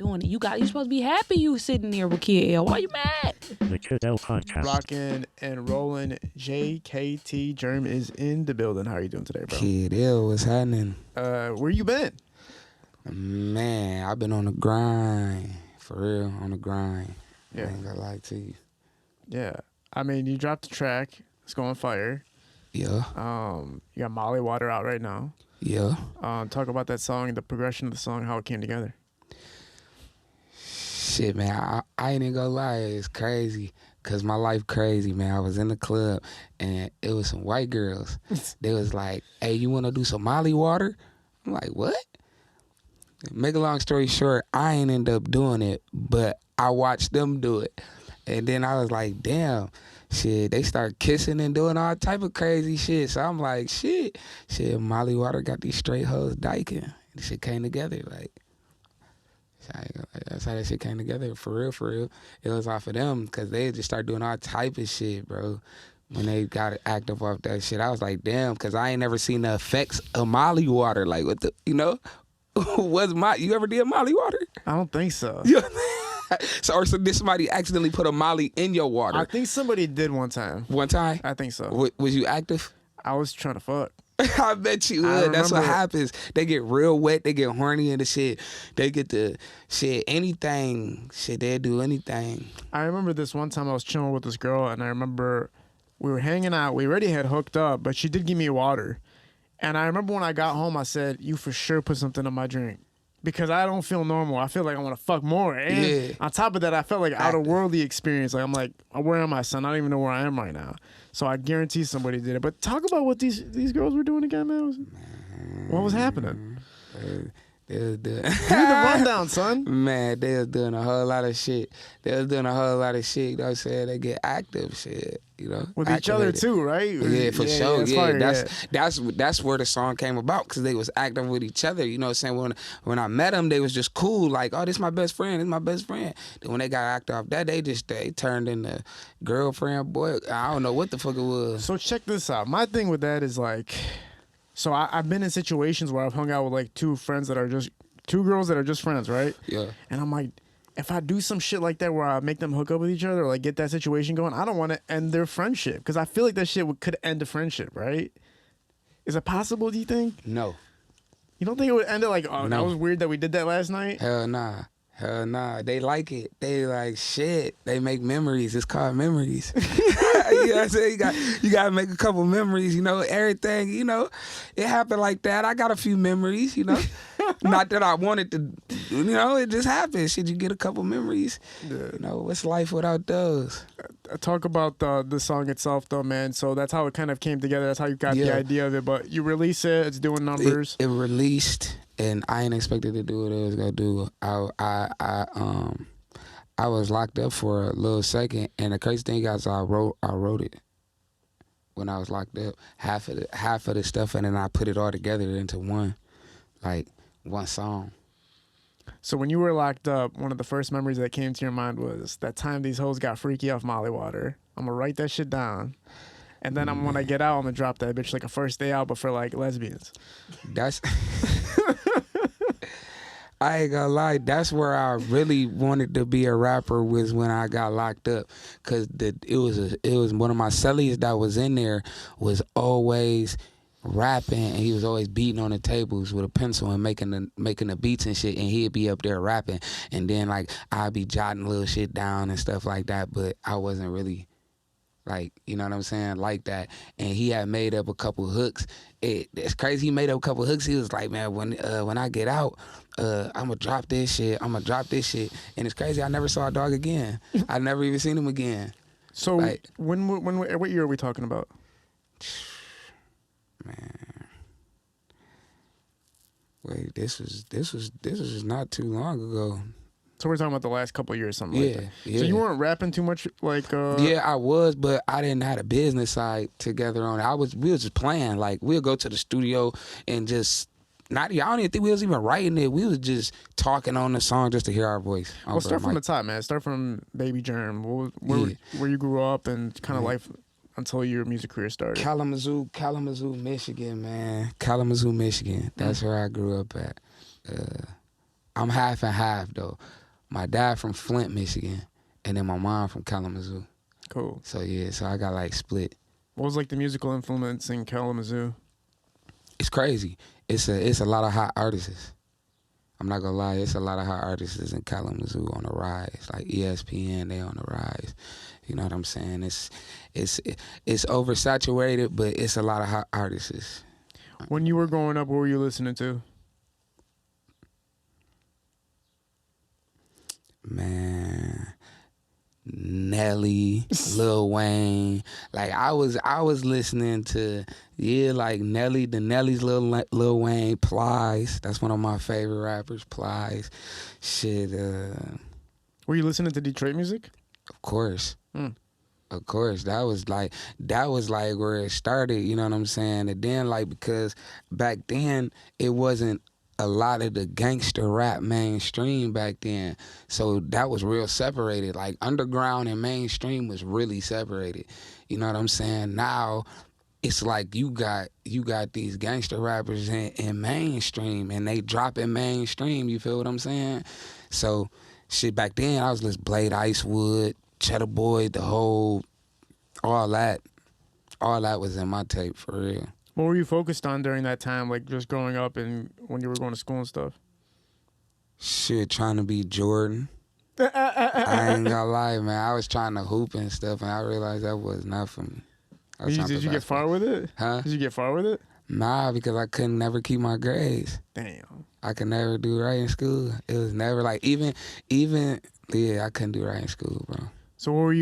doing it. You supposed to be happy you sitting there with Kid L. Why you mad? The Kid L podcast. Rockin' and rolling. JKT Jerm is in the building. How are you doing today, bro? Kid L, what's happening? Where you been? Man, I've been on the grind. For real, on the grind. Yeah. I ain't gonna lie to you. Yeah. I mean, you dropped the track. It's going fire. Yeah. You got Molly Water out right now. Yeah. Talk about that song and the progression of the song, how it came together. Shit, man, I ain't even gonna lie, it's crazy. Cause my life crazy, man. I was in the club and it was some white girls. They was like, hey, you wanna do some Molly Water? I'm like, what? Make a long story short, I ain't end up doing it, but I watched them do it. And then I was like, damn, shit, they start kissing and doing all type of crazy shit. So I'm like, shit, Molly Water got these straight hoes dyking. This shit came together, like. That's how that shit came together, for real. It was off of them, because they just started doing all type of shit, bro. When they got active off that shit, I was like, damn, because I ain't never seen the effects of Molly Water. Like, what the, you know? You ever did Molly Water? I don't think so. So did somebody accidentally put a Molly in your water? I think somebody did one time. One time? I think so. Was you active? I was trying to fuck. I bet you would. That's what happens. They get real wet. They get horny and the shit. They get the shit, anything. Shit, they'll do anything. I remember this one time I was chilling with this girl, and I remember we were hanging out. We already had hooked up, but she did give me water. And I remember when I got home, I said, you for sure put something in my drink. Because I don't feel normal. I feel like I want to fuck more. And on top of that, I felt like out-of-worldly experience. Like, I'm like, where am I, son? I don't even know where I am right now. So I guarantee somebody did it. But talk about what these girls were doing again, man. What was happening? They was doing Give me the rundown, son. Man, they was doing a whole lot of shit. You know what I'm saying? They get active shit, you know. With each other too, right? Yeah, for sure. Yeah, that's where the song came about, because they was active with each other. You know what I'm saying? When I met them, they was just cool. Like, oh, this is my best friend. Then when they got active off that, they turned into girlfriend, boy. I don't know what the fuck it was. So check this out. My thing with that is like, so I've been in situations where I've hung out with like two girls that are just friends, right? Yeah. And I'm like, if I do some shit like that where I make them hook up with each other or like get that situation going, I don't want to end their friendship, because I feel like that shit could end a friendship, right? Is it possible, do you think? No. You don't think it would end it like, oh, No. That was weird that we did that last night? Hell nah. They like it. They like shit. They make memories. It's called memories. You know what I'm saying? You gotta make a couple memories, you know, everything, you know. It happened like that. I got a few memories, you know. Not that I wanted to, you know, it just happened. Should you get a couple memories? Yeah. You know, what's life without those? Talk about the song itself, though, man. So that's how it kind of came together. That's how you got the idea of it. But you release it. It's doing numbers. It released, and I ain't expected to do what it was gonna do. I was locked up for a little second, and the crazy thing is, I wrote it when I was locked up. Half of the stuff, and then I put it all together into one song. So when you were locked up, one of the first memories that came to your mind was that time these hoes got freaky off Molly Water. I'm gonna write that shit down, and then when I get out, I'm gonna drop that bitch like a first day out, but for like lesbians. That's I ain't gonna lie, that's where I really wanted to be a rapper, was when I got locked up, cause it was one of my cellies that was in there was always rapping, and he was always beating on the tables with a pencil and making the beats and shit, and he'd be up there rapping, and then like I'd be jotting little shit down and stuff like that, but I wasn't really like, you know what I'm saying, like that. And he had made up a couple hooks. It's crazy. He made up a couple hooks. He was like, man, when I get out, I'm gonna drop this shit. And it's crazy. I never saw a dog again. I never even seen him again. So like, what year are we talking about? Man, wait, this was not too long ago. So we're talking about the last couple of years, something like that. Yeah. So you weren't rapping too much, like. Yeah, I was, but I didn't have a business side together on it. We was just playing. Like, we'll go to the studio and just I don't even think we was even writing it. We was just talking on the song just to hear our voice. Well, start from the top, man. Start from Baby Jerm. Where you grew up and kind of life until your music career started. Kalamazoo, Michigan, man. Kalamazoo, Michigan. That's where I grew up at. I'm half and half though. My dad from Flint, Michigan, and then my mom from Kalamazoo. Cool. So yeah, so I got like split. What was like the musical influence in Kalamazoo? It's crazy. It's a lot of hot artists. I'm not gonna lie, it's a lot of hot artists in Kalamazoo on the rise. Like ESPN, they on the rise. You know what I'm saying? It's oversaturated, but it's a lot of hot artists. When you were growing up, what were you listening to? Man, Nelly, Lil Wayne. Like I was listening to like Nelly's Lil Wayne, Plies. That's one of my favorite rappers, Plies. Shit, Were you listening to Detroit music? of course. Mm. Of course, that was like where it started, you know what I'm saying? And then like because back then it wasn't a lot of the gangster rap mainstream back then. So that was real separated. Like underground and mainstream was really separated. You know what I'm saying? Now it's like you got these gangster rappers in mainstream and they drop in mainstream, you feel what I'm saying? So shit back then I was listening Blade Icewood, Cheddar Boy, all that was in my tape for real. What were you focused on during that time, like just growing up and when you were going to school and stuff? Shit, trying to be Jordan. I ain't gonna lie, man. I was trying to hoop and stuff, and I realized that was not for me. Did you get far with it? Huh? Did you get far with it? Nah, because I couldn't never keep my grades. Damn. I could never do right in school. It was never like even yeah, I couldn't do right in school, bro. So what were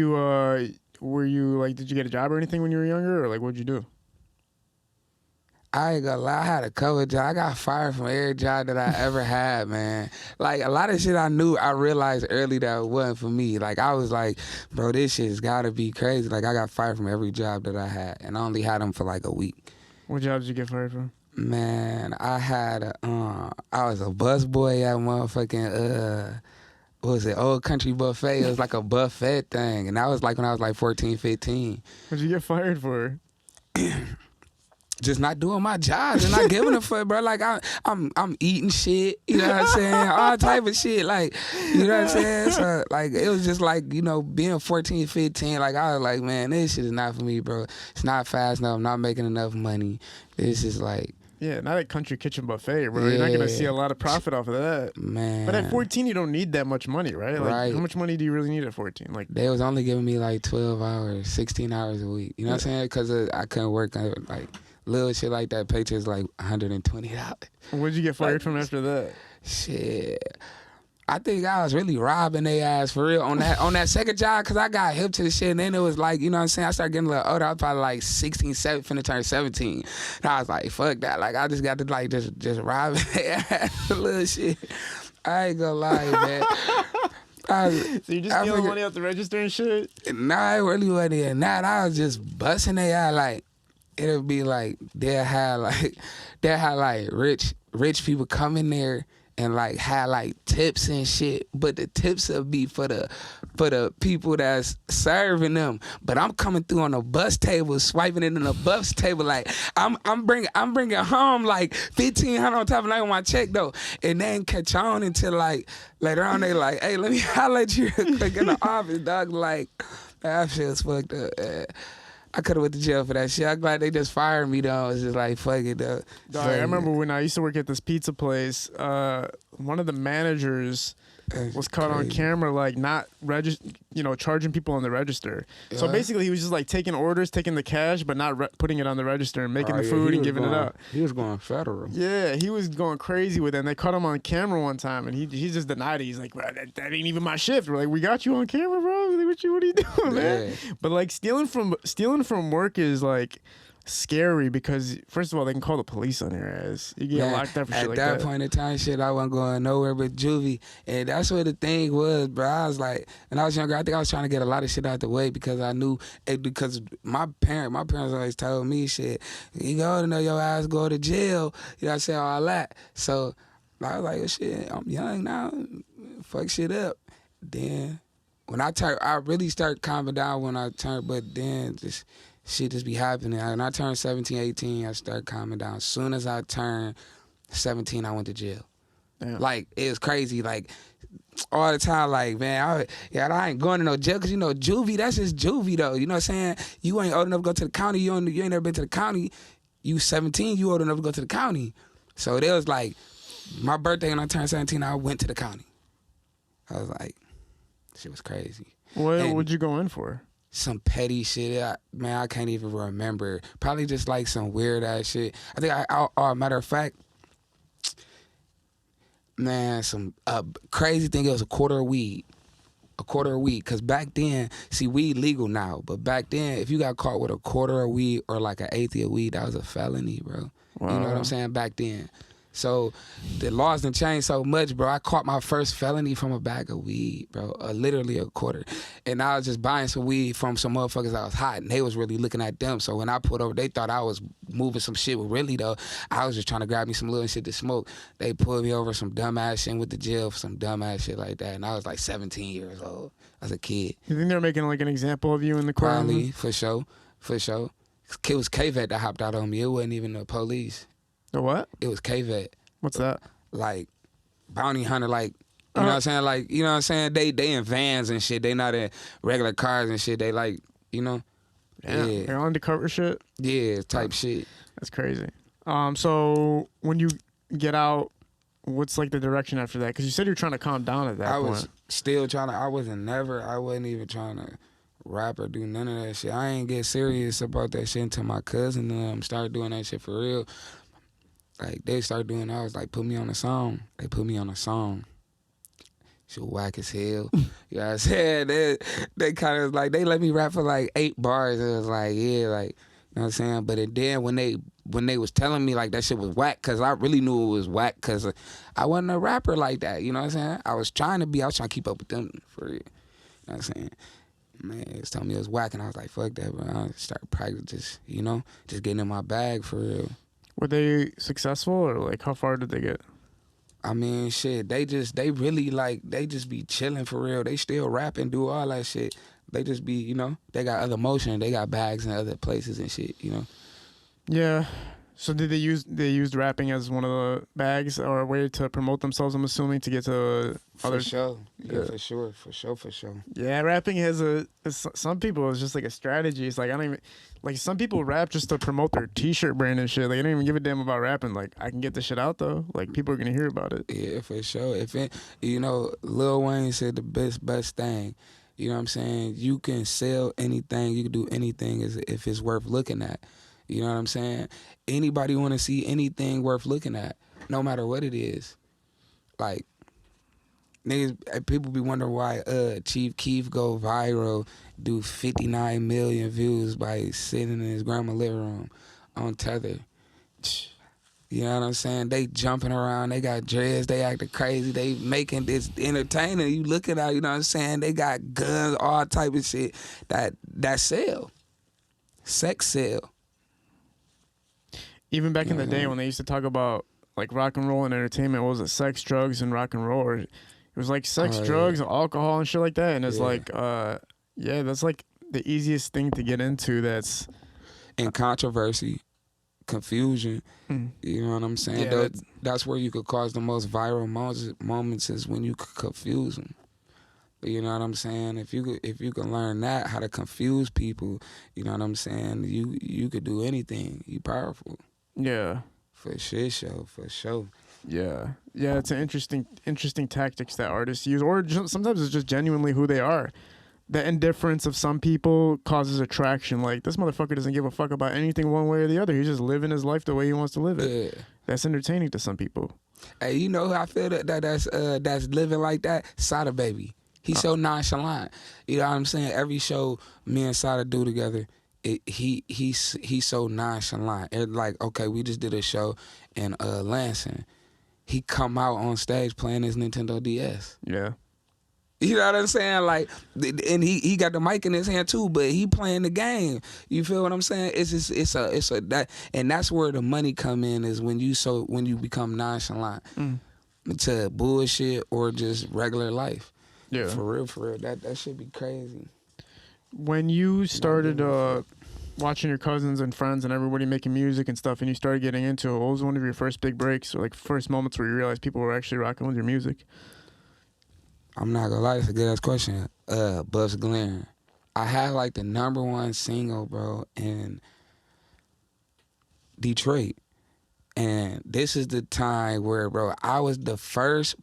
you like, did you get a job or anything when you were younger, or like what'd you do? I ain't gonna lie, I had a couple jobs. I got fired from every job that I ever had, man. Like, a lot of shit I realized early that it wasn't for me. Like, I was like, bro, this shit's gotta be crazy. Like, I got fired from every job that I had, and I only had them for like a week. What job did you get fired from? Man, I was a busboy at motherfucking, what was it, Old Country Buffet. It was like a buffet thing, and that was like when I was like 14, 15. What'd you get fired for? Just not doing my job and not giving a fuck, bro. Like I'm eating shit, you know what I'm saying? All type of shit, like, you know what I'm saying? So like it was just like, you know, being 14, 15, like I was like, man, this shit is not for me, bro. It's not fast enough. I'm not making enough money. This is like, yeah, not a country kitchen buffet, bro. You're not gonna see a lot of profit off of that, man. But at 14, you don't need that much money, right? Like, right. How much money do you really need at 14? Like, they was only giving me like 12 hours, 16 hours a week. You know what I'm saying? Because I couldn't work like. Little shit like that, paychecks like $120. What'd you get fired from after that? Shit, I think I was really robbing their ass for real on that second job, because I got hip to the shit, and then it was like, you know what I'm saying, I started getting a little older. I was probably like 16, finna turn 17. And I was like, fuck that. Like, I just got to like just robbing their ass a little shit. I ain't gonna lie, man. So you just stealing money out the register and shit? Nah, it really wasn't even that. I was just busting their ass. Like, it'll be like they'll have like rich people come in there and like have like tips and shit, but the tips will be for the people that's serving them. But I'm coming through on a bus table, swiping it in a bus table, like I'm bringing home like $1,500 on top of that on my check though, and then catch on until like later on they like, hey, let me holler at you quick in the office, dog. Like that shit was fucked up. I could have went to jail for that shit. I'm glad they just fired me though. It's just like, fuck it though. Dog, I remember when I used to work at this pizza place, one of the managers was caught on camera like not charging people on the register. So basically he was just like taking orders, taking the cash, but not putting it on the register and making the food and giving it up. He was going federal. Yeah, he was going crazy with it. And they caught him on camera one time, and he just denied it. He's like, well, that ain't even my shift. We're like, we got you on camera, bro. Like, what are you doing, man? But like stealing from work is like scary, because first of all they can call the police on your ass. You get locked up for shit like that. At that point in time, shit, I wasn't going nowhere but juvie, and that's what the thing was, bro. I was like, when I was younger, I think I was trying to get a lot of shit out the way, because I knew because my parents always told me, shit, you go to know your ass go to jail, you know what I'm saying, all that. So I was like, well, shit, I'm young now, fuck shit up. Then when I really started calming down when I turned, but then just shit just be happening. When I turned 17, 18, I started calming down. As soon as I turned 17, I went to jail. Damn. Like, it's crazy. Like, all the time, like, man, I ain't going to no jail because, you know, juvie, that's just juvie, though. You know what I'm saying? You ain't old enough to go to the county. You ain't never been to the county. You 17, you old enough to go to the county. So there was like, my birthday when I turned 17, I went to the county. I was like, shit was crazy. What would you go in for? Some petty shit. I can't even remember. Probably just like some weird ass shit. I think matter of fact, man, some crazy thing. It was a quarter of weed. Because back then, see, weed legal now, but back then, if you got caught with a quarter of weed or like an eighth of weed, that was a felony, bro. Wow. You know what I'm saying? Back then. So the laws done changed so much, bro. I caught my first felony from a bag of weed, bro. Literally a quarter. And I was just buying some weed from some motherfuckers that was hot, and they was really looking at them. So when I pulled over, they thought I was moving some shit. But really, though, I was just trying to grab me some little shit to smoke. They pulled me over some dumbass shit, with the jail for some dumbass shit like that. And I was like 17 years old. I was a kid. You think they're making like an example of you in the crime? Probably, for sure. It was K-Vet that hopped out on me. It wasn't even the police. The what? It was K-Vet. What's that? Like bounty hunter, like, you know what I'm saying? Like, you know what I'm saying? They in vans and shit. They not in regular cars and shit. They like, you know? Yeah. They're undercover shit? Yeah, type shit. That's crazy. So when you get out, what's like the direction after that? Because you said you're trying to calm down at that point. I was still trying to, I wasn't even trying to rap or do none of that shit. I ain't get serious about that shit until my cousin started doing that shit for real. Like, they started doing, I was like, put me on a song. They put me on a song. Shit whack as hell. You know what I'm saying? They kind of like, they let me rap for like 8 bars. It was like, yeah, like, you know what I'm saying? But then when they was telling me like that shit was whack, because I really knew it was whack, because I wasn't a rapper like that. You know what I'm saying? I was trying to keep up with them for real. You know what I'm saying? Man, it was telling me it was whack, and I was like, fuck that, bro. I started practicing, just getting in my bag for real. Were they successful, or like how far did they get? I mean, shit, they just be chilling for real. They still rap and do all that shit. They just be, they got other motion. They got bags in other places and shit, Yeah. So did they used rapping as one of the bags or a way to promote themselves, I'm assuming, to get to others? For sure. Yeah, for sure. Yeah, rapping has some people, it's just like a strategy. It's like, I don't even, like, some people rap just to promote their t-shirt brand and shit. Like, they don't even give a damn about rapping. Like, I can get this shit out though. Like, people are gonna hear about it. Yeah, for sure. Lil Wayne said the best thing. You know what I'm saying? You can sell anything, you can do anything if it's worth looking at. You know what I'm saying? Anybody want to see anything worth looking at, no matter what it is. Like, niggas, people be wondering why Chief Keef go viral, do 59 million views by sitting in his grandma's living room on Tether. You know what I'm saying? They jumping around, they got dreads, they acting crazy, they making this entertaining. You looking at, you know what I'm saying? They got guns, all type of shit that sell. Sex sell. Even back in the day when they used to talk about like rock and roll and entertainment, what was it, sex, drugs, and rock and roll? Or it was like sex, drugs, and alcohol and shit like that. And it's like, that's like the easiest thing to get into. That's in controversy, confusion. You know what I'm saying? Yeah, that's where you could cause the most viral moments is when you could confuse them. You know what I'm saying? If you can learn that, how to confuse people, you know what I'm saying? You could do anything. You powerful. Yeah. For sure. Yeah. Yeah, it's an interesting tactics that artists use, or sometimes it's just genuinely who they are. The indifference of some people causes attraction. Like, this motherfucker doesn't give a fuck about anything one way or the other. He's just living his life the way he wants to live it. Yeah. That's entertaining to some people. Hey, you know who I feel that's living like that? Sada Baby. He's so nonchalant. You know what I'm saying? Every show me and Sada do together, he's so nonchalant. It's like, okay, we just did a show in Lansing. He come out on stage playing his Nintendo DS. Yeah. You know what I'm saying? Like, and he got the mic in his hand too, but he playing the game. You feel what I'm saying? It's that, and that's where the money come in, is when you become nonchalant to bullshit or just regular life. Yeah, for real. That should be crazy. When you started watching your cousins and friends and everybody making music and stuff, and you started getting into it, what was one of your first big breaks or like first moments where you realized people were actually rocking with your music? I'm not gonna lie, it's a good ass question. Buffs Glaring. I had like the #1 single, bro, in Detroit. And this is the time where, bro, I was the first,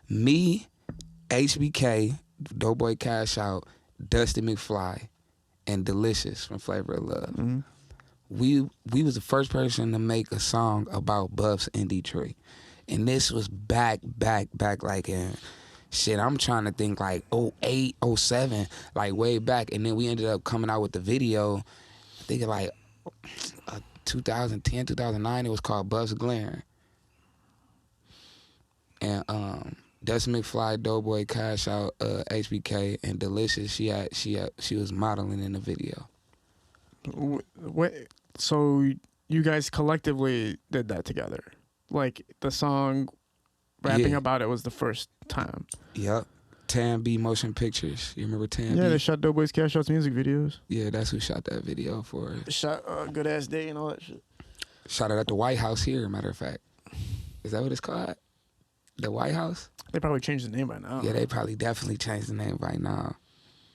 me, HBK, Doughboy Cash Out, Dusty McFly, and Delicious from Flavor of Love. Mm-hmm. We was the first person to make a song about Buffs in Detroit. And this was back like in, shit, I'm trying to think like 08, 07, like way back. And then we ended up coming out with the video, I think like 2010, 2009, it was called Buffs Glaring. And Dusty McFly, Doughboy Cash Out, HBK, and Delicious, she was modeling in the video. So you guys collectively did that together? Like the song rapping about it was the first time? Yep. Tam B Motion Pictures. You remember Tam B? Yeah, they shot Doughboy's Cash Out's music videos. Yeah, that's who shot that video for us. Shot Good Ass Day and all that shit. Shot it at the White House here, matter of fact. Is that what it's called? The White House? They probably changed the name by now. Yeah, they probably definitely changed the name by now.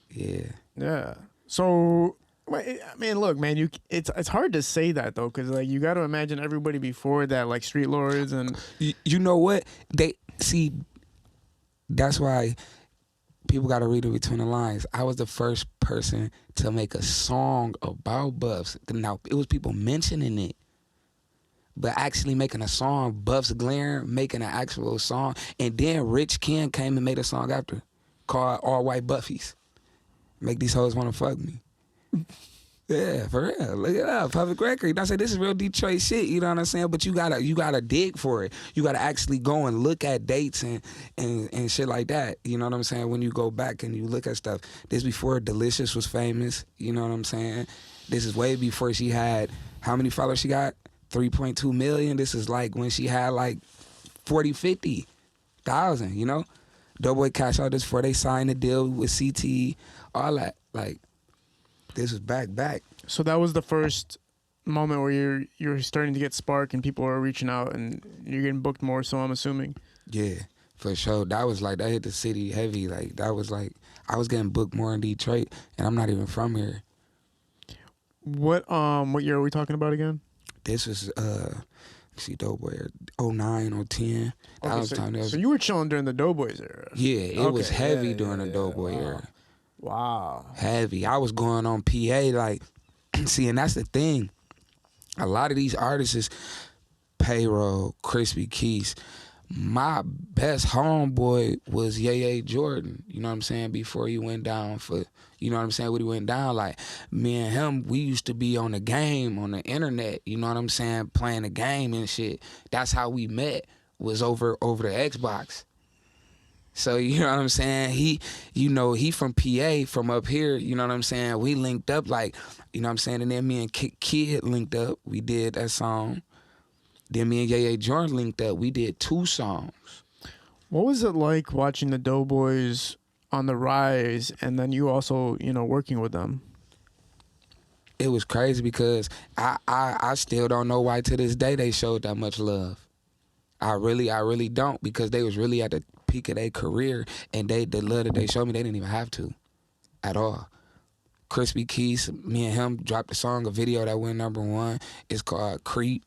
Yeah. Yeah. So, I mean, look, man, it's hard to say that though, because like you got to imagine everybody before that, like Street Lords and you know what they see. That's why people got to read it between the lines. I was the first person to make a song about Buffs. Now it was people mentioning it, but actually making a song, Buffs Glaring, making an actual song, and then Rich Ken came and made a song after, called All White Buffies. Make these hoes wanna fuck me. Yeah, for real. Look it up. Public record. I said this is real Detroit shit, you know what I'm saying? But you gotta dig for it. You gotta actually go and look at dates and shit like that. You know what I'm saying? When you go back and you look at stuff. This before Delicious was famous, you know what I'm saying? This is way before she had, how many followers she got? 3.2 million. This is like when she had like 40, 50,000, you know? Doughboy Cash Out, this before they signed a deal with CTE, all that. Like, this was back. So that was the first moment where you're starting to get spark and people are reaching out and you're getting booked more, so I'm assuming. Yeah, for sure. That was like, that hit the city heavy. Like, that was like, I was getting booked more in Detroit, and I'm not even from here. What year are we talking about again? This was, see, Doughboy, 09, 010. That was time. So you were chilling during the Doughboys era? Yeah, it was heavy during the Doughboy era. Wow. Heavy. I was going on PA, like, see, and that's the thing. A lot of these artists is Payroll, Crispy Keys. My best homeboy was Yaya Jordan, you know what I'm saying, before he went down for, you know what I'm saying, when he went down, like, me and him, we used to be on the game, on the internet, you know what I'm saying, playing the game and shit. That's how we met, was over the Xbox. So, you know what I'm saying? He from PA, from up here, you know what I'm saying? We linked up, like, you know what I'm saying? And then me and Kid linked up. We did that song. Then me and Yaya Jordan linked up. We did 2 songs. What was it like watching the Doughboys on the rise and then you also, working with them? It was crazy because I still don't know why to this day they showed that much love. I really don't, because they was really at the peak of their career, and the love that they showed me, they didn't even have to at all. Crispy Keys, me and him dropped a song, a video that went #1. It's called Creep.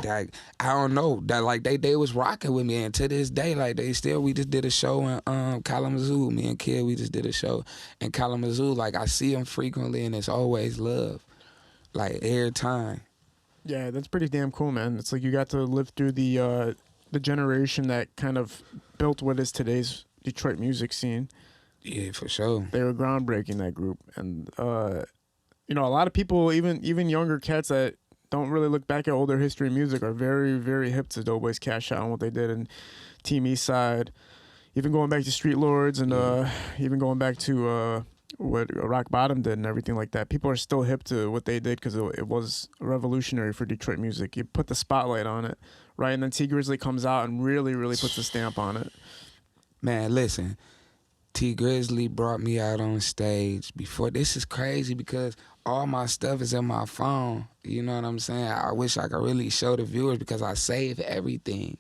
That, I don't know, that like they was rocking with me, and to this day, like we just did a show in Kalamazoo. Me and Kid, we just did a show in Kalamazoo. Like, I see them frequently, and it's always love, like, every time. Yeah, that's pretty damn cool, man. It's like you got to live through the generation that kind of built what is today's Detroit music scene. Yeah, for sure. They were groundbreaking, that group, and a lot of people, even younger cats that don't really look back at older history music, are very, very hip to Doughboys Cash Out and what they did in Team East Side. Even going back to Street Lords and even going back to what Rock Bottom did and everything like that. People are still hip to what they did because it was revolutionary for Detroit music. You put the spotlight on it, right? And then T Grizzly comes out and really, really puts a stamp on it. Man, listen, T Grizzly brought me out on stage. Before, this is crazy because all my stuff is in my phone. You know what I'm saying? I wish I could really show the viewers because I save everything.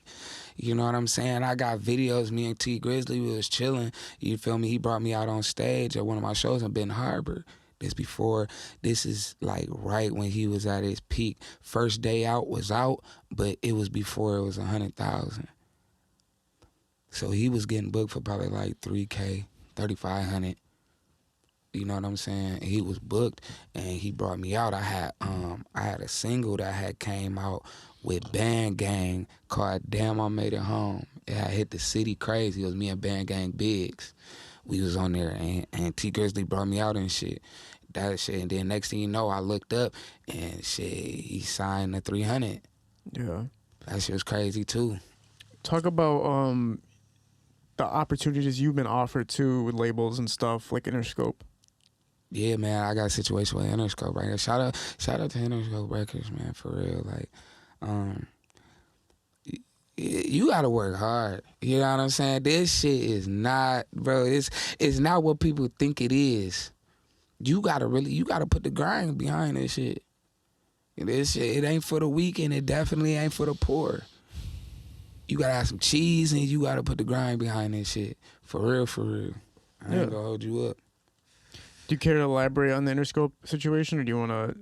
You know what I'm saying? I got videos, me and T Grizzly, we was chilling. You feel me? He brought me out on stage at one of my shows in Benton Harbor. This is like right when he was at his peak. First day out was out, but it was before it was 100,000. So he was getting booked for probably like 3K, 3,500. You know what I'm saying? He was booked and he brought me out. I had a single that had came out with Band Gang called Damn I Made It Home. It had hit the city crazy. It was me and Band Gang Biggs. We was on there and T Grizzly brought me out and shit. That shit. And then next thing you know, I looked up and shit, he signed the 300. Yeah. That shit was crazy too. Talk about the opportunities you've been offered too with labels and stuff like Interscope. Yeah, man, I got a situation with Interscope right here. Shout out to Interscope Records, man, for real. Like, you gotta work hard. You know what I'm saying? This shit is not, bro. It's not what people think it is. You gotta put the grind behind this shit. This shit, it ain't for the weak and it definitely ain't for the poor. You gotta have some cheese and you gotta put the grind behind this shit. For real, for real. I ain't gonna hold you up. Do you care to elaborate on the Interscope situation, or do you want to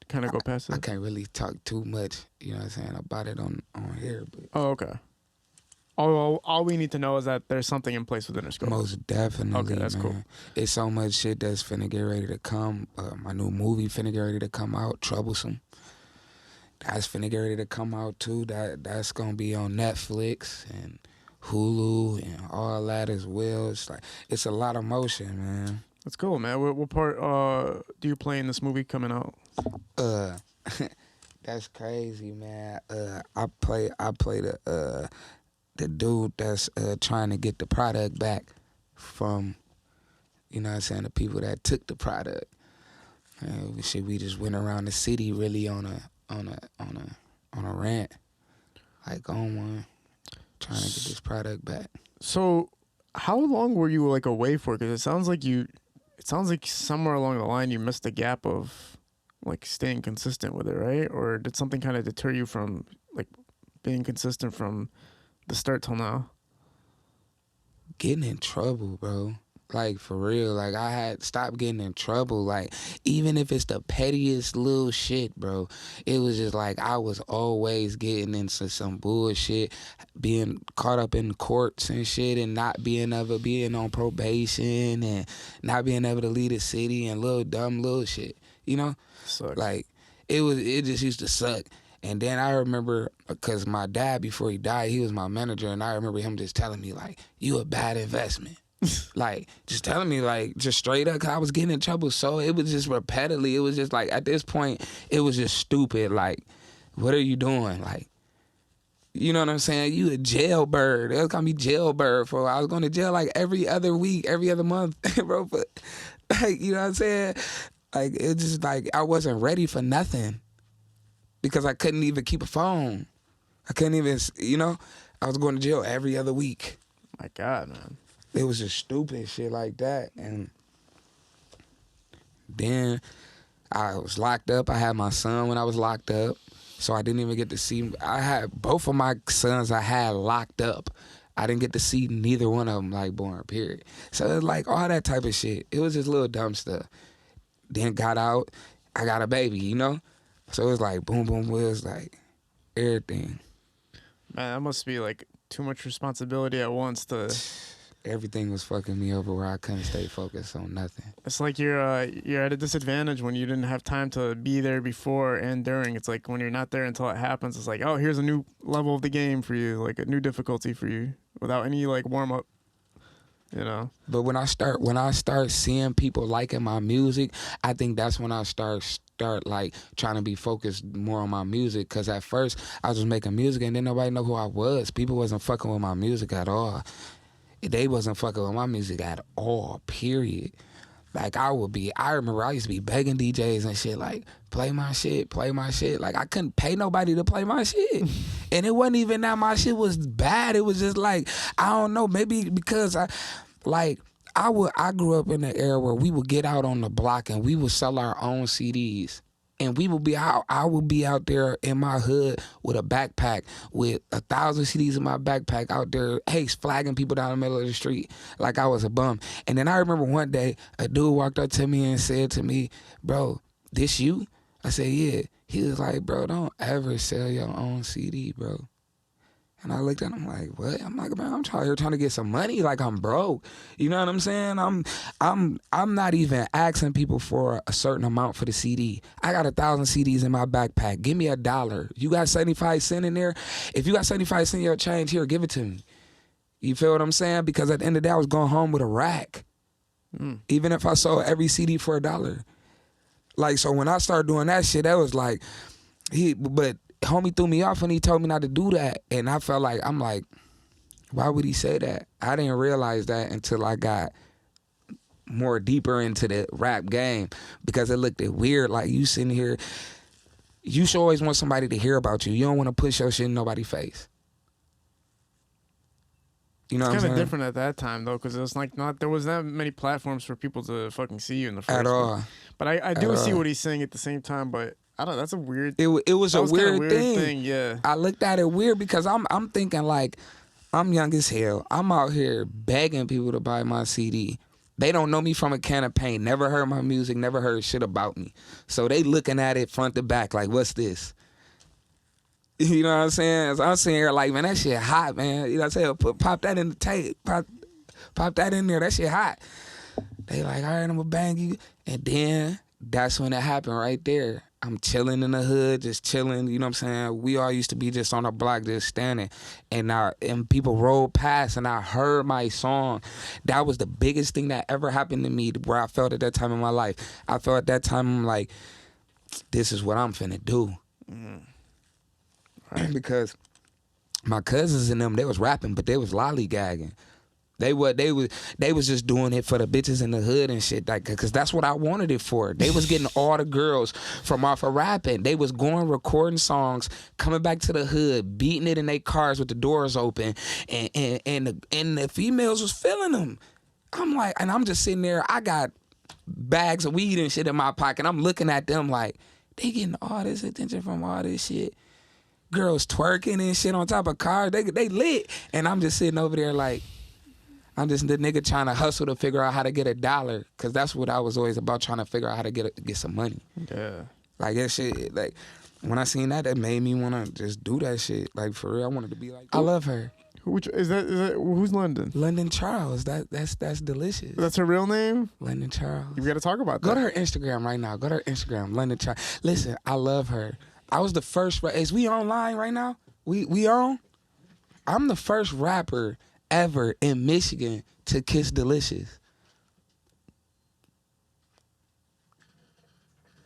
kind of go past it? I can't really talk too much, you know what I'm saying, about it on here. But Oh, okay. All we need to know is that there's something in place with Interscope. Most definitely, Okay, that's man. cool. It's so much shit that's finna get ready to come. My new movie finna get ready to come out, Troublesome. That's finna get ready to come out too. That's gonna be on Netflix and Hulu and all that as well. It's a lot of motion, man. That's cool, man. What part do you play in this movie coming out? That's crazy, man. I play the dude that's trying to get the product back from, you know what I'm saying, the people that took the product. We just went around the city really on a rant, like on one, trying to get this product back. So, how long were you like away for? Because it sounds like somewhere along the line you missed a gap of like staying consistent with it, right? Or did something kind of deter you from like being consistent from the start till now? Getting in trouble, bro. Like, for real. Like, I had stopped getting in trouble. Like, even if it's the pettiest little shit, bro. It was just like I was always getting into some bullshit, being caught up in courts and shit, and not being on probation and not being able to leave the city and dumb little shit. You know? Sucks. Like, it just used to suck. And then I remember, because my dad, before he died, he was my manager, and I remember him just telling me, like, you a bad investment. Like, just telling me, like, just straight up, because I was getting in trouble. So it was just repetitively. It was just, like, at this point, it was just stupid. Like, what are you doing? Like, you know what I'm saying? You a jailbird. They was calling me jailbird for, I was going to jail, like, every other week, every other month, bro. But, like, you know what I'm saying? Like, it just, like, I wasn't ready for nothing. Because I couldn't even keep a phone. I couldn't even, you know? I was going to jail every other week. My God, man. It was just stupid shit like that. And then I was locked up. I had my son when I was locked up. So I didn't even get to see, I had both of my sons I had locked up. I didn't get to see neither one of them like born, period. So it was like all that type of shit. It was just little dumb stuff. Then got out, I got a baby, you know? So it was like boom, boom, it was like everything. Man, that must be like too much responsibility at once to... Everything was fucking me over where I couldn't stay focused on nothing. It's like you're at a disadvantage when you didn't have time to be there before and during. It's like when you're not there until it happens, it's like, oh, here's a new level of the game for you, like a new difficulty for you without any like warm up, you know? But when I start seeing people liking my music, I think that's when I start like trying to be focused more on my music. Cause at first I was just making music and then nobody know who I was. People wasn't fucking with my music at all. They wasn't fucking with my music at all, period. Like I remember I used to be begging DJs and shit like, play my shit. Like I couldn't pay nobody to play my shit. And it wasn't even that my shit was bad. It was just like, I don't know, maybe because I grew up in an era where we would get out on the block and we would sell our own CDs. And we would be out. I would be out there in my hood with a backpack with 1,000 CDs in my backpack out there, hey, flagging people down the middle of the street like I was a bum. And then I remember one day a dude walked up to me and said to me, "Bro, this you?" I said, "Yeah." He was like, "Bro, don't ever sell your own CD, bro." And I looked at him like, "What?" I'm like, "Man, I'm here trying to get some money. Like I'm broke. You know what I'm saying? I'm not even asking people for a certain amount for the CD. I got 1,000 CDs in my backpack. Give me $1. You got 75 cents in there? If you got 75 cents in your change, here, give it to me." You feel what I'm saying? Because at the end of the day, I was going home with a rack. Even if I sold every CD for $1. Like, so when I started doing that shit, that was like, but homie threw me off and he told me not to do that. And I felt like, I'm like, why would he say that? I didn't realize that until I got more deeper into the rap game, because it looked weird. Like, you sitting here, you should always want somebody to hear about you. You don't want to push your shit in nobody's face. You know what I'm saying? Kind of different at that time though, because it was like there was not many platforms for people to fucking see you in the first At all. place. But I do see what he's saying at the same time. But I don't know. That's a weird. It was a weird thing. Yeah. I looked at it weird because I'm thinking like, I'm young as hell. I'm out here begging people to buy my CD. They don't know me from a can of paint. Never heard my music. Never heard shit about me. So they looking at it front to back like, what's this? You know what I'm saying? So I'm sitting here like, man, that shit hot, man. You know what I'm saying? Pop that in the tape. Pop that in there. That shit hot. They like, all right, I'm gonna bang you. And then that's when it happened right there. I'm chilling in the hood, just chilling. You know what I'm saying? We all used to be just on the block, just standing. And people rolled past and I heard my song. That was the biggest thing that ever happened to me, where I felt at that time in my life. I felt at that time, I'm like, this is what I'm finna do. Because my cousins and them, they was rapping, but they was lollygagging. They was just doing it for the bitches in the hood and shit, like, cause that's what I wanted it for. They was getting all the girls from off of rapping. They was going recording songs, coming back to the hood, beating it in their cars with the doors open, and the females was feeling them. I'm like, and I'm just sitting there. I got bags of weed and shit in my pocket. I'm looking at them like, they getting all this attention from all this shit. Girls twerking and shit on top of cars. They lit. And I'm just sitting over there like, I'm just the nigga trying to hustle to figure out how to get $1. Cause that's what I was always about, trying to figure out how to get some money. Yeah. Like that shit, like when I seen that made me wanna just do that shit. Like for real, I wanted to be like, I love her. Which is that? Who's London? London Charles. That's delicious. That's her real name? London Charles. You got to talk about that. Go to her Instagram right now. Go to her Instagram, London Charles. Listen, I love her. I was the first. Is we online right now? We on? I'm the first rapper ever in Michigan to kiss Delicious.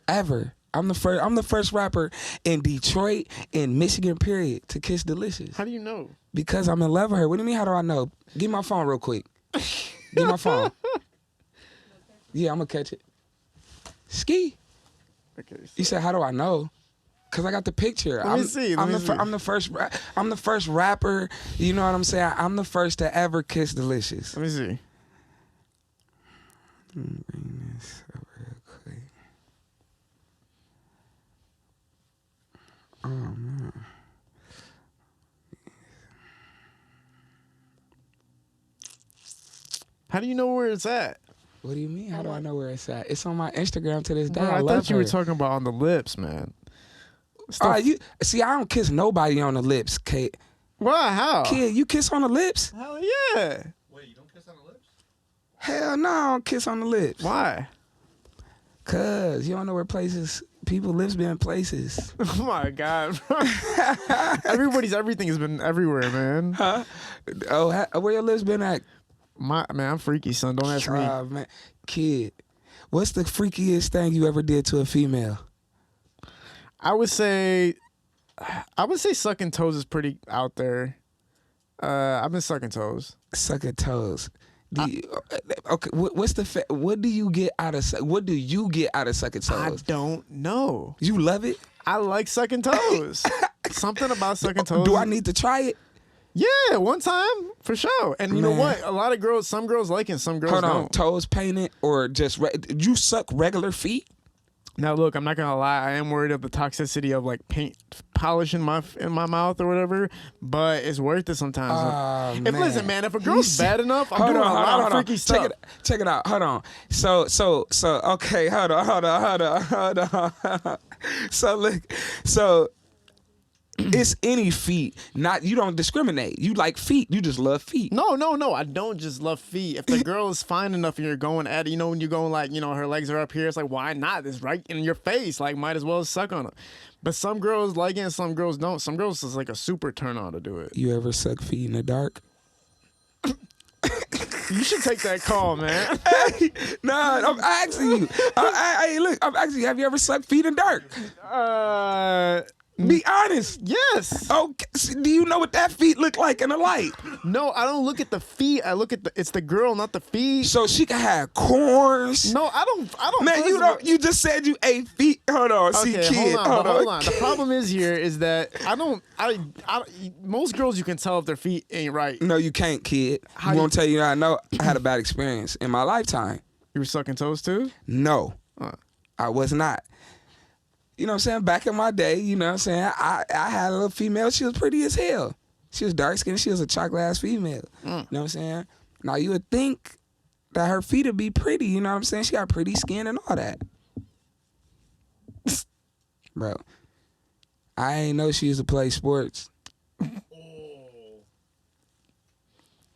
Ever. I'm the first rapper in Detroit, in Michigan, period, to kiss Delicious. How do you know? Because I'm in love with her. What do you mean, how do I know? Give me my phone real quick. Give me my phone. Yeah, I'm going to catch it. Ski. Okay. So. You said, how do I know? Cause I got the picture. Let me see. I'm the first rapper. You know what I'm saying? I'm the first to ever kiss Delicious. Let me see. Bring this up real quick. Oh man. How do you know where it's at? What do you mean? How do I know where it's at? It's on my Instagram to this day. Bro, I love thought you her. were talking about on the lips, man. You see, I don't kiss nobody on the lips, Kate. Why? How? Kid, you kiss on the lips? Hell yeah. Wait, you don't kiss on the lips? Hell no, I don't kiss on the lips. Why? Cause you don't know where people lips been places. Oh my God, bro. Everything has been everywhere, man. Huh? Oh, where your lips been at? Man, I'm freaky, son. Don't ask me. Man. Kid, what's the freakiest thing you ever did to a female? I would say sucking toes is pretty out there. I've been sucking toes. Sucking toes. Okay, what do you get out of sucking toes? I don't know. You love it? I like sucking toes. Something about sucking toes. Do I need to try it? Yeah, one time for sure. And you know what? A lot of girls, some girls like it, some girls Hold on, don't. toes painted or just you suck regular feet? Now look, I'm not gonna lie. I am worried of the toxicity of like paint polish in my mouth or whatever. But it's worth it sometimes. Listen, man, if a girl's bad enough, I'm doing a lot of freaky stuff. Check it out. Hold on. So okay. Hold on. So look. So it's any feet. Not you don't discriminate. You like feet. You just love feet. No. I don't just love feet. If the girl is fine enough and you're going at it, you know, when you're going like, you know, her legs are up here, it's like, why not? It's right in your face. Like, might as well suck on it. But some girls like it and some girls don't. Some girls is like a super turn on to do it. You ever suck feet in the dark? You should take that call, man. Nah, I'm asking you. Hey, look, I'm asking you. Have you ever sucked feet in the dark? Be honest. Yes. Okay. Do you know what that feet look like in the light? No, I don't look at the feet. I look at it's the girl, not the feet. So she can have corns. No, I don't. Man, you don't. You just said you ate feet. Hold on. Okay, see, kid. Hold on. The problem is I don't. Most girls you can tell if their feet ain't right. No, you can't, kid. I'm gonna tell you. I know. I had a bad experience in my lifetime. You were sucking toes too? No, I was not. You know what I'm saying? Back in my day, you know what I'm saying? I had a little female. She was pretty as hell. She was dark skinned. She was a chocolate ass female. You know what I'm saying? Now you would think that her feet would be pretty. You know what I'm saying? She got pretty skin and all that. Bro, I ain't know she used to play sports.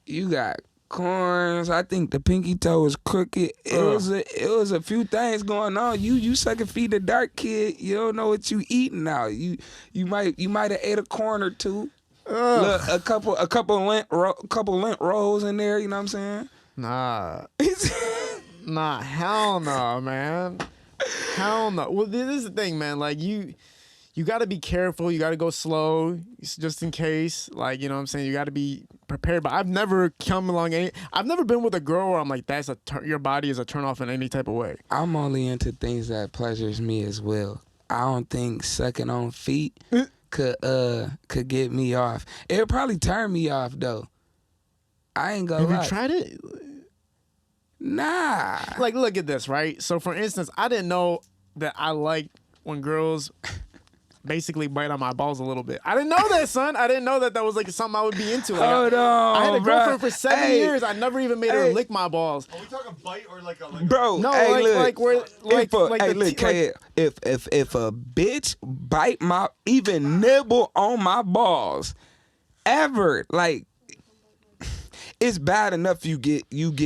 You got corns. I think the pinky toe was crooked. It was a few things going on. You sucking feet in the dark, kid. You don't know what you eating now. You might have ate a corn or two. Look, a couple lint rolls in there. You know what I'm saying? Nah, hell no, man. Hell no. Well, this is the thing, man. Like you got to be careful. You got to go slow just in case. Like, you know what I'm saying? You got to be prepared. But I've never I've never been with a girl where I'm like, your body is a turn off in any type of way. I'm only into things that pleasures me as well. I don't think sucking on feet could get me off. It would probably turn me off, though. I ain't gonna lie. Have you tried it? Nah. Like, look at this, right? So, for instance, I didn't know that I like when girls basically bite on my balls a little bit. I didn't know that, son. I didn't know that was like something I would be into. Like, Hold on, I had a girlfriend bro. for 7 years. I never even made her lick my balls. Are we talking bite or like a bro? No, hey, like look, where if a bitch bite my even nibble on my balls, ever like. It's bad enough you get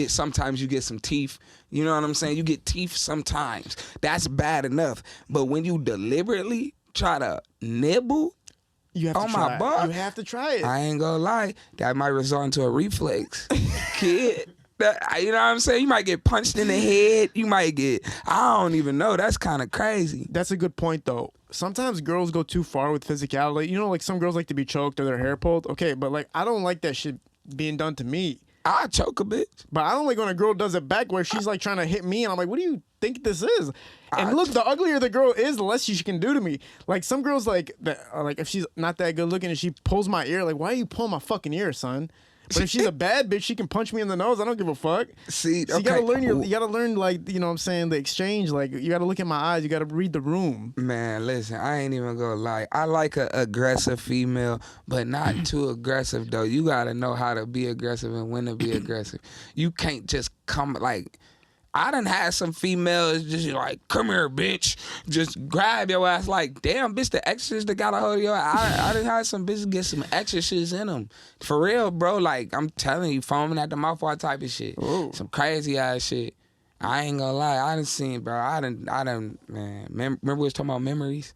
sometimes you get some teeth. You know what I'm saying? You get teeth sometimes. That's bad enough. But when you deliberately try to nibble on my butt, you have to try it. I ain't gonna lie, that might result into a reflex, kid. You know what I'm saying? You might get punched in the head. You might get, I don't even know. That's kind of crazy. That's a good point, though. Sometimes girls go too far with physicality. You know, like some girls like to be choked or their hair pulled. Okay, but like I don't like that shit being done to me. I choke a bitch. But I don't like when a girl does it back where she's like trying to hit me and I'm like, what do you think this is? And look, the uglier the girl is, the less she can do to me. Like some girls like that, like if she's not that good looking and she pulls my ear, like why are you pulling my fucking ear, son? But if she's a bad bitch, she can punch me in the nose. I don't give a fuck. See, so okay. You gotta learn like, you know what I'm saying, the exchange. Like you gotta look at my eyes, you gotta read the room. Man, listen, I ain't even gonna lie. I like a aggressive female, but not too aggressive though. You gotta know how to be aggressive and when to be aggressive. You can't just come like I done had some females just like, come here, bitch. Just grab your ass like, damn, bitch, the extras that got a hold of your ass. I done had some bitches get some extra shits in them. For real, bro. Like, I'm telling you, foaming at the mouth, all type of shit. Ooh. Some crazy ass shit. I ain't gonna lie. I done seen, bro. I done, man. Remember we was talking about memories?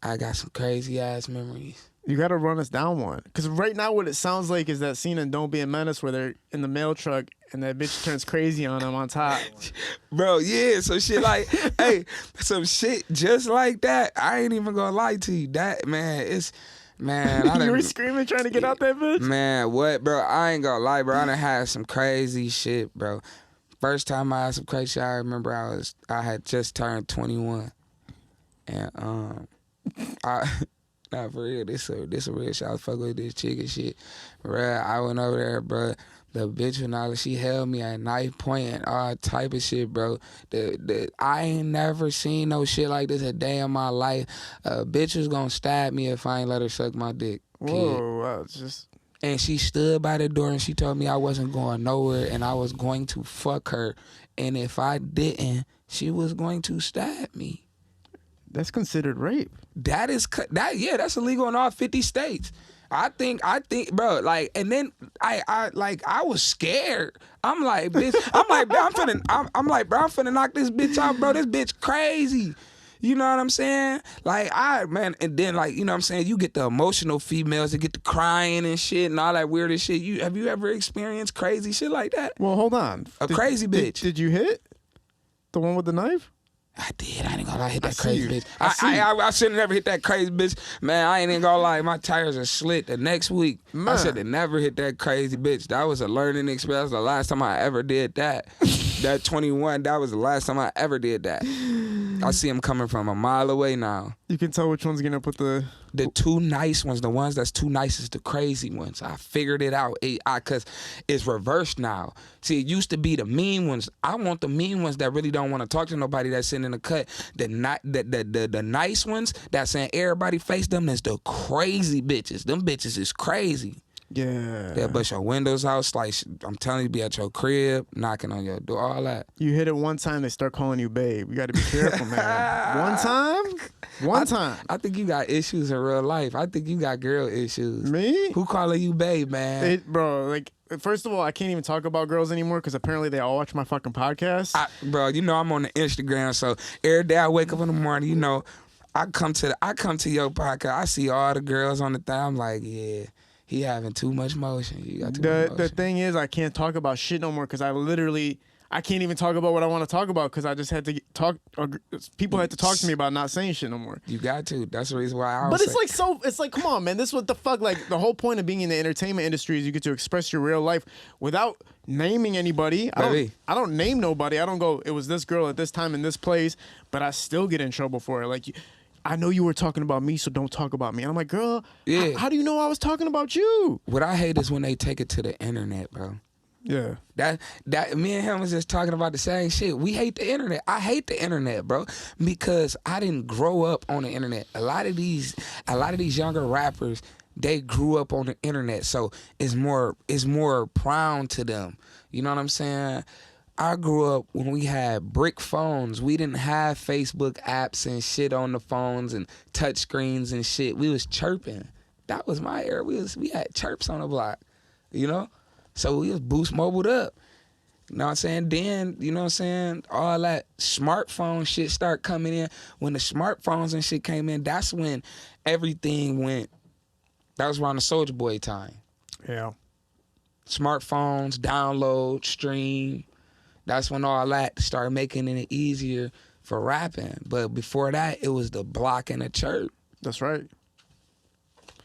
I got some crazy ass memories. You gotta run us down one. Because right now what it sounds like is that scene in Don't Be a Menace where they're in the mail truck and that bitch turns crazy on them on top. Bro, yeah, some shit like, hey, some shit just like that. I ain't even gonna lie to you. That, man, it's, man. You were screaming trying to get out that bitch? Man, what, bro? I ain't gonna lie, bro. I done had some crazy shit, bro. First time I had some crazy shit, I remember I had just turned 21. And, Nah, for real. This a real shit. I was fucking with this chick and shit. Bruh, I went over there, bruh. The bitch when she held me at knife point and all type of shit, bro. I ain't never seen no shit like this a day in my life. A bitch was gonna stab me if I ain't let her suck my dick. Whoa, wow, it's just. And she stood by the door and she told me I wasn't going nowhere and I was going to fuck her. And if I didn't, she was going to stab me. That's considered rape. That's illegal in all 50 states. I think, bro, like, and then I was scared. I'm like, bitch, bro, I'm finna knock this bitch out, bro. This bitch crazy. You know what I'm saying? Like, and then, like, you know what I'm saying? You get the emotional females that get the crying and shit and all that weird shit. Have you ever experienced crazy shit like that? Well, hold on. Crazy bitch. Did you hit the one with the knife? I did. I ain't gonna lie. I hit that crazy bitch. I shouldn't have never hit that crazy bitch. Man, I ain't even gonna lie. My tires are slit the next week. Man. I should have never hit that crazy bitch. That was a learning experience. The last time I ever did that. That 21, that was the last time I ever did that. I see him coming from a mile away now. You can tell which one's gonna put the two nice ones. The ones that's too nice is the crazy ones. I figured it out. Cause it's reversed now. See, it used to be the mean ones. I want the mean ones that really don't want to talk to nobody that's sitting in the cut. The nice ones that saying everybody face them is the crazy bitches. Them bitches is crazy. Yeah. They'll bust your windows out, slice. I'm telling you, be at your crib, knocking on your door, all that. You hit it one time, they start calling you babe. You got to be careful, man. One time. I think you got issues in real life. I think you got girl issues. Me? Who calling you babe, man? Bro, like, first of all, I can't even talk about girls anymore because apparently they all watch my fucking podcast. Bro, you know I'm on the Instagram, so every day I wake up in the morning, you know, I come to your podcast. I see all the girls on the thing. I'm like, yeah. He having too much motion. You got too much motion. The thing is, I can't talk about shit no more because I can't even talk about what I want to talk about because I just had to talk. People had to talk to me about not saying shit no more. You got to. That's the reason why I. But it's like, come on, man. This is what the fuck. Like, the whole point of being in the entertainment industry is you get to express your real life without naming anybody. I don't name nobody. I don't go, it was this girl at this time in this place, but I still get in trouble for it. Like, I know you were talking about me, so don't talk about me. And I'm like, girl, how do you know I was talking about you? What I hate is when they take it to the internet, bro. Yeah. That me and him was just talking about the same shit. We hate the internet. I hate the internet, bro, because I didn't grow up on the internet. A lot of these younger rappers, they grew up on the internet, so it's more prone to them. You know what I'm saying? I grew up when we had brick phones. We didn't have Facebook apps and shit on the phones and touch screens and shit. We was chirping. That was my era. We had chirps on the block, you know? So we was boost mobiled up. You know what I'm saying? Then, you know what I'm saying, all that smartphone shit start coming in. When the smartphones and shit came in, that's when everything went. That was around the Soulja Boy time. Yeah. Smartphones, download, stream. That's when all that started making it easier for rapping. But before that, it was the block and the chirp. That's right.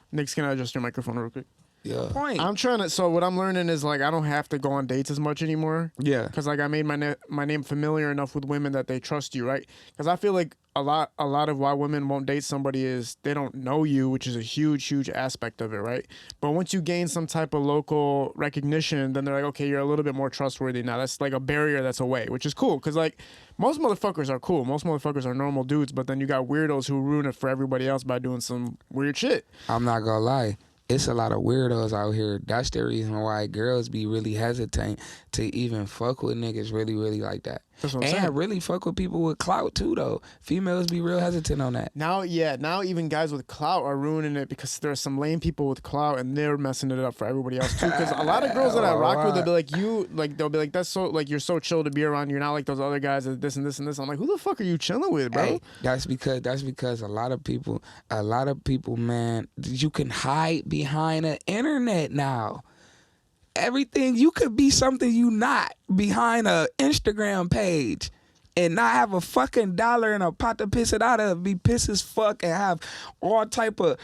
Nick, can I adjust your microphone real quick? Yeah. Point. So what I'm learning is, like, I don't have to go on dates as much anymore. Yeah. Because, like, I made my name familiar enough with women that they trust you, right? Because I feel like a lot of why women won't date somebody is they don't know you, which is a huge aspect of it, right? But once you gain some type of local recognition, then they're like, okay, you're a little bit more trustworthy now. That's like a barrier that's away, which is cool. Because, like, most motherfuckers are cool. Most motherfuckers are normal dudes, but then you got weirdos who ruin it for everybody else by doing some weird shit. I'm not gonna lie. It's a lot of weirdos out here. That's the reason why girls be really hesitant to even fuck with niggas really like that. That's what I'm saying. And really fuck with people with clout too, though. Females be real hesitant on that. Now even guys with clout are ruining it because there's some lame people with clout and they're messing it up for everybody else too. Because a lot of girls that I rock with, they'll be like, that's so, like, you're so chill to be around. You're not like those other guys that this and this and this. I'm like, who the fuck are you chilling with, bro? Hey, that's because a lot of people, man, you can hide behind the internet now. Everything, you could be something you not behind a Instagram page and not have a fucking dollar and a pot to piss it out of, be pissed as fuck and have all type of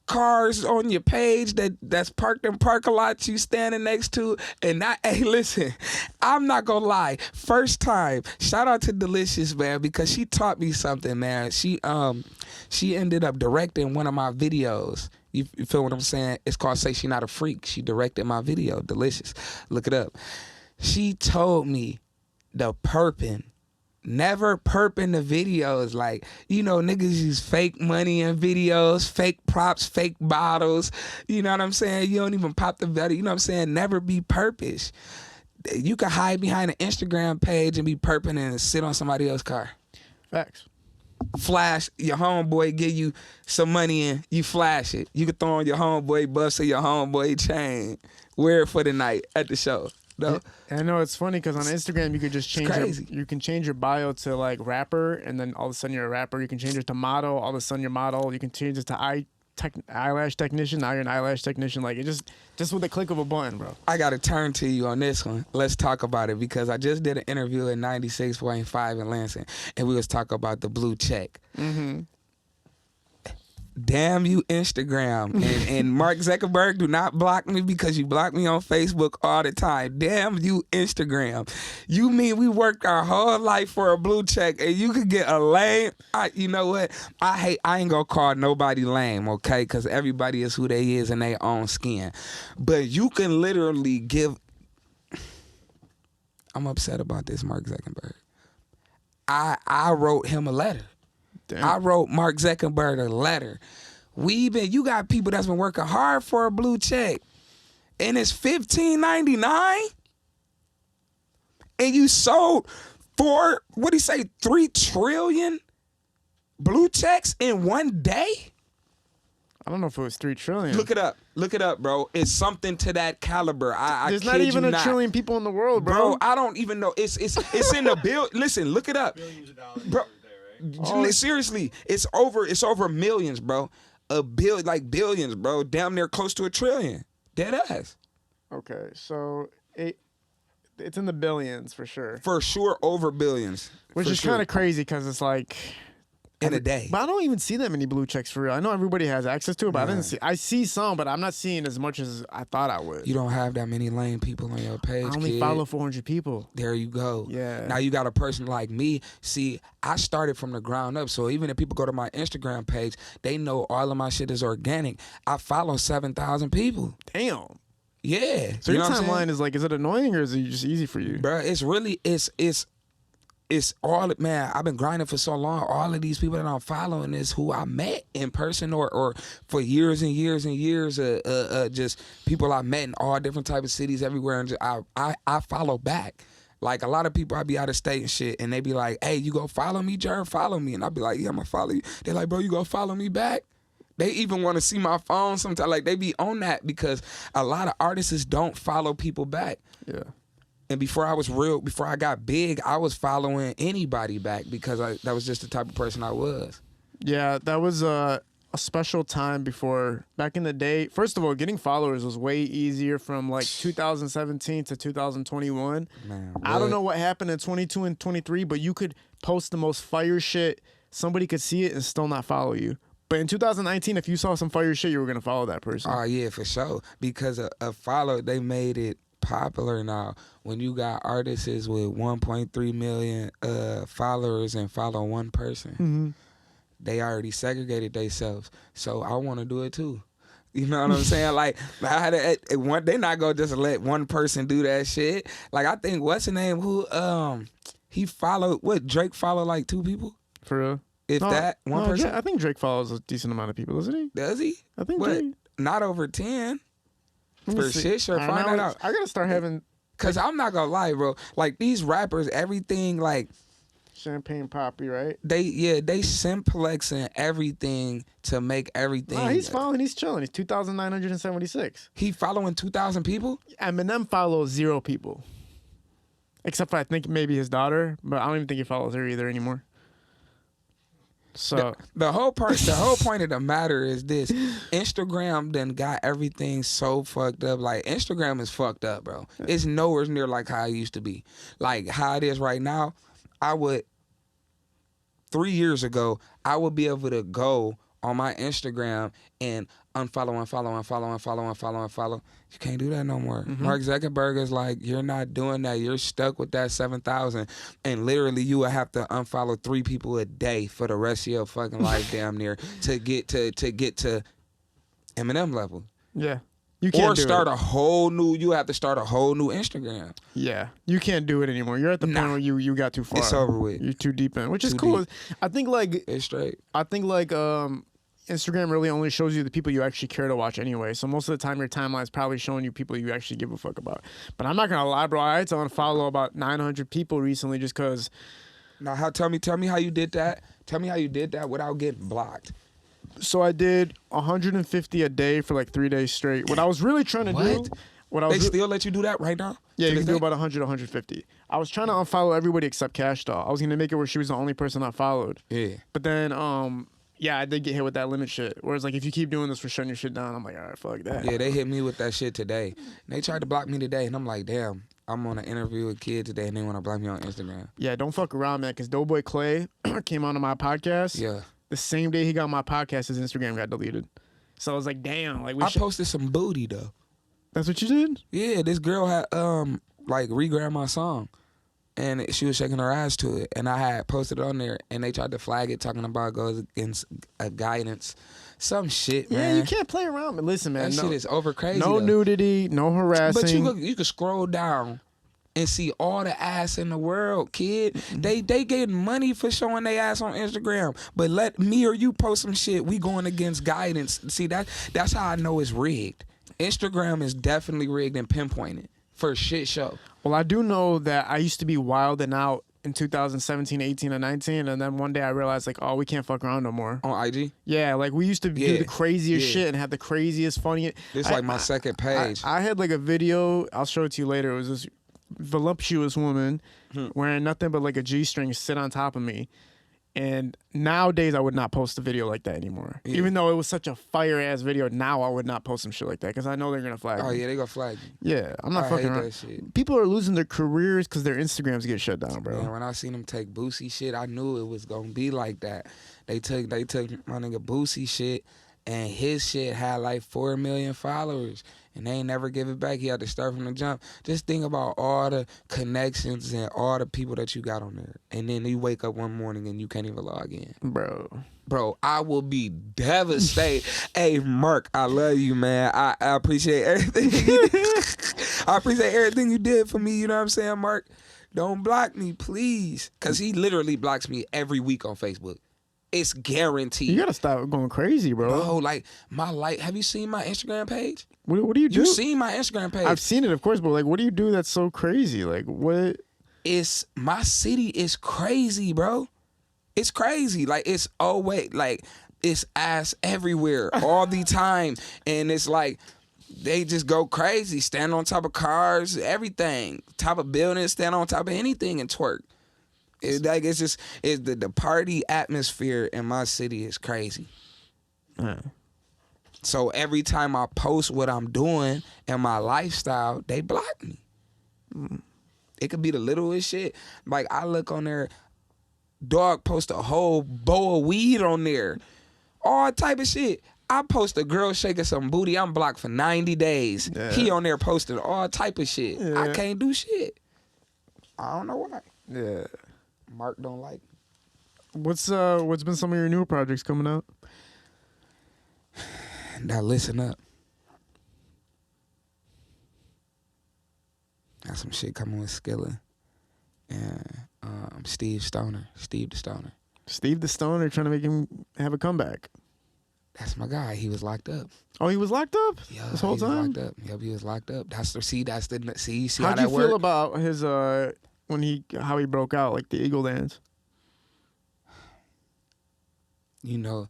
cars on your page that's parked in parking lots you standing next to, and not. Hey, listen, I'm not gonna lie. First time, shout out to Delicious, man, because she taught me something, man. She ended up directing one of my videos. You feel what I'm saying? It's called Say She Not a Freak. She directed my video, Delicious. Look it up. She told me the perping. Never perping the videos. Like, you know, niggas use fake money in videos, fake props, fake bottles. You know what I'm saying? You don't even pop the video. You know what I'm saying? Never be perpish. You can hide behind an Instagram page and be perping and sit on somebody else's car. Facts. Flash, your homeboy give you some money and you flash it. You can throw on your homeboy buffs or your homeboy chain. Wear it for the night at the show. No. I know it's funny because on Instagram you could just you can change your bio to like rapper, and then all of a sudden you're a rapper. You can change it to model, all of a sudden you're model. You can change it to eyelash technician. Now you're an eyelash technician. Like, it just with the click of a button, bro. I gotta turn to you on this one. Let's talk about it, because I just did an interview at 96.5 in Lansing, and we was talking about the blue check. Mm-hmm. Damn you, Instagram. And Mark Zuckerberg, do not block me, because you block me on Facebook all the time. Damn you, Instagram. You mean we worked our whole life for a blue check and you could get a lame? You know what? I ain't gonna call nobody lame, okay? Because everybody is who they is in their own skin. But you can literally give... I'm upset about this, Mark Zuckerberg. I wrote him a letter. Damn. I wrote Mark Zuckerberg a letter. You got people that's been working hard for a blue check, and it's $15.99, and you sold for, what do you say, 3 trillion blue checks in one day? I don't know if it was 3 trillion. Look it up, bro. It's something to that caliber. There's not even a trillion people in the world, bro. I don't even know. It's in the bill. Listen, look it up, Billions of dollars, bro. Seriously, it's over millions, bro. Billions, bro. Damn near close to $1 trillion. Dead ass. Okay, so it's in the billions for sure. For sure, over billions. Which is kind of crazy, because it's like in a day. But I don't even see that many blue checks for real. I know everybody has access to it, but I see some, but I'm not seeing as much as I thought I would. You don't have that many lame people on your page, I only follow 400 people. There you go. Yeah. Now you got a person like me. See, I started from the ground up, so even if people go to my Instagram page, they know all of my shit is organic. I follow 7,000 people. Damn. Yeah. So your timeline is like, is it annoying or is it just easy for you? Bro, it's really, it's all, man, I've been grinding for so long. All of these people that I'm following is who I met in person or for years and years and years. Just people I met in all different types of cities everywhere. And I follow back. Like, a lot of people, I be out of state and shit, and they be like, hey, you go follow me, Jerm? Follow me. And I be like, yeah, I'm going to follow you. They're like, bro, you go follow me back? They even want to see my phone sometimes. Like, they be on that, because a lot of artists don't follow people back. Yeah. And before I got big, I was following anybody back, because that was just the type of person I was. Yeah, that was a special time back in the day. First of all, getting followers was way easier from like 2017 to 2021. Man, I don't know what happened in 22 and 23, but you could post the most fire shit. Somebody could see it and still not follow you. But in 2019, if you saw some fire shit, you were going to follow that person. Oh, yeah, for sure. Because a follow, they made it popular now. When you got artists with 1.3 million followers and follow one person, they already segregated themselves. So I want to do it too. You know what I'm saying? Like, they not gonna just let one person do that shit. Like, I think what's the name? Who he followed? What, Drake followed like 2 people? For real? If one person. I think Drake follows a decent amount of people, doesn't he? Does he? I think Drake. Not over 10. For shit, sure. Find that out. I gotta start having. Cause I'm not gonna lie, bro. Like, these rappers, everything like Champagne Poppy, right? They simplexing everything to make everything. Nah, he's following. He's chilling. He's 2,976. He following 2,000 people. Eminem follows 0 people, except for I think maybe his daughter, but I don't even think he follows her either anymore. So the whole point of the matter is this: Instagram done got everything so fucked up. Like, Instagram is fucked up, bro. It's nowhere near like how it used to be. Like how it is right now. 3 years ago, I would be able to go on my Instagram and unfollow. You can't do that no more. Mark Zuckerberg is like, you're not doing that. You're stuck with that 7,000. And literally you would have to unfollow 3 people a day for the rest of your fucking life damn near to get to Eminem level. Yeah. You can't You have to start a whole new Instagram. Yeah. You can't do it anymore. You're at the point where you got too far. It's over with. You're too deep in, which is cool. I think like it's straight. I think like Instagram really only shows you the people you actually care to watch anyway. So most of the time your timeline is probably showing you people you actually give a fuck about. But I'm not gonna lie, bro. I had to unfollow about 900 people recently just cause. Now, tell me how you did that. Tell me how you did that without getting blocked. So I did 150 a day for like 3 days straight. What I was really trying to do. They still let you do that right now? Yeah, you can do about 100, 150. I was trying to unfollow everybody except Cash Doll. I was gonna make it where she was the only person I followed. Yeah. But then yeah, I did get hit with that limit shit. Whereas, like, if you keep doing this for shutting your shit down, I'm like, all right, fuck that. Yeah, they hit me with that shit today. And they tried to block me today, and I'm like, damn, I'm on an interview with Kid today, and they want to block me on Instagram. Yeah, don't fuck around, man, because Doughboy Clay came onto my podcast. Yeah. The same day he got my podcast, his Instagram got deleted. So I was like, damn. Like, I posted some booty, though. That's what you did? Yeah, this girl had, re-grabbed my song. And she was shaking her ass to it. And I had posted it on there, and they tried to flag it, talking about it goes against guidance. Some shit, man. Yeah, you can't play around. But listen, man. That shit is over crazy. No nudity, no harassing. But you could scroll down and see all the ass in the world, kid. They get money for showing their ass on Instagram. But let me or you post some shit, we going against guidance. See, that's how I know it's rigged. Instagram is definitely rigged and pinpointed for a shit show. Well, I do know that I used to be wild and out in 2017, 18, and 19, and then one day I realized, like, oh, we can't fuck around no more. On IG? Yeah, like, we used to do the craziest shit and have the craziest, funniest... This like my second page. I had, like, a video, I'll show it to you later. It was this voluptuous woman wearing nothing but, like, a G-string sit on top of me. And nowadays, I would not post a video like that anymore. Yeah. Even though it was such a fire-ass video, now I would not post some shit like that because I know they're going to flag me. Oh, yeah, they going to flag you. Yeah, I'm not fucking around. That shit. People are losing their careers because their Instagrams get shut down, bro. Man, when I seen them take Boosie shit, I knew it was going to be like that. They took my nigga Boosie shit, and his shit had like 4 million followers. And they ain't never give it back. He had to start from the jump. Just think about all the connections and all the people that you got on there. And then you wake up one morning and you can't even log in. Bro, I will be devastated. Hey, Mark, I love you, man. I appreciate everything you did. I appreciate everything you did for me. You know what I'm saying, Mark? Don't block me, please. Because he literally blocks me every week on Facebook. It's guaranteed. You gotta stop going crazy, bro. Bro, like, my life. Have you seen my Instagram page? What do you do? You seen my Instagram page? I've seen it, of course, but like, what do you do that's so crazy? Like, what? My city is crazy, bro. It's crazy. Like, it's always like it's ass everywhere all the time, and it's like they just go crazy, stand on top of cars, everything, top of buildings, stand on top of anything and twerk. It's the party atmosphere in my city is crazy. So every time I post what I'm doing and my lifestyle, they block me. It could be the littlest shit. Like, I look on there, dog post a whole bowl of weed on there. All type of shit. I post a girl shaking some booty, I'm blocked for 90 days. Yeah. He on there posting all type of shit. Yeah. I can't do shit. I don't know why. Yeah. Mark don't like me. What's been some of your newer projects coming out? Now listen up. Got some shit coming with Skilla and Steve the Stoner. Steve the Stoner trying to make him have a comeback. That's my guy. He was locked up. Oh, he was locked up? Yeah, this whole time? Locked up. Yep, he was locked up. See how that you feel about his how he broke out, like the Eagle dance? You know,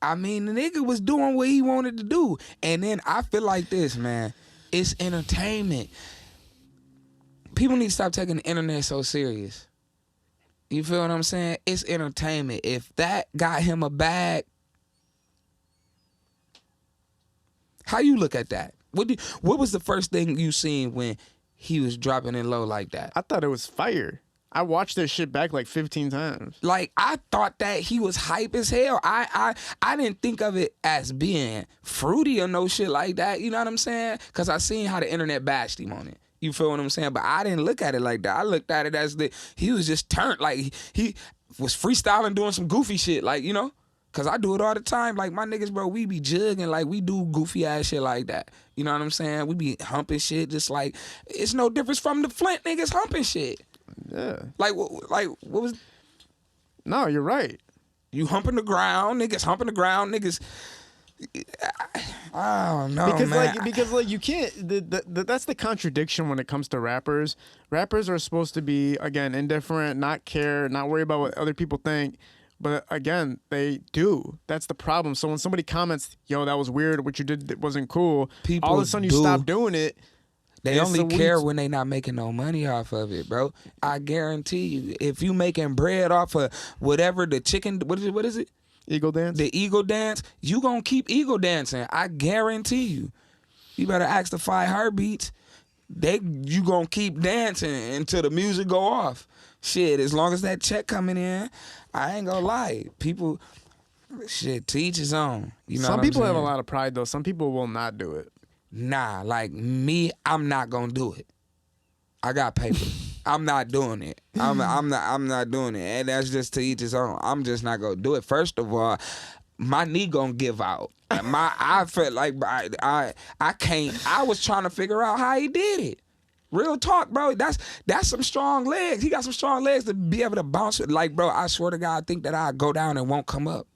I mean, the nigga was doing what he wanted to do. And then I feel like this, man. It's entertainment. People need to stop taking the internet so serious. You feel what I'm saying? It's entertainment. If that got him a bag, how you look at that? What was the first thing you seen when he was dropping it low like that? I thought it was fire. I watched this shit back like 15 times. Like, I thought that he was hype as hell. I didn't think of it as being fruity or no shit like that. You know what I'm saying? Because I seen how the internet bashed him on it. You feel what I'm saying? But I didn't look at it like that. I looked at it as he was just turned. Like, he was freestyling, doing some goofy shit. Like, you know? Because I do it all the time. Like, my niggas, bro, we be jugging. Like, we do goofy ass shit like that. You know what I'm saying? We be humping shit just like, it's no difference from the Flint niggas humping shit. Yeah. Like what was... No, you're right. You humping the ground, niggas humping the ground, niggas... I don't know, because you can't. That's the contradiction when it comes to rappers. Rappers are supposed to be, again, indifferent, not care, not worry about what other people think. But again, they do. That's the problem. So when somebody comments, "Yo, that was weird. What you did wasn't cool," people all of a sudden you stop doing it. They only care when they not making no money off of it, bro. I guarantee you, if you making bread off of whatever the chicken, what is it? Eagle dance? The eagle dance, you gonna keep eagle dancing. I guarantee you. You better ask the 5 Heartbeats. You gonna keep dancing until the music go off. Shit, as long as that check coming in, I ain't gonna lie. People, shit, to each his own. You know Some people what I'm have a saying? lot of pride though. Some people will not do it. Nah, like me, I'm not gonna do it. I got paper. I'm not doing it. I'm not doing it. And that's just to each his own. I'm just not gonna do it. First of all, my knee gonna give out. I felt like I can't. I was trying to figure out how he did it. Real talk, bro. That's some strong legs. He got some strong legs to be able to bounce it. Like, bro, I swear to God, I think that I'll go down and won't come up.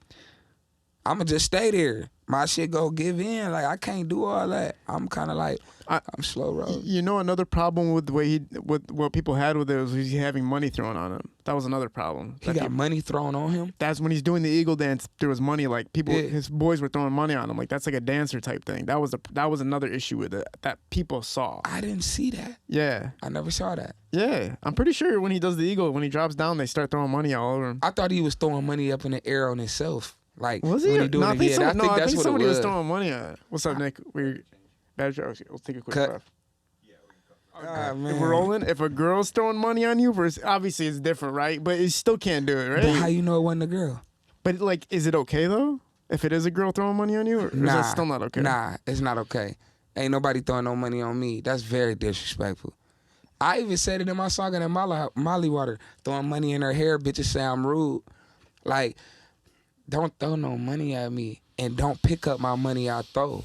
I'ma just stay there. My shit go give in. Like, I can't do all that. I'm kind of like, I'm slow road. You know, another problem with the way with what people had with it was he having money thrown on him. That was another problem. He got money thrown on him? That's when he's doing the eagle dance. There was money, like people, his boys were throwing money on him. Like, that's like a dancer type thing. That was another issue with it that people saw. I didn't see that. Yeah. I never saw that. Yeah. I'm pretty sure when he does the eagle, when he drops down, they start throwing money all over him. I thought he was throwing money up in the air on himself. Like, was he? when he doing no, I think, it, some, I think I that's think what somebody it was throwing money at it. What's up, Nick? We're bad jokes. Let's take a quick breath. Man. If we're rolling, if a girl's throwing money on you, versus obviously it's different, right? But you still can't do it, right? But how you know it wasn't a girl? But like, is it okay though? If it is a girl throwing money on you, or is that still not okay? Nah, it's not okay. Ain't nobody throwing no money on me. That's very disrespectful. I even said it in my song in Molly Water. Throwing money in her hair, bitches say I'm rude. Like, don't throw no money at me and don't pick up my money I throw.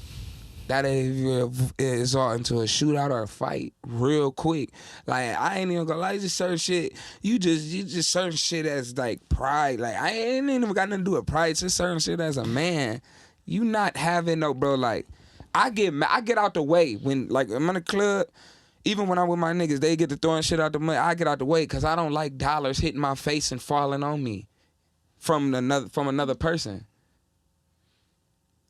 That is all into a shootout or a fight real quick. Like, I ain't even gonna lie, just certain shit. You just certain shit as like pride. Like, I ain't even got nothing to do with pride. It's just certain shit as a man. You not having no, bro. Like, I get out the way when, like, I'm in the club. Even when I'm with my niggas, they get to throwing shit out the money. I get out the way because I don't like dollars hitting my face and falling on me from another person.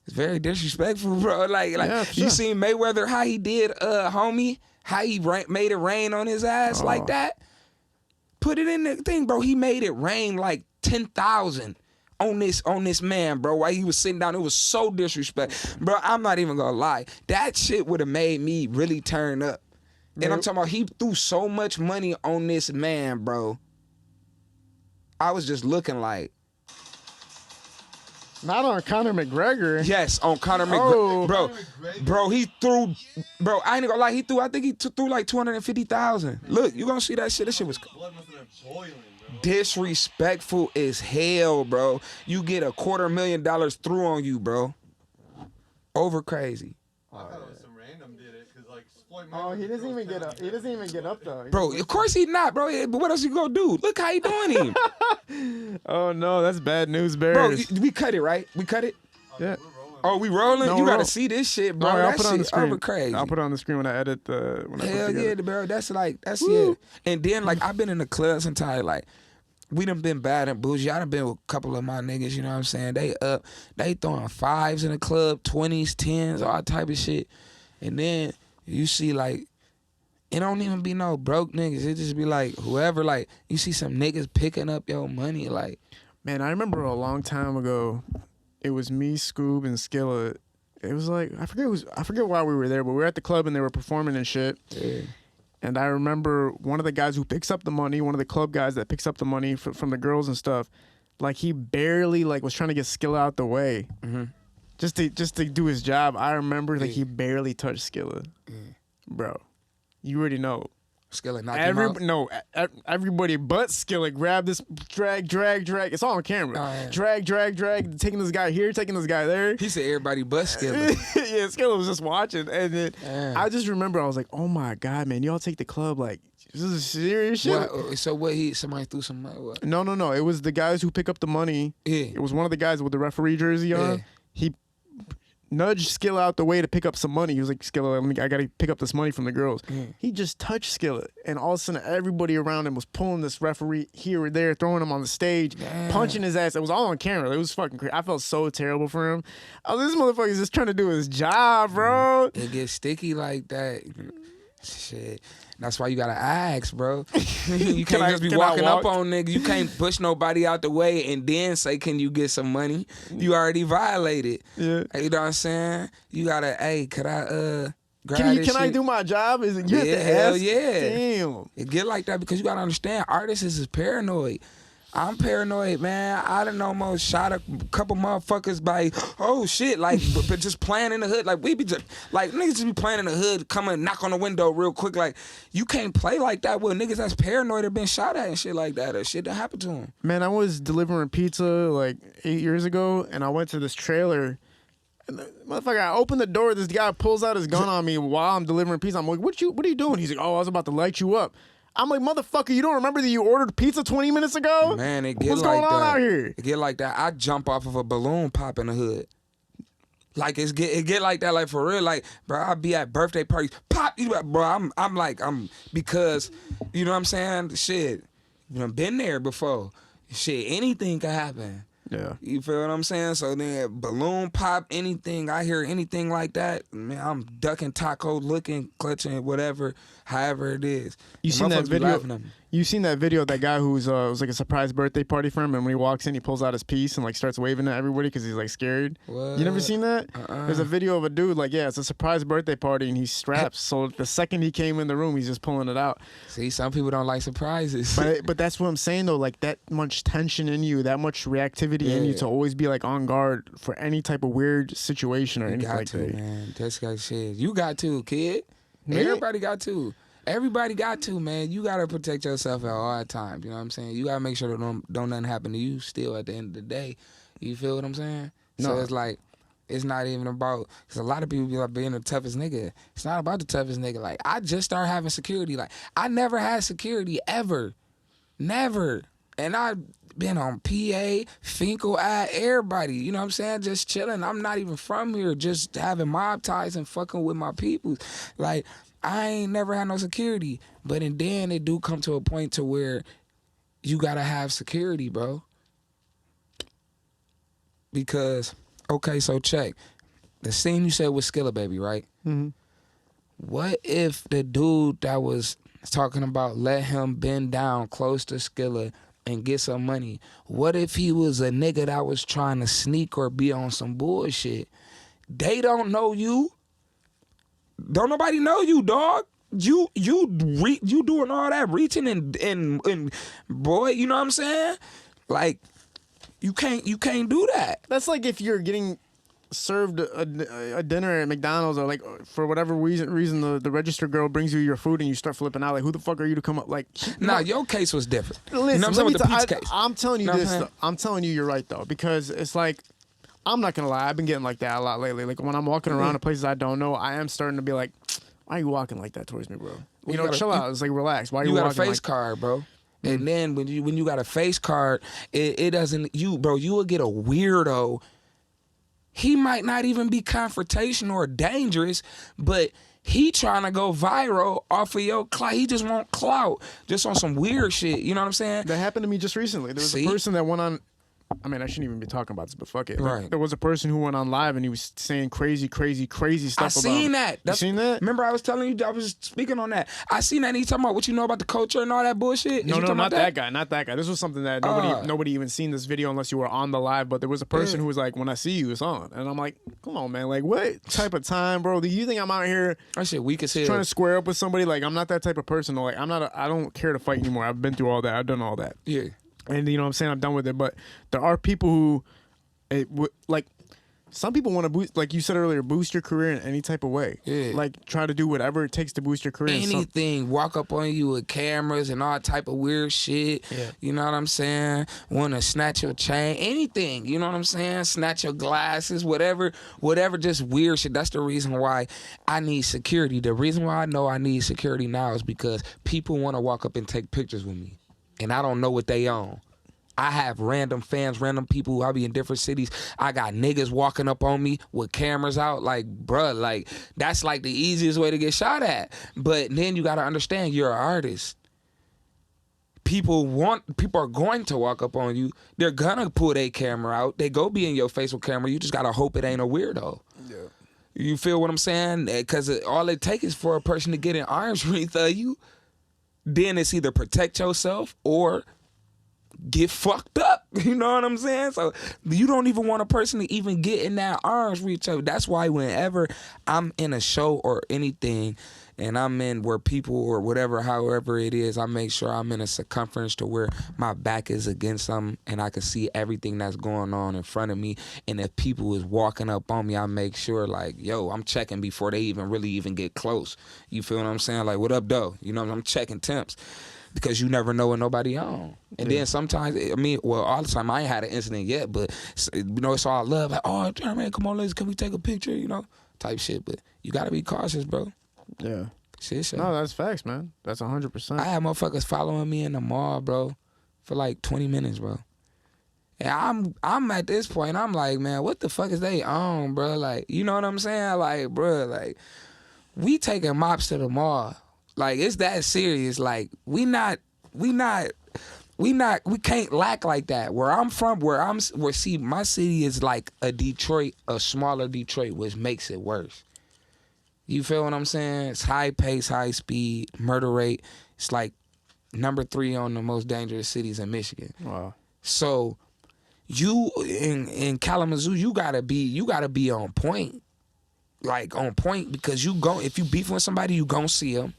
It's very disrespectful, bro. Like yeah, sure. You seen Mayweather, how he did, homie, how he made it rain on his ass like that. Put it in the thing, bro. He made it rain like 10,000 on this man, bro. While he was sitting down, it was so disrespectful, bro. I'm not even gonna lie. That shit would have made me really turn up. And I'm talking about he threw so much money on this man, bro. I was just looking like. Not on Conor McGregor. Yes, on Conor McGregor. Bro, he threw, bro, I ain't gonna lie, I think he threw like 250,000. Look, you gonna see that shit. That shit was disrespectful as hell, bro. You get $250,000 through on you, bro. Over crazy. I thought it was some random did it, cause like Floyd Oh, Mayweather he doesn't even get up. He doesn't even get up though. Bro, of course he not, bro. But what else you gonna do? Look how he doing him. Oh no, that's bad news, Bro, Bears. we cut it, right? We cut it? Yeah. Oh, we rolling? No, You gotta roll. see this shit, bro. All right, I'll That put it on the shit screen. over crazy. I'll put it on the screen when I edit the. When I Hell put yeah, together. bro. That's it. And then, like, I've been in the clubs entire, like, we done been bad and bougie. I done been with a couple of my niggas, you know what I'm saying? They throwing 5s in the club, 20s, 10s, all type of shit. And then you see, like, it don't even be no broke niggas. It just be like, whoever, like, you see some niggas picking up your money, like. Man, I remember a long time ago, it was me, Scoob, and Skillet. It was like I forget why we were there, but we were at the club and they were performing and shit. Yeah. And I remember one of the guys who picks up the money, one of the club guys that picks up the money from the girls and stuff, like he barely like was trying to get Skilla out the way, just to do his job. I remember like he barely touched Skilla, bro. You already know. Skilla knocked him out? No, everybody but Skilla grabbed this, drag. It's all on camera. Oh, yeah. Drag, taking this guy here, taking this guy there. He said everybody but Skilla. Yeah, Skilla was just watching. And then I just remember I was like, oh my God, man, y'all take the club like, this is serious shit. So somebody threw some money? What? No. It was the guys who pick up the money. Yeah. It was one of the guys with the referee jersey on. Yeah. He nudged Skilla out the way to pick up some money. He was like, Skilla, I got to pick up this money from the girls. He just touched Skilla. And all of a sudden, everybody around him was pulling this referee here or there, throwing him on the stage, punching his ass. It was all on camera. It was fucking crazy. I felt so terrible for him. I was, this motherfucker's just trying to do his job, bro. It gets sticky like that. Shit. That's why you gotta ask, bro. You can't just be walking up on niggas. You can't push nobody out the way and then say, can you get some money? You already violated. Yeah. You know what I'm saying? You gotta, hey, could I Can I do my job? Is it you have to hell ask? yeah. Damn. It get like that because you gotta understand, artists is paranoid. I'm paranoid, man. I done almost shot a couple motherfuckers by, oh shit, like, but just playing in the hood. Like, we be just, like, niggas just be playing in the hood, come and knock on the window real quick. Like, you can't play like that with niggas that's paranoid or been shot at and shit like that or shit that happened to them. Man, I was delivering pizza like 8 years ago, and I went to this trailer. And the motherfucker, I opened the door. This guy pulls out his gun on me while I'm delivering pizza. I'm like, what are you doing? He's like, oh, I was about to light you up. I'm like, motherfucker, you don't remember that you ordered pizza 20 minutes ago? Man, it get What's like going on that. out here? It get like that. I jump off of a balloon pop in the hood. Like it get like that, like for real. Like, bro, I be at birthday parties, pop, bro. I'm because, you know what I'm saying? Shit, you know, been there before. Shit, anything can happen. Yeah. You feel what I'm saying? So then balloon pop, anything, I hear anything like that, man, I'm ducking taco, looking, clutching, whatever, however it is. You And seen that motherfuckers be video? laughing at me. You seen that video of that guy who's it was like a surprise birthday party for him, and when he walks in, he pulls out his piece and like starts waving at everybody because he's like scared. What? You never seen that? There's a video of a dude like, yeah, it's a surprise birthday party, and he's strapped. So the second he came in the room, he's just pulling it out. See, some people don't like surprises. But that's what I'm saying though, like that much tension in you, that much reactivity in you to always be like on guard for any type of weird situation or anything like that. Man. That's got shit. You got to, kid. Me? Everybody got to. Everybody got to, man. You gotta protect yourself at all times. You know what I'm saying? You gotta make sure that don't nothing happen to you still at the end of the day. You feel what I'm saying? No. So it's like, it's not even about, because a lot of people be like being the toughest nigga. It's not about the toughest nigga. Like, I just started having security. Like, I never had security ever. Never. And I've been on PA, Finkel, everybody. You know what I'm saying? Just chilling. I'm not even from here. Just having mob ties and fucking with my people. Like, I ain't never had no security. But then it do come to a point to where you gotta have security, bro. Because, okay, so check. The scene you said was Skilla Baby, right? Mm-hmm. What if the dude that was talking about let him bend down close to Skilla and get some money? What if he was a nigga that was trying to sneak or be on some bullshit? They don't know you. Don't nobody know you, dog. You doing all that reaching and boy, you know what I'm saying? Like, you can't do that. That's like if you're getting served a dinner at McDonald's, or like for whatever reason the register girl brings you your food and you start flipping out like, who the fuck are you to come up like? Nah, your case was different. Listen, you know what I'm saying with the Pete's case. I'm telling you Know what this. I'm saying? I'm telling you, you're right though, because it's like, I'm not gonna lie, I've been getting like that a lot lately. Like when I'm walking around to places I don't know, I am starting to be like, why are you walking like that towards me, bro? You know, chill out. It's like, relax. Why are you walking got a face like card, bro. And then when you got a face card, it doesn't, you will get a weirdo. He might not even be confrontational or dangerous, but he trying to go viral off of your clout. He just want clout, just on some weird shit. You know what I'm saying? That happened to me just recently. There was See? a person that went on I mean, I shouldn't even be talking about this, but fuck it. Right. There was a person who went on live and he was saying crazy stuff I about seen him. that. You seen that? Remember, I was telling you, I was speaking on that. I seen that. And he talking about what you know about the culture and all that bullshit. No, You talking not about that guy. Not that guy. This was something that nobody even seen this video unless you were on the live. But there was a person who was like, "When I see you, it's on." And I'm like, "Come on, man! Like, what type of time, bro? Do you think I'm out here That shit weak as hell. trying to square up with somebody? Like, I'm not that type of person. Like, I don't care to fight anymore. I've been through all that. I've done all that. Yeah. And you know what I'm saying? I'm done with it. But there are people who, like, some people want to boost, like you said earlier, boost your career in any type of way. Yeah. Like, try to do whatever it takes to boost your career. Anything, walk up on you with cameras and all type of weird shit. Yeah. You know what I'm saying? Want to snatch your chain, anything. You know what I'm saying? Snatch your glasses, whatever, just weird shit. That's the reason why I need security. The reason why I know I need security now is because people want to walk up and take pictures with me, and I don't know what they own. I have random fans, random people who I be in different cities. I got niggas walking up on me with cameras out. Like, bruh, like, that's like the easiest way to get shot at. But then you got to understand, you're an artist. People are going to walk up on you. They're gonna pull their camera out. They go be in your face with camera. You just gotta hope it ain't a weirdo. Yeah. You feel what I'm saying? Because all it takes is for a person to get an arm's reach of you. Then it's either protect yourself or get fucked up. You know what I'm saying? So you don't even want a person to even get in that arms reach of. That's why whenever I'm in a show or anything and I'm in where people or whatever, however it is, I make sure I'm in a circumference to where my back is against something and I can see everything that's going on in front of me. And if people is walking up on me, I make sure like, yo, I'm checking before they even get close. You feel what I'm saying? Like, what up, though? You know, I'm checking temps. Because you never know what nobody on. And then sometimes, I mean, well, all the time, I ain't had an incident yet, but, you know, it's all love. Like, oh, man, come on, can we take a picture, you know, type shit. But you got to be cautious, bro. Yeah. Shit. No, that's facts, man. That's 100%. I had motherfuckers following me in the mall, bro, for like 20 minutes, bro. And I'm at this point, I'm like, man, what the fuck is they on, bro? Like, you know what I'm saying? Like, bro, like, we taking mops to the mall. Like, it's that serious. Like, we can't lack like that. Where I'm from, see, my city is like a Detroit, a smaller Detroit, which makes it worse. You feel what I'm saying? It's high pace, high speed, murder rate. It's like number 3 on the most dangerous cities in Michigan. Wow. So, you in Kalamazoo, you gotta be on point. Like, on point, because if you beef with somebody, you gonna see them.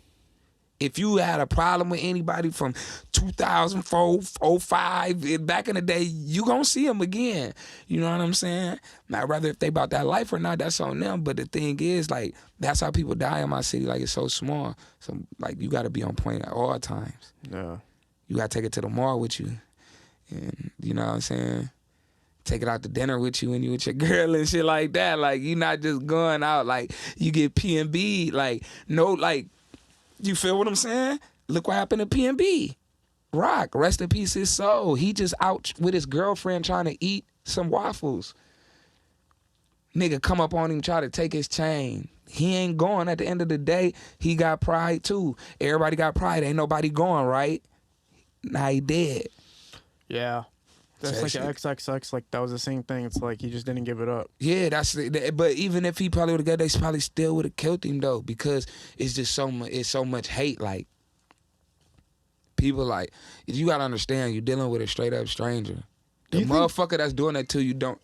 If you had a problem with anybody from 2004, 05, back in the day, you gonna see them again. You know what I'm saying? Now, whether if they about that life or not, that's on them. But the thing is, like, that's how people die in my city. Like, it's so small. So, like, you got to be on point at all times. Yeah. You got to take it to the mall with you. And, you know what I'm saying? Take it out to dinner with you and you with your girl and shit like that. Like, you not just going out. Like, you get P&B. Like, no, like, you feel what I'm saying? Look what happened to P&B. Rock, rest in peace his soul. He just out with his girlfriend trying to eat some waffles. Nigga come up on him, try to take his chain. He ain't going. At the end of the day, he got pride too. Everybody got pride. Ain't nobody going, right? Now he dead. Yeah. That's like an XXX, like that was the same thing. It's like he just didn't give it up. Yeah, but even if he probably would have got, they probably still would have killed him though, because it's just so much hate. Like, people, like, you gotta understand, you're dealing with a straight up stranger. The motherfucker that's doing that to you don't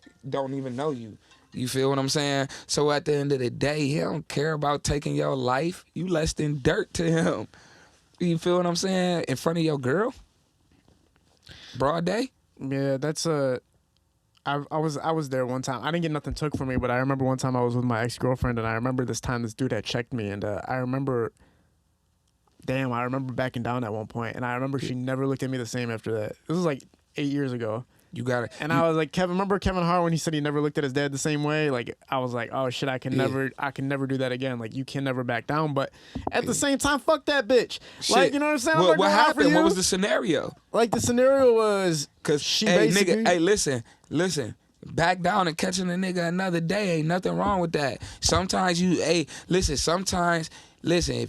even know you. You feel what I'm saying? So at the end of the day, he don't care about taking your life. You less than dirt to him. You feel what I'm saying? In front of your girl, broad day. Yeah, that's I was there one time. I didn't get nothing took from me, but I remember one time I was with my ex-girlfriend, and I remember this time this dude had checked me, and I remember backing down at one point, and I remember she never looked at me the same after that. This was like 8 years ago. You got it. And I was like, remember Kevin Hart when he said he never looked at his dad the same way? Like, I was like, oh shit, I can never do that again. Like, you can never back down. But at the same time, fuck that bitch. Shit. Like, you know what I'm saying? What happened? What was the scenario? Like, the scenario was, cause she basically, nigga, hey, listen. Back down and catching a nigga another day, ain't nothing wrong with that. Sometimes if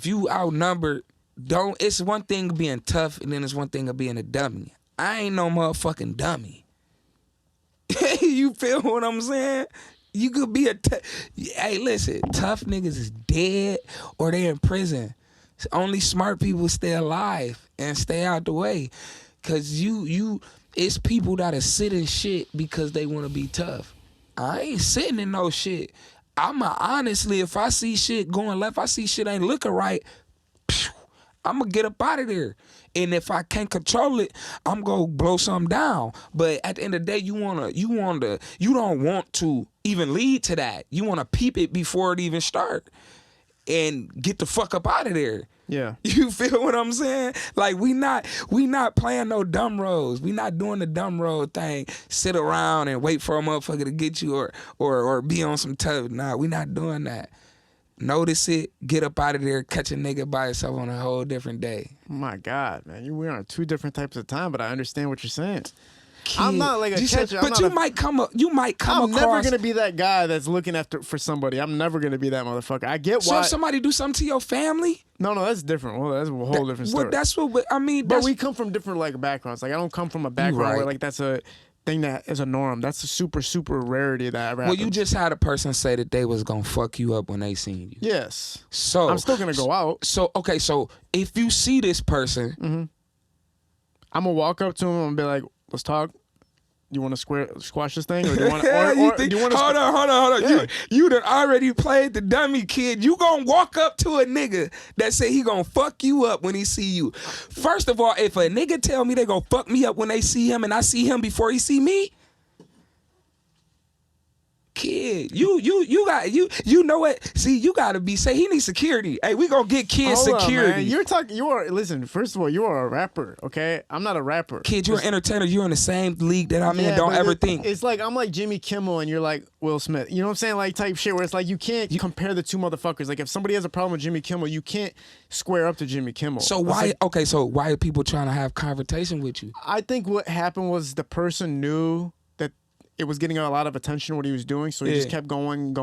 you outnumbered, it's one thing being tough and then it's one thing of being a dummy. I ain't no motherfucking dummy. You feel what I'm saying? You could be hey, listen, tough niggas is dead or they in prison. Only smart people stay alive and stay out the way. Cause it's people that'll sit in shit because they want to be tough. I ain't sitting in no shit. Honestly, if I see shit going left, I see shit ain't looking right, I'm gonna get up out of there. And if I can't control it, I'm gonna blow something down. But at the end of the day, you don't want to even lead to that. You want to peep it before it even start and get the fuck up out of there. Yeah. You feel what I'm saying? Like we not playing no dumb roles. We not doing the dumb road thing. Sit around and wait for a motherfucker to get you or be on some tough. Nah, we not doing that. Notice it, get up out of there, catch a nigga by yourself on a whole different day. Oh my God, man. We're on two different types of time, but I understand what you're saying. Kid, I'm not like a catcher. But you might come across. I'm never gonna be that guy that's looking for somebody. I'm never gonna be that motherfucker. I get why. So if somebody do something to your family? No, that's different. Well, that's a whole different story. Well, that's what I mean. But we come from different like backgrounds. Like I don't come from a background where like that's a thing that is a norm. That's a super, super rarity that ever happens. Well, you just had a person say that they was gonna fuck you up when they seen you. Yes. So I'm still gonna go out. So okay, so if you see this person, I'm gonna walk up to him and be like, "Let's talk. You want to squash this thing, or do you want to? do you want to? Hold on. Yeah. You done already played the dummy, kid. You gonna walk up to a nigga that say he gonna fuck you up when he see you. First of all, if a nigga tell me they gonna fuck me up when they see him, and I see him before he see me, kid, you know what? See, you gotta say he needs security. Hey, we gonna get kid security. Listen, first of all, you are a rapper, okay? I'm not a rapper. Kid, you're an entertainer. You're in the same league that I'm in. Don't ever think. It's like I'm like Jimmy Kimmel and you're like Will Smith. You know what I'm saying? Like type shit where it's like you can't compare the two motherfuckers. Like if somebody has a problem with Jimmy Kimmel, you can't square up to Jimmy Kimmel. So why are people trying to have conversation with you? I think what happened was the person knew that it was getting a lot of attention what he was doing, so he just kept going.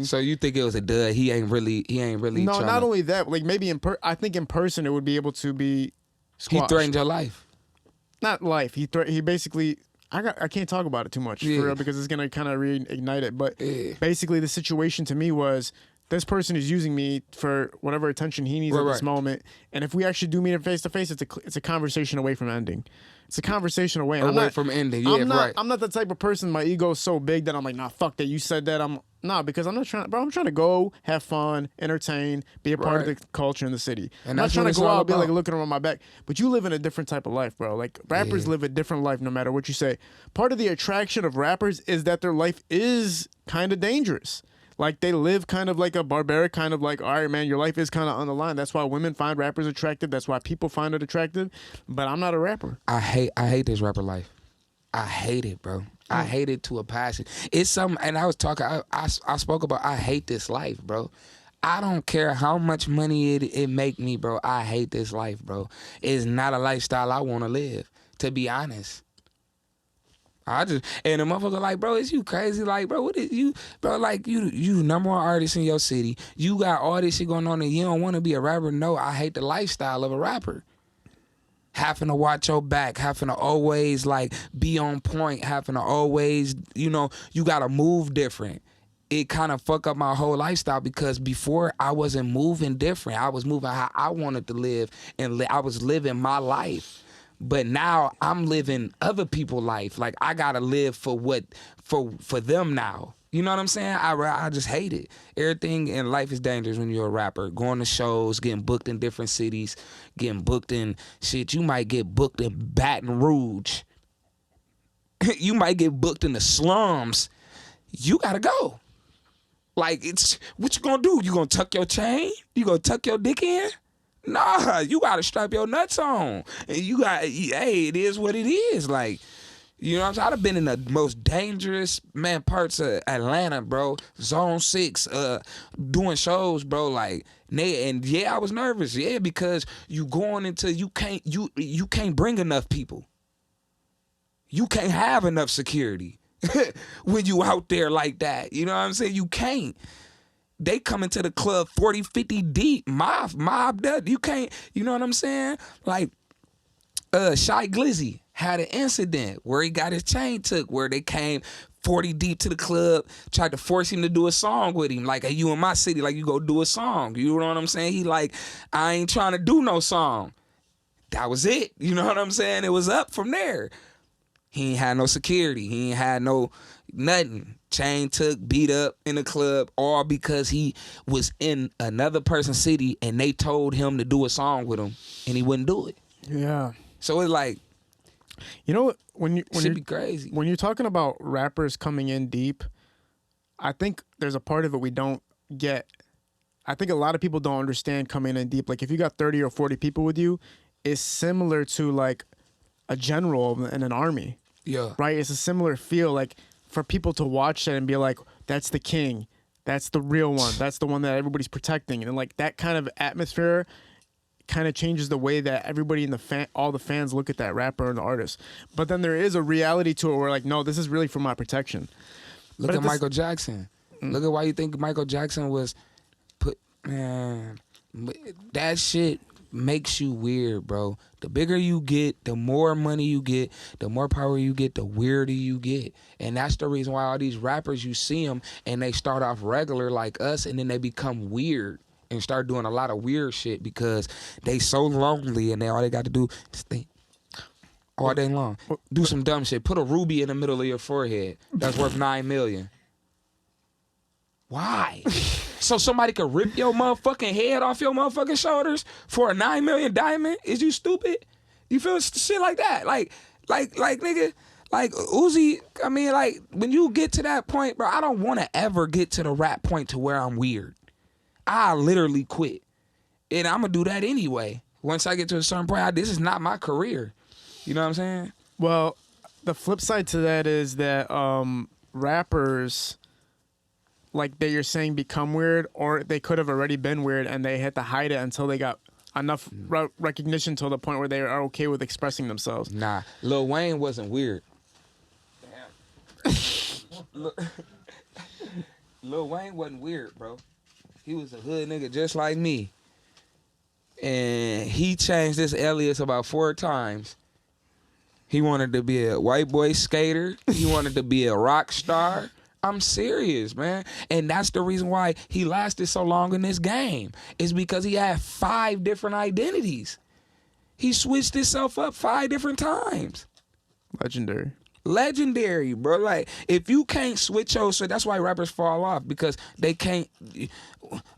So you think it was a dud? He ain't really. No, not only that. Like maybe I think in person it would be able to be squashed. He threatened your life. Not life. He basically. I can't talk about it too much for real because it's gonna kind of reignite it. But basically, the situation to me was this person is using me for whatever attention he needs at this moment. And if we actually do meet face to face, it's a conversation away from ending. It's a conversation away. From ending. I'm not the type of person. My ego is so big that I'm like, nah, fuck that. You said that. Because I'm not trying. Bro, I'm trying to go have fun, entertain, be a part of the culture in the city. And I'm not that's trying what to it's go all out and be like about. looking around my back. But you live in a different type of life, bro. Like rappers live a different life no matter what you say. Part of the attraction of rappers is that their life is kind of dangerous. Like they live kind of like a barbaric kind of like, all right, man, your life is kind of on the line. That's why women find rappers attractive. That's why people find it attractive. But I'm not a rapper. I hate this rapper life. I hate it, bro. I hate it to a passion. It's something, and I was talking, I spoke about, I hate this life, bro. I don't care how much money it make me, bro. I hate this life, bro. It's not a lifestyle I want to live, to be honest. And the motherfucker like, bro, is you crazy? Like, bro, what is you, bro? Like, you number one artist in your city. You got all this shit going on, and you don't want to be a rapper. No, I hate the lifestyle of a rapper. Having to watch your back, having to always like be on point, having to always, you gotta move different. It kind of fuck up my whole lifestyle because before I wasn't moving different. I was moving how I wanted to live, and I was living my life. But now I'm living other people's life. Like I gotta live for them now. You know what I'm saying? I just hate it. Everything in life is dangerous when you're a rapper. Going to shows, getting booked in different cities, getting booked in shit. You might get booked in Baton Rouge. You might get booked in the slums. You gotta go. Like it's what you gonna do? You gonna tuck your chain? You gonna tuck your dick in? Nah, you gotta strap your nuts on. And it is what it is. Like, you know what I'm saying? I've been in the most dangerous, parts of Atlanta, bro. Zone 6, doing shows, bro. Like, I was nervous, because you going into, you can't bring enough people. You can't have enough security when you out there like that. You know what I'm saying? You can't. They come into the club 40, 50 deep, mobbed up. You can't, you know what I'm saying? Like, Shy Glizzy had an incident where he got his chain took, where they came 40 deep to the club, tried to force him to do a song with him. Like, hey, you in my city, like, you go do a song. You know what I'm saying? He like, I ain't trying to do no song. That was it. You know what I'm saying? It was up from there. He ain't had no security. He ain't had no nothing. Chain took, beat up in the club, all because he was in another person's city and they told him to do a song with him and he wouldn't do it. Yeah. So it's like, you know, when you're be crazy. When you're talking about rappers coming in deep, I think there's a part of it we don't get. I think a lot of people don't understand coming in deep. Like if you got 30 or 40 people with you, it's similar to like a general in an army. Yeah. Right? It's a similar feel. Like for people to watch that and be like, that's the king. That's the real one. That's the one that everybody's protecting. And like that kind of atmosphere kind of changes the way that everybody in all the fans look at that rapper and the artist. But then there is a reality to it where like, no, this is really for my protection. Look at Michael Jackson. Look at why you think Michael Jackson was put, man, that shit makes you weird, bro. The bigger you get, the more money you get, the more power you get, the weirder you get. And that's the reason why all these rappers, you see them and they start off regular like us and then they become weird and start doing a lot of weird shit because they so lonely and all they got to do is think all day long. Do some dumb shit. Put a ruby in the middle of your forehead that's worth $9 million. Why? So somebody could rip your motherfucking head off your motherfucking shoulders for a $9 million diamond? Is you stupid? You feel shit like that? Like nigga, like Uzi, I mean, like when you get to that point, bro, I don't want to ever get to the rap point to where I'm weird. I literally quit. And I'm going to do that anyway. Once I get to a certain point, this is not my career. You know what I'm saying? Well, the flip side to that is that rappers, like that you're saying, become weird, or they could have already been weird and they had to hide it until they got enough recognition to the point where they are okay with expressing themselves. Nah, Lil Wayne wasn't weird. Damn. Lil Wayne wasn't weird, bro. He was a hood nigga just like me. And he changed his alias about 4 times. He wanted to be a white boy skater. He wanted to be a rock star. I'm serious, man. And that's the reason why he lasted so long in this game. Is because he had 5 different identities. He switched himself up 5 different times. Legendary, bro. Like, if you can't switch your shit, that's why rappers fall off, because they can't.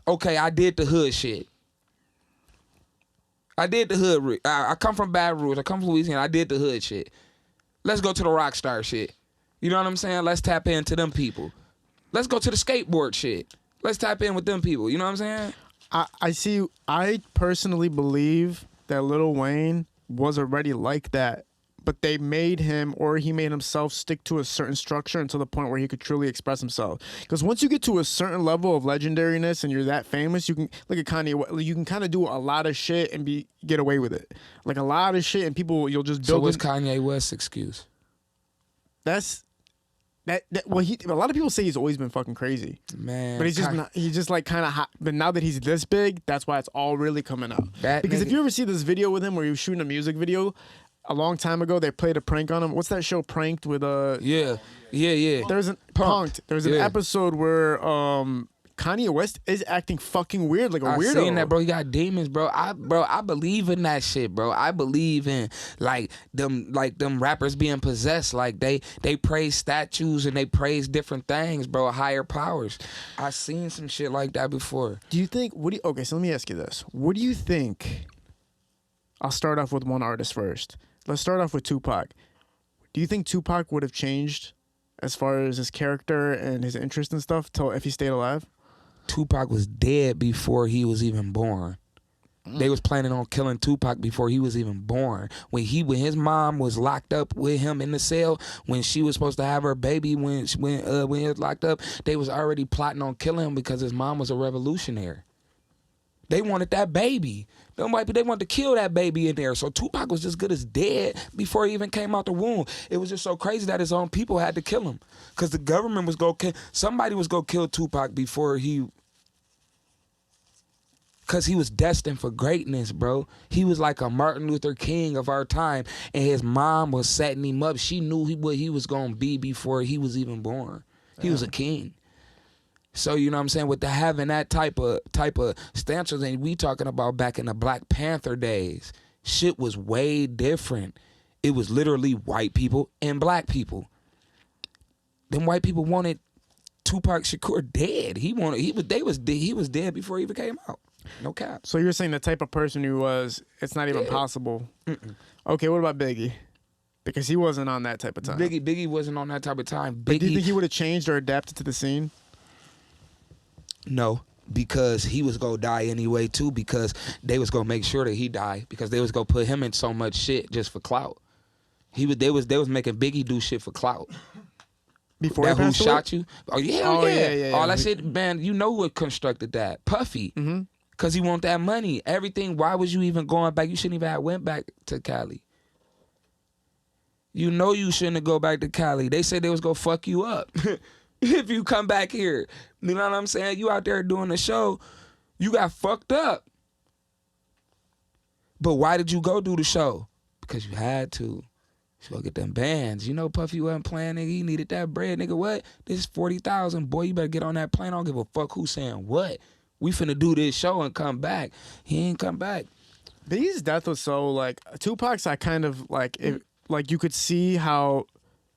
Okay, I did the hood shit. I did the hood. I come from Baton Rouge. I come from Louisiana. I did the hood shit. Let's go to the rock star shit. You know what I'm saying? Let's tap into them people. Let's go to the skateboard shit. Let's tap in with them people. You know what I'm saying? I personally believe that Lil Wayne was already like that, but they made him, or he made himself, stick to a certain structure until the point where he could truly express himself. Because once you get to a certain level of legendariness and you're that famous, you can, look at Kanye, you can kind of do a lot of shit and get away with it. Like a lot of shit, and people, you'll just build. So what's Kanye West's excuse? Well, a lot of people say he's always been fucking crazy, man. But he's just like kind of hot. But now that he's this big, that's why it's all really coming out. Because if you ever see this video with him where he was shooting a music video a long time ago, they played a prank on him. What's that show, Pranked, with Yeah. There's an Punked. There's an episode where Kanye West is acting fucking weird, like a weirdo. I seen that, bro. He got demons, bro. I believe in that shit, bro. I believe in them rappers being possessed. Like they praise statues and they praise different things, bro. Higher powers. I seen some shit like that before. Do you think? Okay, so let me ask you this. What do you think? I'll start off with one artist first. Let's start off with Tupac. Do you think Tupac would have changed as far as his character and his interest and stuff if he stayed alive? Tupac was dead before he was even born. They was planning on killing Tupac before he was even born. When his mom was locked up with him in the cell, when she was supposed to have her baby, when he was locked up, they was already plotting on killing him because his mom was a revolutionary. They wanted that baby. They wanted to kill that baby in there. So Tupac was just good as dead before he even came out the womb. It was just so crazy that his own people had to kill him. Because the government was somebody was going to kill Tupac before he... Cause he was destined for greatness, bro. He was like a Martin Luther King of our time, and his mom was setting him up. She knew what he was gonna be before he was even born. He was a king. So you know what I'm saying, with having that type of stances, and we talking about back in the Black Panther days, shit was way different. It was literally white people and black people. Them white people wanted Tupac Shakur dead. He was dead before he even came out. No cap. So you're saying the type of person he was, it's not even possible. Okay, what about Biggie? Because he wasn't on that type of time. Biggie wasn't on that type of time. But do you think he would have changed or adapted to the scene? No, because he was gonna die anyway too. Because they was gonna make sure that he died. Because they was gonna put him in so much shit just for clout. They was making Biggie do shit for clout. Before that he who passed shot away? you? Oh yeah. All that Yeah. shit, man. You know what constructed that? Puffy. Mm-hmm. Cause he want that money. Everything. Why was you even going back? You shouldn't even have went back to Cali. You know you shouldn't have go back to Cali. They said they was gonna fuck you up if you come back here. You know what I'm saying? You out there doing the show, you got fucked up. But why did you go do the show? Because you had to. You go get them bands. You know Puffy wasn't playing, nigga. He needed that bread, nigga. What? This is 40,000. Boy, you better get on that plane. I don't give a fuck who's saying what. We finna do this show and come back. He ain't come back. Biggie's death was so, like, Tupac's, I kind of, like, like, you could see how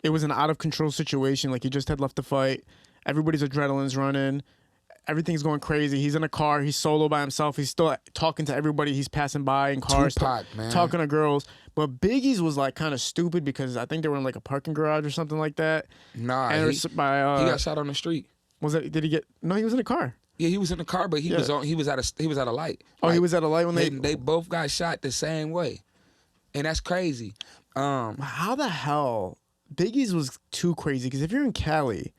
it was an out-of-control situation. Like, he just had left the fight. Everybody's adrenaline's running. Everything's going crazy. He's in a car. He's solo by himself. He's still talking to everybody he's passing by in cars. Tupac, man. Talking to girls. But Biggie's was, like, kind of stupid because I think they were in, like, a parking garage or something like that. Nah, and he by, got shot on the street. Was it? Did he get? No, he was in a car. Yeah, he was in the car, but he was at a light. Oh, he was at a light when they both got shot the same way, and that's crazy. How the hell? Biggie's was too crazy because if you're in Cali,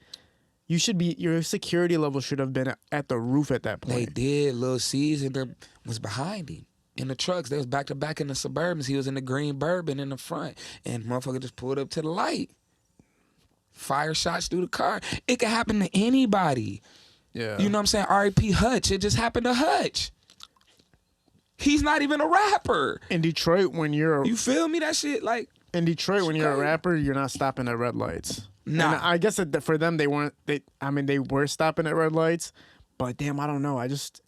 you should be, your security level should have been at the roof at that point. They did. Lil C's and them was behind him in the trucks. They was back to back in the Suburbans. He was in the green Bourbon in the front, and motherfucker just pulled up to the light. Fire shots through the car. It could happen to anybody. Yeah. You know what I'm saying? R.I.P. Hutch. It just happened to Hutch. He's not even a rapper. In Detroit, when you're You feel me? That shit, like... in Detroit, when you're a crazy. rapper, you're not stopping at red lights. Nah. And I guess that for them, they weren't. They were stopping at red lights, but damn, I don't know. I just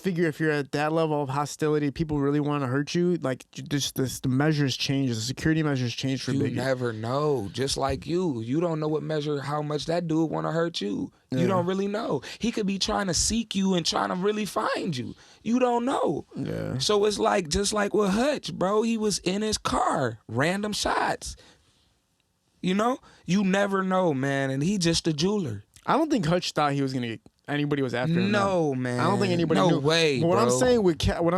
figure if you're at that level of hostility, people really want to hurt you. Like, the measures change, the security measures change for You Biggie. never know. Just like you don't know how much that dude want to hurt you. Yeah. You don't really know. He could be trying to seek you and trying to really find you. You don't know. Yeah. So it's like, just like with Hutch, bro. He was in his car, random shots. You know, you never know, man. And he just a jeweler. I don't think Hutch thought he was gonna get anybody was after him. No, man. I don't think anybody no knew. way, But what bro. I'm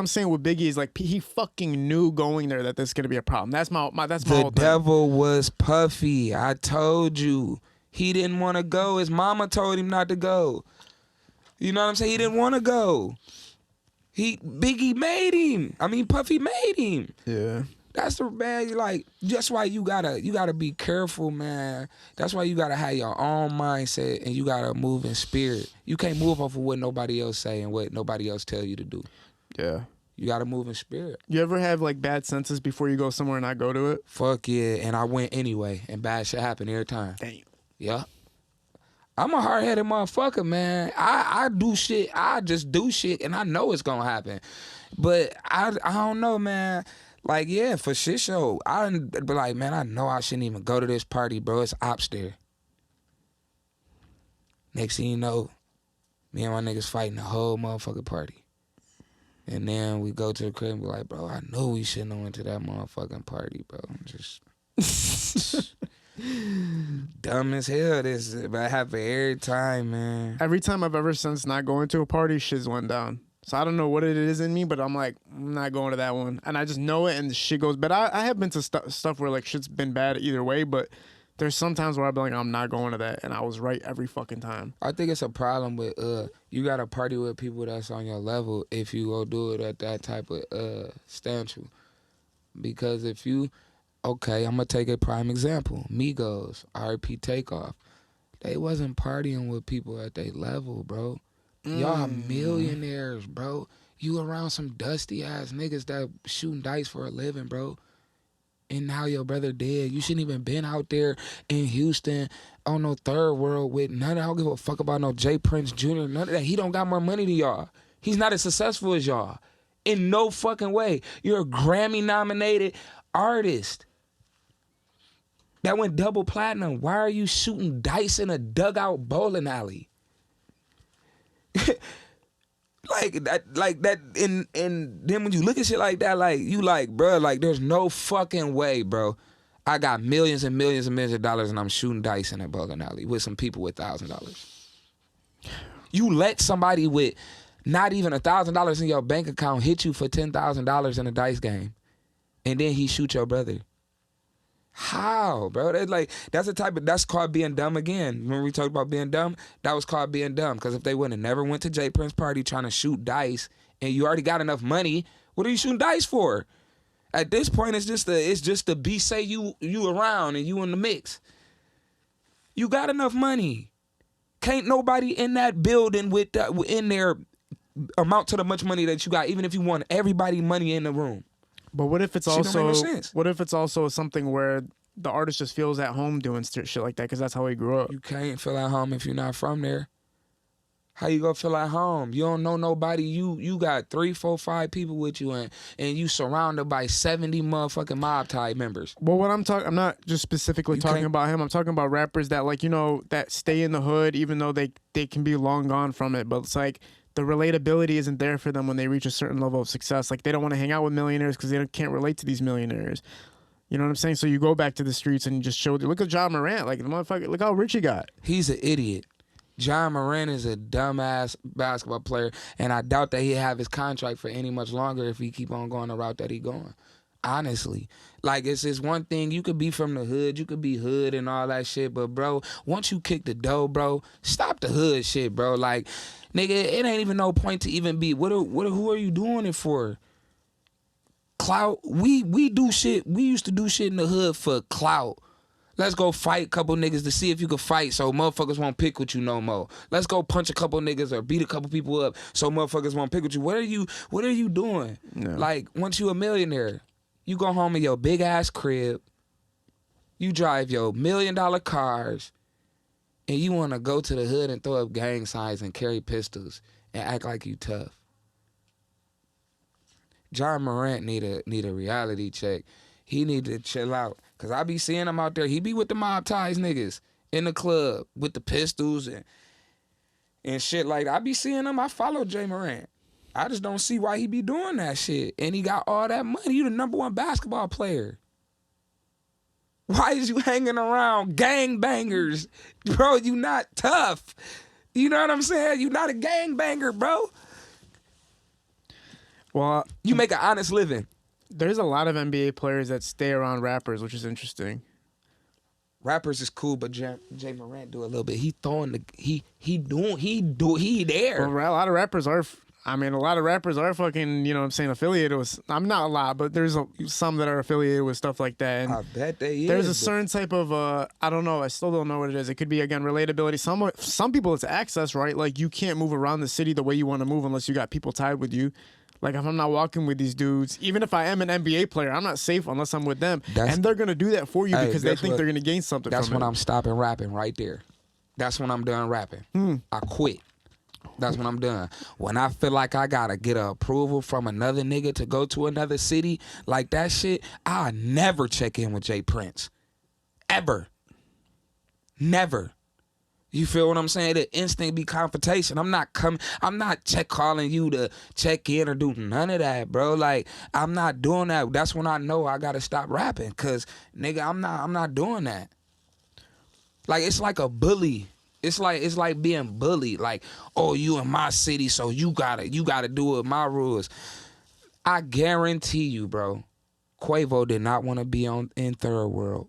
saying with Biggie is like he fucking knew going there that this is gonna be a problem. That's my whole The thing. devil was Puffy. I told you. He didn't want to go. His mama told him not to go. You know what I'm saying? He didn't want to go. Biggie made him. Puffy made him. Yeah. That's the man. Like, that's why you gotta be careful, man. That's why you gotta have your own mindset and you gotta move in spirit. You can't move off of what nobody else say and what nobody else tell you to do. Yeah. You gotta move in spirit. You ever have like bad senses before you go somewhere and not go to it? Fuck yeah, and I went anyway, and bad shit happen every time. Damn. Yeah. I'm a hard-headed motherfucker, man. I do shit. I just do shit, and I know it's gonna happen. But I don't know, man. Like, yeah, for shit show, I'd be like, man, I know I shouldn't even go to this party, bro. It's ops there. Next thing you know, me and my niggas fighting the whole motherfucking party. And then we go to the crib and be like, bro, I know we shouldn't have went to that motherfucking party, bro. Just dumb as hell. This, but it happen every time, man. Every time I've ever since not going to a party, shit's went down. So I don't know what it is in me, but I'm like, I'm not going to that one. And I just know it and the shit goes. But I have been to stuff where like shit's been bad either way, but there's some times where I've been like, I'm not going to that. And I was right every fucking time. I think it's a problem with you gotta party with people that's on your level if you go do it at that type of stanchial. Because if you, okay, I'm gonna take a prime example. Migos, R.I.P. Takeoff. They wasn't partying with people at their level, bro. Y'all millionaires, bro. You around some dusty ass niggas that shooting dice for a living, bro. And now your brother dead. You shouldn't even been out there in Houston on no third world with none of, I don't give a fuck about no J. Prince Jr., none of that. He don't got more money than y'all. He's not as successful as y'all. In no fucking way. You're a Grammy-nominated artist that went double platinum. Why are you shooting dice in a dugout bowling alley? Like that, and then when you look at shit like that, like, you like, bro, like, there's no fucking way, bro. I got millions and millions and millions of dollars and I'm shooting dice in a bowling alley with some people with $1,000. You let somebody with not even $1,000 in your bank account hit you for $10,000 in a dice game, and then he shoot your brother. How, bro? That's called being dumb again. Remember we talked about being dumb? That was called being dumb, because if they would have never went to J. Prince's party trying to shoot dice and you already got enough money, what are you shooting dice for? At this point, it's just to be say you around and you in the mix. You got enough money. Can't nobody in that building with in there amount to the much money that you got, even if you want everybody money in the room. But what if it's Shit don't make no also sense. what if it's also something where the artist just feels at home doing shit like that because that's how he grew up? You can't feel at home if you're not from there. How you gonna feel at home? You don't know nobody. You got 3, 4, 5 people with you, and you surrounded by 70 motherfucking mob type members. Well, what I'm not just specifically talking about him. I'm talking about rappers that, like, you know, that stay in the hood even though they can be long gone from it. But it's like the relatability isn't there for them when they reach a certain level of success. Like, they don't want to hang out with millionaires because they can't relate to these millionaires. You know what I'm saying? So you go back to the streets and you just show. Look at John Morant. Like, the motherfucker. Look how rich he got. He's an idiot. John Morant is a dumbass basketball player, and I doubt that he'll have his contract for any much longer if he keep on going the route that he going. Honestly. Like, it's just one thing. You could be from the hood. You could be hood and all that shit. But, bro, once you kick the dough, bro, stop the hood shit, bro. Like, nigga, it ain't even no point to even be. Who are you doing it for? Clout. We do shit. We used to do shit in the hood for clout. Let's go fight a couple niggas to see if you can fight so motherfuckers won't pick with you no more. Let's go punch a couple niggas or beat a couple people up so motherfuckers won't pick with you. What are you doing? No. Like, once you a millionaire, you go home in your big ass crib, you drive your $1 million cars, and you want to go to the hood and throw up gang signs and carry pistols and act like you tough. John Morant need a reality check. He need to chill out. Cause I be seeing him out there. He be with the mob ties niggas in the club with the pistols and shit like that. I be seeing him. I follow Jay Morant. I just don't see why he be doing that shit. And he got all that money. You the #1 basketball player. Why is you hanging around gangbangers? Bro, you not tough. You know what I'm saying? You not a gangbanger, bro. Well, you make an honest living. There's a lot of NBA players that stay around rappers, which is interesting. Rappers is cool, but Jay Morant do a little bit. He throwing the he there. Well, a lot of rappers are. I mean, a lot of rappers are fucking. You know what I'm saying, affiliated with. I'm not a lot, but there's some that are affiliated with stuff like that. And I bet they is. There's a certain type of. I don't know. I still don't know what it is. It could be, again, relatability. Some people it's access, right? Like, you can't move around the city the way you want to move unless you got people tied with you. Like, if I'm not walking with these dudes, even if I am an NBA player, I'm not safe unless I'm with them. And they're going to do that for you because they think they're going to gain something from it. That's when I'm stopping rapping right there. That's when I'm done rapping. I quit. That's when I'm done. When I feel like I got to get a approval from another nigga to go to another city, like that shit, I'll never check in with J. Prince. Ever. Never. You feel what I'm saying? The instinct be confrontation. I'm not calling you to check in or do none of that, bro. Like, I'm not doing that. That's when I know I gotta stop rapping. Cause nigga, I'm not doing that. Like, it's like a bully. It's like being bullied. Like, oh, you in my city, so you gotta do it my rules. I guarantee you, bro, Quavo did not want to be in Third World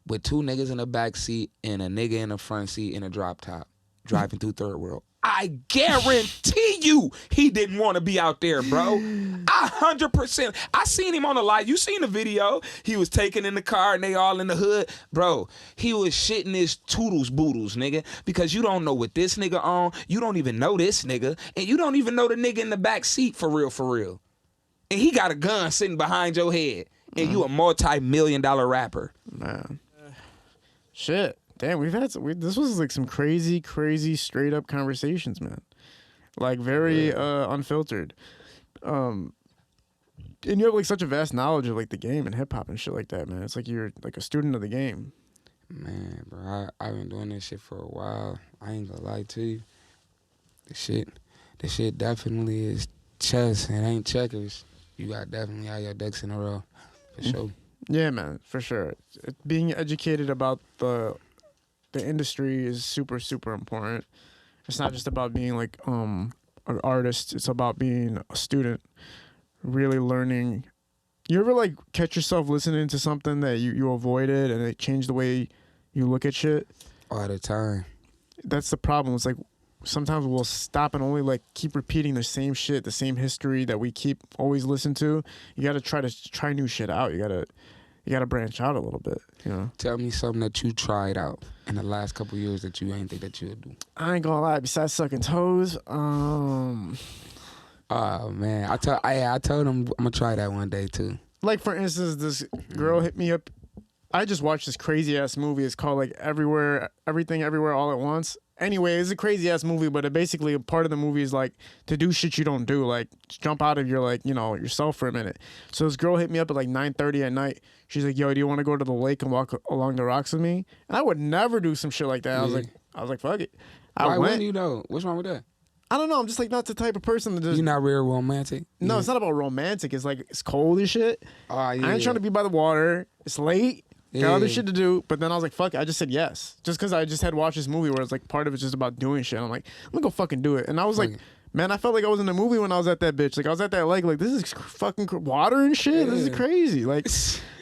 with 2 niggas in the back seat and a nigga in the front seat in a drop top driving through Third World. I guarantee you he didn't want to be out there, bro. 100%. I seen him on the live. You seen the video. He was taken in the car and they all in the hood. Bro, he was shitting his toodles boodles, nigga, because you don't know what this nigga on. You don't even know this nigga. And you don't even know the nigga in the back seat for real, for real. And he got a gun sitting behind your head. And you a multi-million-dollar rapper. Man. Shit. Damn, this was like some crazy, straight up conversations, man. Like very unfiltered. And you have like such a vast knowledge of like the game and hip hop and shit like that, man. It's like you're like a student of the game. Man, bro, I've been doing this shit for a while. I ain't gonna lie to you. The shit definitely is chess. It ain't checkers. You got definitely all your ducks in a row, for sure. Yeah, man, for sure. Being educated about the industry is super, super important. It's not just about being like an artist. It's about being a student, really learning. You ever like catch yourself listening to something that you avoided and it changed the way you look at shit? All the time. That's the problem. It's like sometimes we'll stop and only like keep repeating the same shit, the same history that we keep always listen to. You got to try new shit out. You got to branch out a little bit, you know. Tell me something that you tried out in the last couple years that you ain't think that you would do. I ain't gonna lie. Besides sucking toes, oh man, I told him I'm gonna try that one day too. Like for instance, this girl hit me up. I just watched this crazy ass movie. It's called like Everything Everywhere All at Once. Anyway, it's a crazy ass movie, but basically a part of the movie is like to do shit you don't do, like jump out of your like, you know, yourself for a minute. So this girl hit me up at like 9:30 at night. She's like, "Yo, do you want to go to the lake and walk along the rocks with me?" And I would never do some shit like that. Yeah. I was like, fuck it. Why wouldn't you though? What's wrong with that? I don't know. I'm just like not the type of person that just. You're not real romantic. No, It's not about romantic. It's like it's cold and shit. Oh yeah. I ain't trying to be by the water. It's late. Got other shit to do, but then I was like, fuck it. I just said yes. Just because I just had watched this movie where it's like part of it's just about doing shit. I'm like, I'm gonna go fucking do it. And I was like, man, I felt like I was in the movie when I was at that bitch. Like, I was at that lake, like, this is fucking water and shit. This is crazy. Like,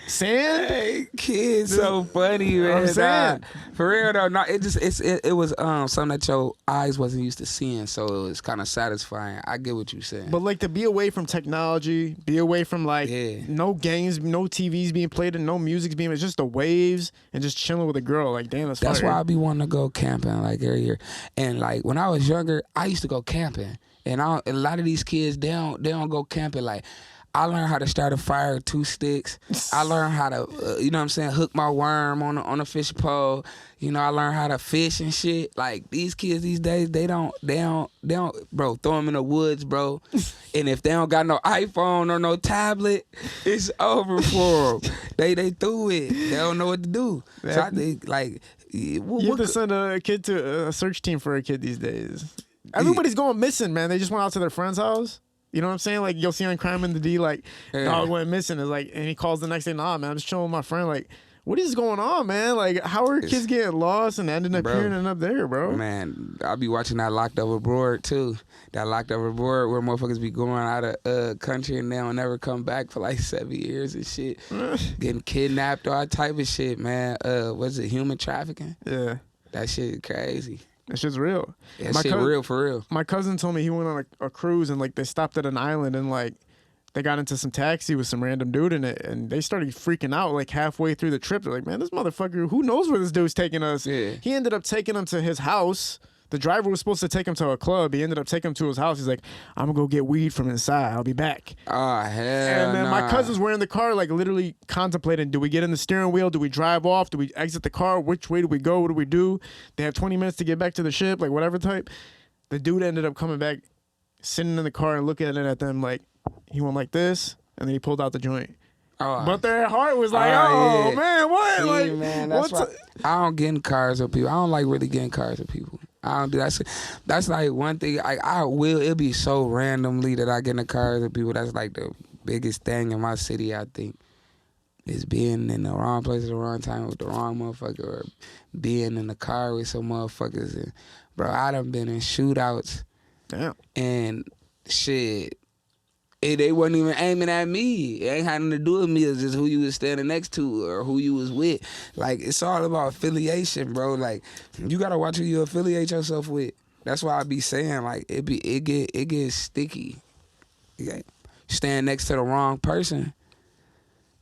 sand. Hey, kids, so funny, man. I'm saying. For real though, no, it was something that your eyes wasn't used to seeing, so it was kind of satisfying. I get what you're saying. But like to be away from technology, be away from like no games, no TVs being played, and no music's being. It's just the waves and just chilling with a girl. Like, damn, that's why I be wanting to go camping like every year. And like when I was younger, I used to go camping, and a lot of these kids they don't go camping like. I learned how to start a fire with 2 sticks. I learned how to, you know what I'm saying, hook my worm on a fish pole. You know, I learned how to fish and shit. Like, these kids these days, they don't, bro, throw them in the woods, bro. And if they don't got no iPhone or no tablet, it's over for them. They threw it. They don't know what to do. So I think, like, you have to send a kid to a search team for a kid these days. Everybody's going missing, man. They just went out to their friend's house. You know what I'm saying? Like, you'll see on Crime in the D, like, dog went missing. It's like, and he calls the next day, nah, man, I'm just chilling with my friend. Like, what is going on, man? Like, how are kids getting lost and ending up here and up there, bro? Man, I'll be watching that Locked Up Abroad, too. That Locked Up Abroad where motherfuckers be going out of country and they don't never come back for like 7 years and shit. Getting kidnapped, all type of shit, man. What's it, human trafficking? Yeah. That shit crazy. That shit's real. That shit real for real. My cousin told me he went on a cruise and like they stopped at an island and like they got into some taxi with some random dude in it and they started freaking out like halfway through the trip. They're like, man, this motherfucker, who knows where this dude's taking us? Yeah. He ended up taking him to his house. The driver was supposed to take him to a club. He ended up taking him to his house. He's like, I'm going to go get weed from inside. I'll be back. Oh, hell And then my cousins were in the car, like literally contemplating, do we get in the steering wheel? Do we drive off? Do we exit the car? Which way do we go? What do we do? They have 20 minutes to get back to the ship, like whatever type. The dude ended up coming back, sitting in the car and looking at them like, he went like this, and then he pulled out the joint. But their heart was like, man, what? Yeah, like, man, that's why I don't get in cars with people. I don't like really getting cars with people. I don't do that. That's like one thing. It'll be so randomly that I get in the cars with people. That's like the biggest thing in my city, I think, is being in the wrong place at the wrong time with the wrong motherfucker, or being in the car with some motherfuckers. And, bro, I done been in shootouts. Damn. And shit. They wasn't even aiming at me. It ain't had nothing to do with me. It's just who you was standing next to or who you was with. Like, it's all about affiliation, bro. Like, you got to watch who you affiliate yourself with. That's why I be saying like it gets sticky. Yeah. Stand next to the wrong person.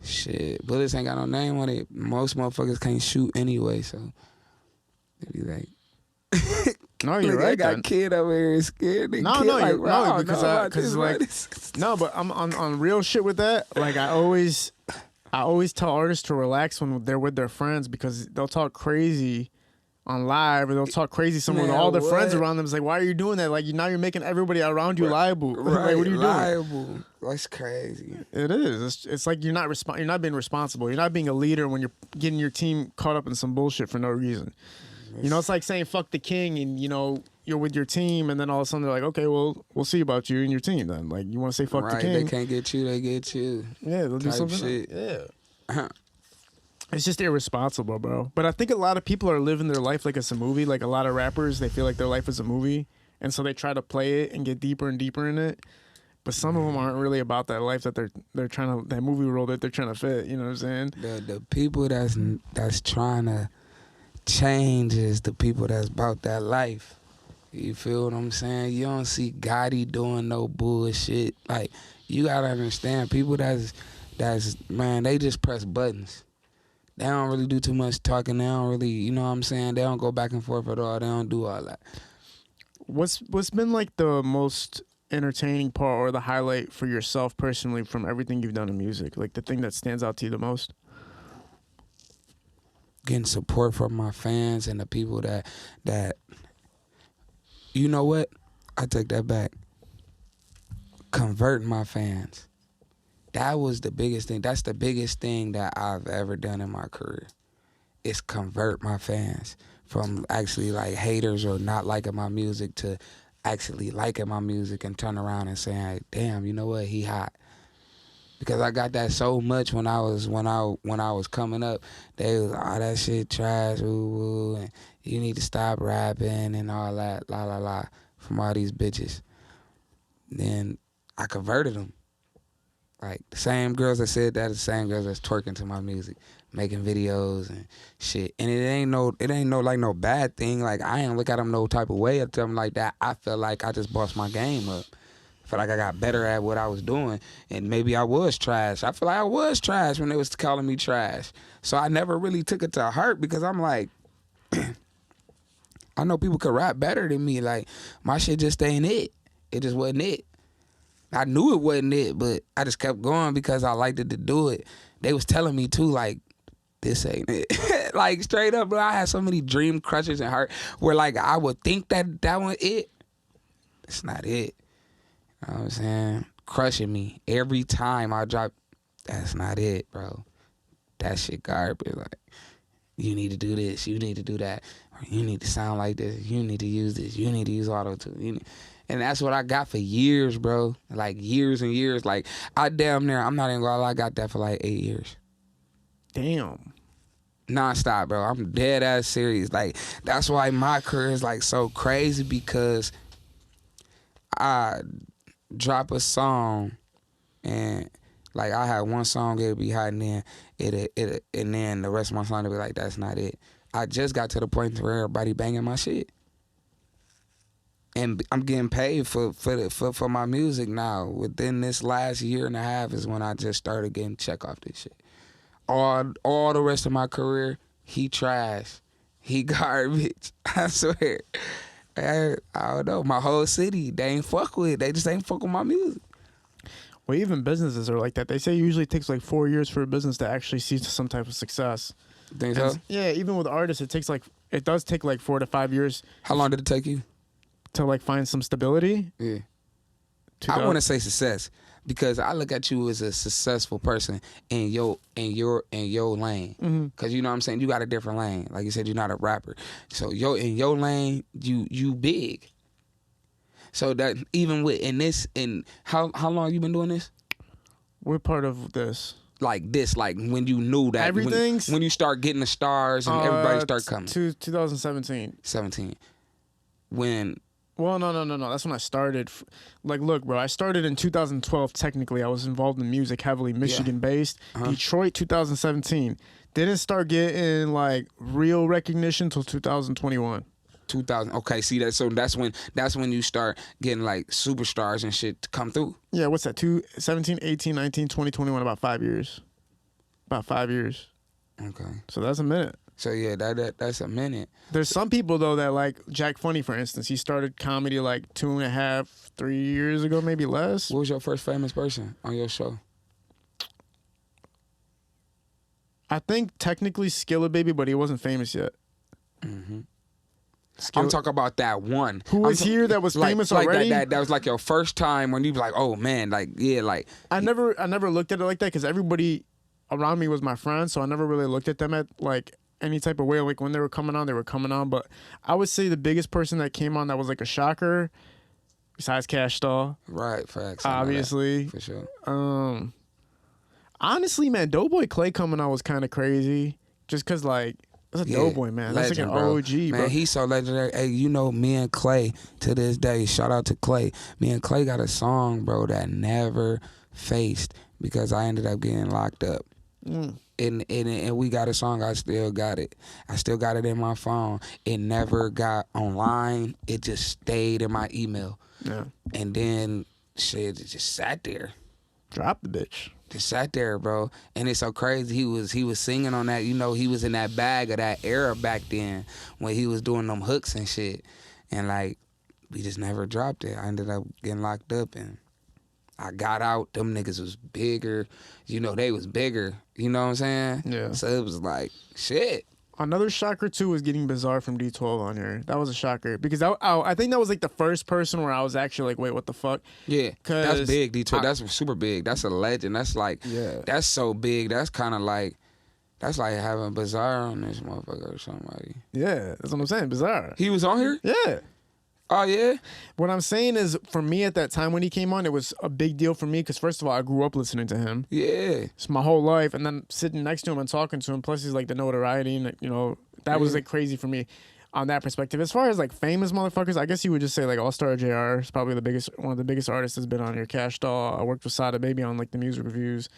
Shit, bullets ain't got no name on it. Most motherfuckers can't shoot anyway, so they be like, No, you're look, right. I got then. kid over here scared. No, kid no, like, you're, bro, I no, don't because know about because this, like bro. no, but I'm on real shit with that. Like I always tell artists to relax when they're with their friends because they'll talk crazy on live or they'll talk crazy somewhere with Man, all their friends what? around them. It's like, why are you doing that? Like now you're making everybody around you liable. Right, Like what are you doing? liable. That's crazy. It is. It's like you're not being responsible. You're not being a leader when you're getting your team caught up in some bullshit for no reason. You know, it's like saying fuck the king and you know you're with your team and then all of a sudden they're like, okay, well we'll see about you and your team then. Like you want to say fuck the Right, king? they can't get you, they get you. Yeah, they'll do Type something. shit. Yeah. It's just irresponsible, bro. But I think a lot of people are living their life like it's a movie. Like a lot of rappers, they feel like their life is a movie, and so they try to play it and get deeper and deeper in it. But some of them aren't really about that life that they're trying to, that movie role that they're trying to fit. You know what I'm saying? The people that's trying to change is the people that's about that life. You feel what I'm saying? You don't see Gotti doing no bullshit. Like you gotta understand, people that's man, they just press buttons. They don't really do too much talking. They don't really, you know what I'm saying? They don't go back and forth at all. They don't do all that. What's been like the most entertaining part or the highlight for yourself personally from everything you've done in music? Like the thing that stands out to you the most? Getting support from my fans and the people that you know what? I take that back. Converting my fans. That was the biggest thing. That's the biggest thing that I've ever done in my career. Is convert my fans from actually like haters or not liking my music to actually liking my music and turn around and saying, damn, you know what, he hot. Because I got that so much when I was coming up. They was, oh, that shit trash, ooh, and you need to stop rapping and all that, la la la, from all these bitches. Then I converted them. Like the same girls that said that, the same girls that's twerking to my music, making videos and shit. And it ain't no like no bad thing. Like I ain't look at them no type of way at them like that. I feel like I just bossed my game up. I feel like I got better at what I was doing, and maybe I was trash. I feel like I was trash when they was calling me trash. So I never really took it to heart because I'm like, I know people could rap better than me. Like my shit just ain't it. It just wasn't it. I knew it wasn't it, but I just kept going because I liked it to do it. They was telling me too, like, this ain't it. Like straight up, bro. I had so many dream crushes and heart where like I would think that one it. It's not it. You know what I'm saying? Crushing me every time I drop. That's not it, bro. That shit garbage. Like, you need to do this. You need to do that. Or you need to sound like this. You need to use this. You need to use auto-tune. And that's what I got for years, bro. Like years and years. Like I damn near, I'm not even gonna lie, I got that for like 8 years. Damn. Non-stop, bro. I'm dead ass serious. Like that's why my career is like so crazy because I drop a song and like I had one song it'll be hot and then and then the rest of my song will be like that's not it. I just got to the point where everybody banging my shit. And I'm getting paid for my music now. Within this last year and a half is when I just started getting check off this shit. All the rest of my career, he trash. He garbage. I swear. I don't know. My whole city, they ain't fuck with it. They just ain't fuck with my music. Well, even businesses are like that. They say it usually takes like 4 years for a business to actually see some type of success. Think so? Yeah, even with artists, it does take like 4 to 5 years. How long did it take you? To like find some stability. Yeah. I want to say success because I look at you as a successful person in your lane. Cause you know what I'm saying, you got a different lane. Like you said, you're not a rapper. So in your lane, you big. So that even with in how long you been doing this? What part of this? Like this, like when you knew that everything's when you start getting the stars and everybody start coming. 2017. 17. When. Well, no. That's when I started. Like, look, bro, I started in 2012. Technically, I was involved in music heavily, Michigan-based. Detroit, 2017. Didn't start getting like real recognition till 2021. 2000. Okay, see that. So that's when you start getting like superstars and shit to come through. Yeah, what's that? 17, 18, 19, 20, 21, about 5 years. About 5 years. Okay. So that's a minute. So yeah, that's a minute. There's some people though that like Jack Funny, for instance. He started comedy like 2.5, 3 years ago, maybe less. What was your first famous person on your show? I think technically Skilla Baby, but he wasn't famous yet. Mm-hmm. I'm talking about that one. Who was here that was famous already? That was like your first time when you was like, oh man, like yeah, like. I never looked at it like that because everybody around me was my friend, so I never really looked at them at like any type of way. Like when they were coming on, they were coming on. But I would say the biggest person that came on that was like a shocker, besides Cash Doll. Right, facts. Obviously. For sure. Honestly, man, Doughboy Clay coming on was kind of crazy. Just because, like, that's a Doughboy, man. That's legend, like an OG, man, bro. Man, he's so legendary. Hey, you know, me and Clay, to this day, shout out to Clay. Me and Clay got a song, bro, that never faced because I ended up getting locked up. And we got a song, I still got it. I still got it in my phone. It never got online. It just stayed in my email. Yeah. And then, shit, it just sat there. Drop the bitch. Just sat there, bro. And it's so crazy. He was singing on that. You know, he was in that bag of that era back then when he was doing them hooks and shit. And, like, we just never dropped it. I ended up getting locked up, and I got out. Them niggas was bigger. You know, they was bigger. You know what I'm saying? Yeah. So it was like, shit. Another shocker, too, was getting Bizarre from D12 on here. That was a shocker. Because I think that was, like, the first person where I was actually like, wait, what the fuck? Yeah, that's big, D12. That's super big. That's a legend. That's like, yeah. That's so big. That's kind of like, that's like having Bizarre on this motherfucker or somebody. Yeah, that's what I'm saying. Bizarre. He was on here? Yeah. Oh, yeah? What I'm saying is, for me at that time when he came on, it was a big deal for me because, first of all, I grew up listening to him. Yeah. It's my whole life. And then sitting next to him and talking to him, plus he's like the notoriety, and, you know, that was like crazy for me on that perspective. As far as like famous motherfuckers, I guess you would just say like All-Star JR is probably one of the biggest artists that's been on here. Cash Doll. I worked with Sada Baby on like the music reviews.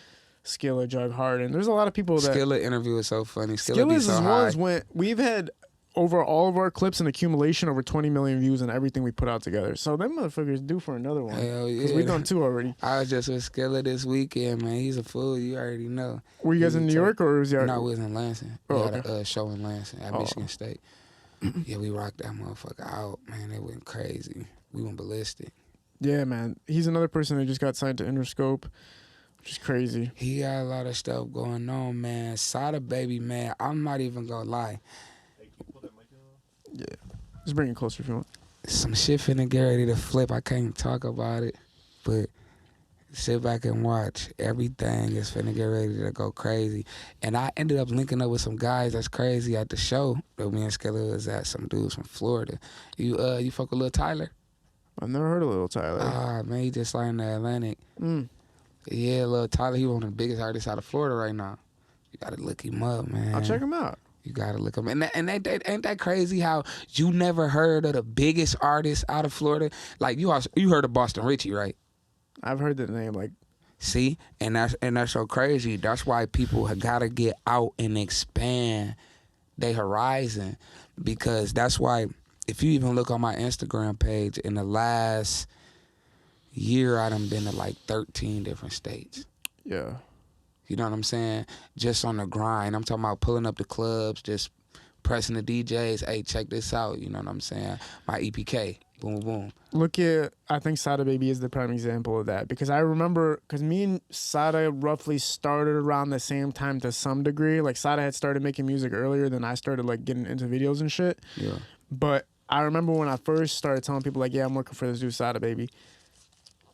Skilla, Jug Harden. There's a lot of people that. Skilla interview is so funny. Skilla be Skilla's so is high. ones when we've had over all of our clips in accumulation over 20 million views and everything we put out together. So them motherfuckers due for another one. Hell yeah. Because we've done 2 already. I was just with Skilla this weekend, man. He's a fool. You already know. Were you guys in New York or was you? No, we was in Lansing. We Oh, had okay. a show in Lansing at Michigan State. Yeah, we rocked that motherfucker out, man. It went crazy. We went ballistic. Yeah, man. He's another person that just got signed to Interscope, which is crazy. He got a lot of stuff going on, man. Sada Baby, man. I'm not even gonna lie. Yeah. Just bring it closer if you want. Some shit finna get ready to flip. I can't talk about it, but sit back and watch. Everything is finna get ready to go crazy. And I ended up linking up with some guys that's crazy at the show that me and Skilla was at. Some dudes from Florida. You fuck with Lil Tyler? I've never heard of Lil Tyler. Ah, man, he just signed the Atlantic. Yeah, Lil Tyler, he one of the biggest artists out of Florida right now. You gotta look him up, man. I'll check him out. You gotta look him. And ain't that crazy how you never heard of the biggest artist out of Florida? Like you heard of Boston Richie, right? I've heard the name. Like, see, and that's so crazy. That's why people have gotta get out and expand their horizon, because that's why if you even look on my Instagram page, in the last year, I done been to like 13 different states. yeah. You know what I'm saying? Just on the grind. I'm talking about pulling up the clubs, just pressing the DJs. Hey, check this out. You know what I'm saying? My EPK. Boom, boom. Look at, I think Sada Baby is the prime example of that. Because I remember, because me and Sada roughly started around the same time to some degree. Like, Sada had started making music earlier than I started, like, getting into videos and shit. Yeah. But I remember when I first started telling people, like, yeah, I'm working for this dude, Sada Baby.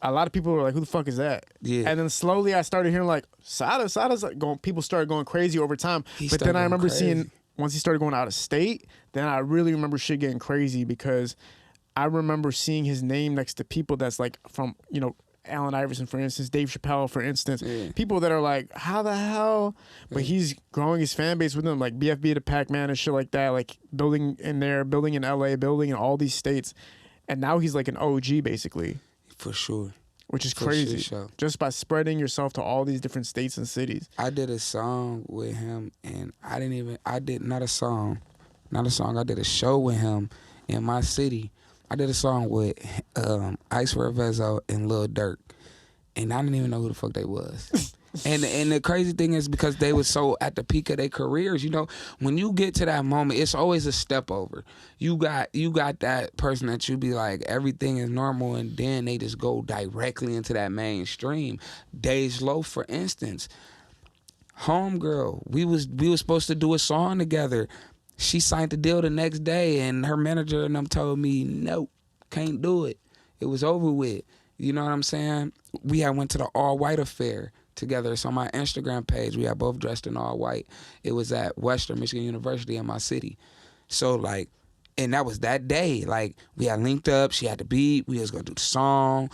A lot of people were like, who the fuck is that? Yeah. And then slowly I started hearing like, Sada's like going, people started going crazy over time. But then I remember seeing, once he started going out of state, then I really remember shit getting crazy, because I remember seeing his name next to people that's like from, you know, Allen Iverson, for instance, Dave Chappelle, for instance, people that are like, how the hell? But he's growing his fan base with them, like BFB to Pac-Man and shit like that, like building in there, building in LA, building in all these states. And now he's like an OG basically. For sure. Which is crazy. Sure. Just by spreading yourself to all these different states and cities. I did a song with him, and I did not a song. I did a show with him in my city. I did a song with Ice Vezo and Lil Durk, and I didn't even know who the fuck they was. And the crazy thing is because they were so at the peak of their careers, you know, when you get to that moment, it's always a step over. You got that person that you be like, everything is normal, and then they just go directly into that mainstream. Days Low, for instance. Homegirl, we was supposed to do a song together. She signed the deal the next day, and her manager and them told me, nope, can't do it. It was over with. You know what I'm saying? We had went to the All White Affair together. It's on my Instagram page. We had both dressed in all white. It was at Western Michigan University in my city. So like, and that was that day. Like, we had linked up. She had the beat. We was gonna do the song,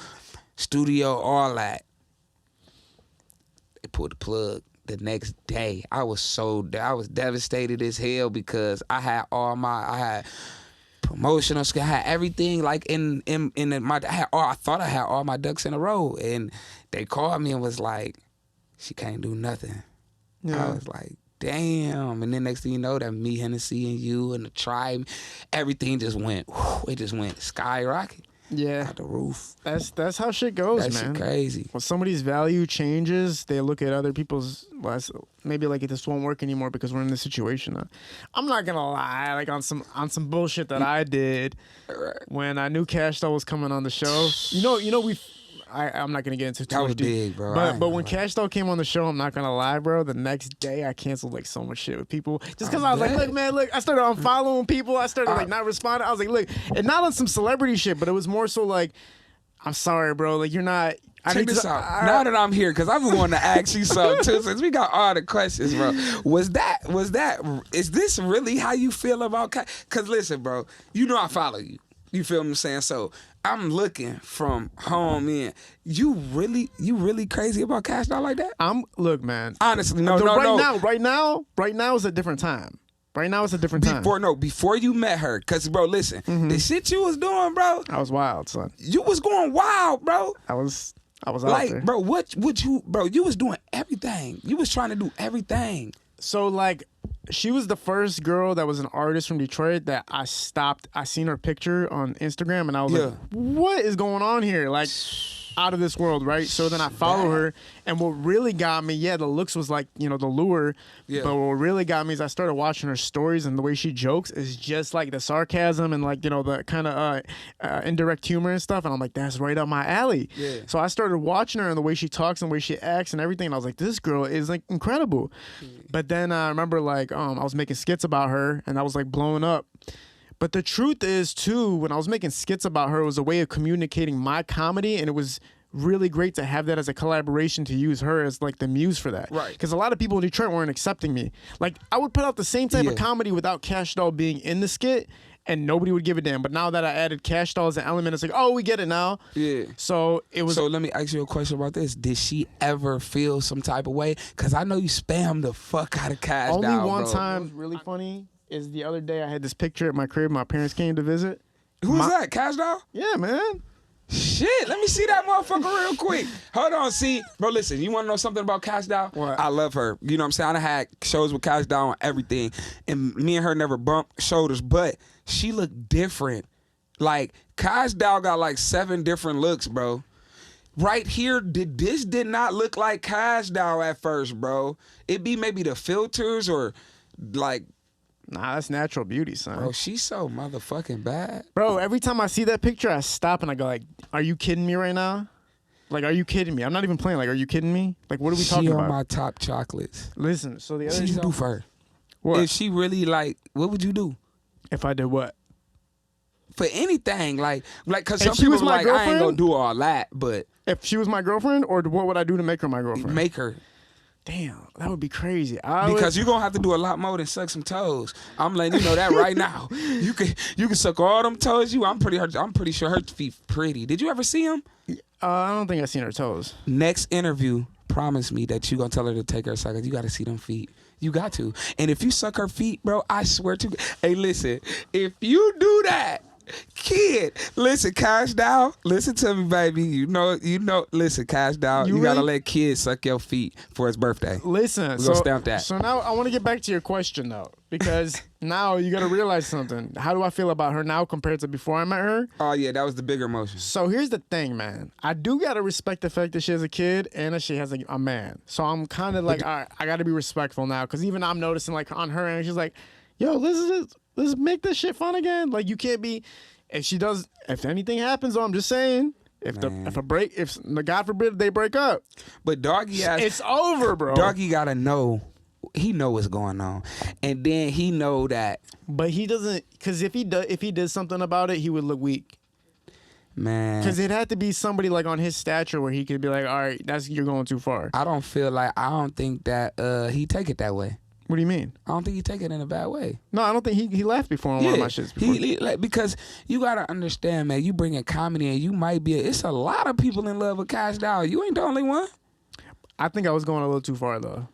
studio, all that. They pulled the plug the next day. I was devastated as hell because I had promotional skill, I had everything like I thought I had all my ducks in a row, and they called me and was like, she can't do nothing. Yeah. I was like, damn. And then next thing you know, that me, Hennessy, and you and the tribe, everything just went, it just went skyrocket. Yeah, out the roof. That's how shit goes, that man. Shit crazy. When somebody's value changes, they look at other people's maybe like this won't work anymore because we're in this situation. I'm not gonna lie, like on some bullshit that I did when I knew Cash Doll was coming on the show. I'm not gonna get into too much. That was big, bro. But when Cash Doll came on the show, I'm not gonna lie, bro. The next day, I canceled like so much shit with people just because I was like, look, man, look. I started unfollowing people. I started like not responding. I was like, look, and not on some celebrity shit, but it was more so like, I'm sorry, bro. Like you're not. Check this out. Now that I'm here, because I've been wanting to ask you something too, since we got all the questions, bro. Is this really how you feel about Cash? Because listen, bro, you know I follow you. You feel what I'm saying? So I'm looking from home in. You really crazy about Cash Doll like that? Look, man. Honestly, no. Right now is a different time. Right now it's a different time. Before you met her, because, bro, listen, the shit you was doing, bro. I was wild, son. You was going wild, bro. I was out like, there. Bro, you was doing everything. You was trying to do everything. So, like, she was the first girl that was an artist from Detroit that I seen her picture on Instagram, and I was like, what is going on here? Like, out of this world, right? So then I follow her, and what really got me, the looks was like, the lure. Yeah. But what really got me is I started watching her stories, and the way she jokes is just like the sarcasm and like, the kind of indirect humor and stuff. And I'm like, that's right up my alley. Yeah. So I started watching her and the way she talks and the way she acts and everything. And I was like, this girl is like incredible. But then I remember like, I was making skits about her, and I was like blowing up. But the truth is, too, when I was making skits about her, it was a way of communicating my comedy, and it was really great to have that as a collaboration, to use her as like the muse for that. Right. Because a lot of people in Detroit weren't accepting me. Like, I would put out the same type of comedy without Cash Doll being in the skit, and nobody would give a damn. But now that I added Cash Doll as an element, it's like, oh, we get it now. Yeah. So it was. So let me ask you a question about this. Did she ever feel some type of way? Because I know you spammed the fuck out of Cash Doll. Only one time. It was really funny. Is the other day I had this picture at my crib. My parents came to visit. Who's that? Cash Doll? Yeah, man. Shit, let me see that motherfucker real quick. Hold on, see. Bro, listen, you want to know something about Cash Doll? What? I love her. You know what I'm saying? I had shows with Cash Doll and everything, and me and her never bumped shoulders, but she looked different. Like, Cash Doll got like 7 different looks, bro. Right here, this did not look like Cash Doll at first, bro. It be maybe the filters or like... Nah, that's natural beauty, son. Bro, she's so motherfucking bad. Bro, every time I see that picture, I stop and I go like, are you kidding me right now? Like, are you kidding me? I'm not even playing. Like, are you kidding me? Like, what are we talking about? She on my top chocolates. Listen, so the other... What you do for her? What? If she really, like, what would you do? If I did what? For anything. Like, because some people like, girlfriend? I ain't gonna do all that, but... If she was my girlfriend, or what would I do to make her my girlfriend? Make her. Damn, that would be crazy. Because you're going to have to do a lot more than suck some toes. I'm letting you know that right now. You can suck all them toes. I'm pretty sure her feet pretty. Did you ever see them? I don't think I've seen her toes. Next interview, promise me that you're going to tell her to take her a second. You got to see them feet. You got to. And if you suck her feet, bro, I swear to... Hey, listen, if you do that, Kid, listen, Cash Dow, listen to me, baby. You know, listen, Cash Dow, you gotta let kids suck your feet for his birthday. Listen, We're gonna stamp that. So now I want to get back to your question though, because now you got to realize something. How do I feel about her now compared to before I met her? Oh yeah, that was the bigger emotion. So here's the thing, man. I do gotta respect the fact that she has a kid and that she has a man. So I'm kind of like, all right, I gotta be respectful now, because even I'm noticing like on her end, she's like, yo, let's make this shit fun again. Like you can't be. If anything happens, though, I'm just saying, if God forbid they break up, but Doggy it's over, bro. Doggy gotta know, he know what's going on, and then he know that. But he doesn't, because if he did something about it, he would look weak. Man, because it had to be somebody like on his stature where he could be like, all right, you're going too far. I don't think that he take it that way. What do you mean? I don't think he take it in a bad way. No, I don't think he laughed before on one of my shits before. Because you gotta understand, man. You bring in comedy, and you might be. It's a lot of people in love with Cash Doll. You ain't the only one. I think I was going a little too far though.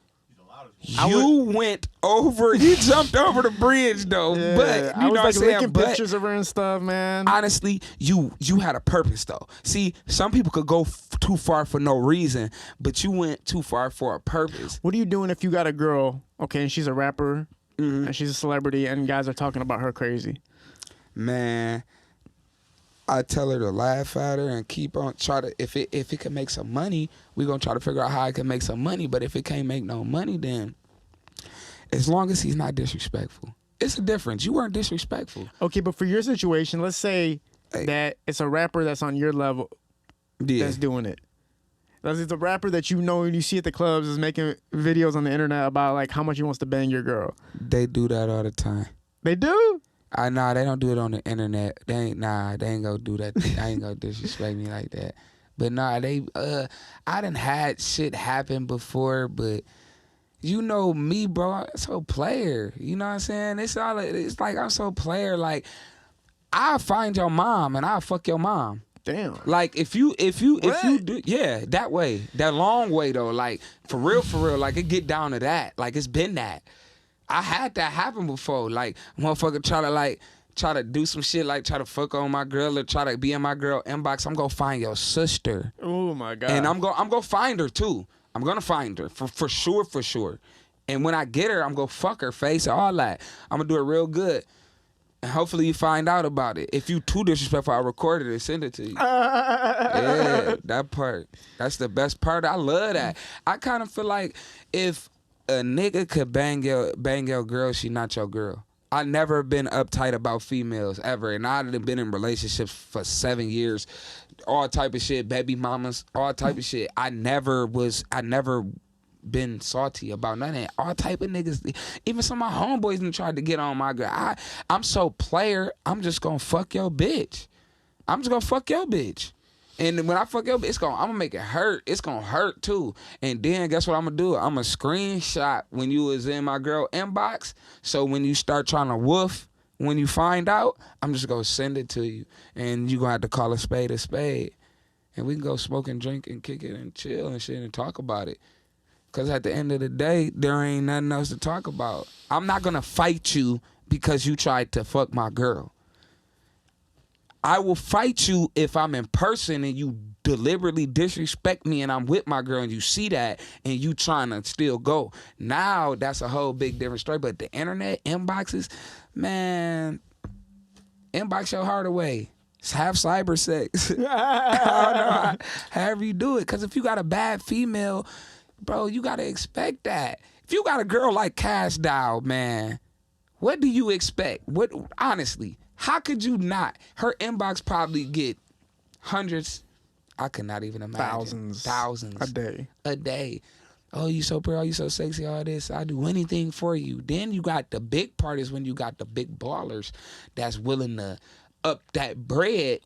You went over. You jumped over the bridge though. Yeah, but I was know like licking but pictures of her and stuff, man. honestly, you had a purpose though. See, some people could go too far for no reason, but you went too far for a purpose. What are you doing if you got a girl, okay, and she's a rapper, and she's a celebrity, and guys are talking about her crazy? Man, I tell her to laugh at her and keep on if it can make some money, we gonna try to figure out how it can make some money. But if it can't make no money, then as long as he's not disrespectful, it's a difference. You weren't disrespectful. Okay, but for your situation, let's say that it's a rapper that's on your level that's doing it. It's a rapper that you know and you see at the clubs is making videos on the internet about like how much he wants to bang your girl. They do that all the time. They do? Nah, they don't do it on the internet. They ain't gonna do that. I ain't gonna disrespect me like that. But nah, I done had shit happen before, but you know me, bro, I'm so player. You know what I'm saying? It's like I'm so player. Like, I'll find your mom and I'll fuck your mom. Damn. Like if you do, yeah, that way, that long way though, like for real, like it get down to that, like it's been that. I had that happen before, like motherfucker try to do some shit, like try to fuck on my girl or try to be in my girl inbox. I'm gonna find your sister. Oh my God. And I'm gonna find her too. I'm gonna find her for sure. And when I get her, I'm gonna fuck her face, all that. I'm gonna do it real good. And hopefully you find out about it. If you too disrespectful, I'll record it and send it to you. Yeah, that part. That's the best part. I love that. I kind of feel like if a nigga could bang your girl, she not your girl. I never been uptight about females ever, and I've been in relationships for 7 years, all type of shit, baby mamas, all type of shit. I never been salty about none of that. All type of niggas, even some of my homeboys done tried to get on my girl. I'm so player, I'm just gonna fuck your bitch. I'm just gonna fuck your bitch. And when I fuck your bitch, I'm gonna make it hurt. It's gonna hurt too. And then guess what I'm gonna do? I'm gonna screenshot when you was in my girl inbox. So when you start trying to woof, when you find out, I'm just gonna send it to you. And you gonna have to call a spade. And we can go smoke and drink and kick it and chill and shit and talk about it. Because at the end of the day, there ain't nothing else to talk about. I'm not gonna fight you because you tried to fuck my girl. I will fight you if I'm in person and you deliberately disrespect me and I'm with my girl and you see that and you trying to still go. Now, that's a whole big different story. But the internet, inboxes, man, inbox your heart away. Have cyber sex. I don't know, however you do it. Because if you got a bad female, bro, you got to expect that. If you got a girl like Cash Doll, man, what do you expect? Honestly, how could you not? Her inbox probably get hundreds. I could not even imagine. Thousands. A day. Oh, you so pretty. Oh, you so sexy. All this. I do anything for you. Then you got the big part is when you got the big ballers that's willing to up that bread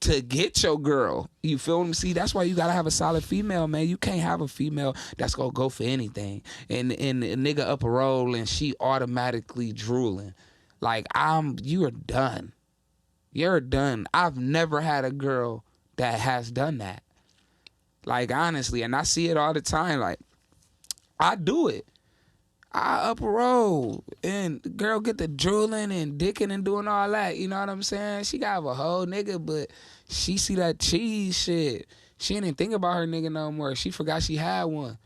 to get your girl. You feel me? See, that's why you gotta have a solid female, man. You can't have a female that's gonna go for anything. And a nigga up a roll and she automatically drooling. Like, you're done. You're done. I've never had a girl that has done that. Like, honestly, and I see it all the time. Like, I do it. I up roll and the girl get the drooling and dicking and doing all that. You know what I'm saying? She got a whole nigga, but she see that cheese shit. She didn't think about her nigga no more. She forgot she had one.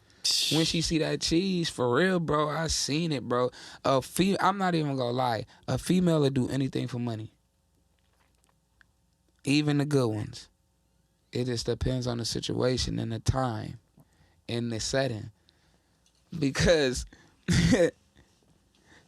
When she see that cheese, for real, bro, I seen it, bro. I'm not even gonna lie. A female will do anything for money. Even the good ones. It just depends on the situation and the time and the setting. Because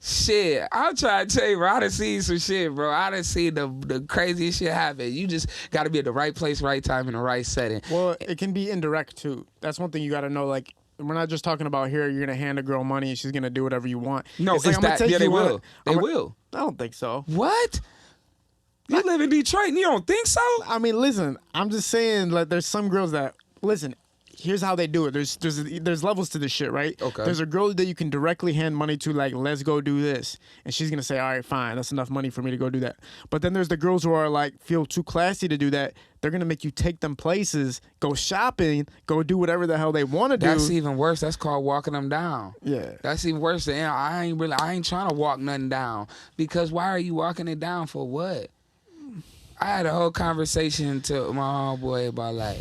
shit, I'm trying to tell you, bro, I done seen some shit, bro. I done seen the craziest shit happen. You just got to be at the right place, right time, in the right setting. Well, it can be indirect, too. That's one thing you got to know. Like, we're not just talking about here, you're going to hand a girl money and she's going to do whatever you want. No, it's like, they will. They will. I don't think so. What? You live in Detroit and you don't think so? I mean, listen, I'm just saying, like, there's some girls that, listen, here's how they do it. There's levels to this shit, right? Okay. There's a girl that you can directly hand money to, like, let's go do this. And she's going to say, all right, fine, that's enough money for me to go do that. But then there's the girls who are, like, feel too classy to do that. They're going to make you take them places, go shopping, go do whatever the hell they want to do. That's even worse. That's called walking them down. Yeah. That's even worse. Than, I ain't trying to walk nothing down. Because why are you walking it down for what? I had a whole conversation to my homeboy about, like,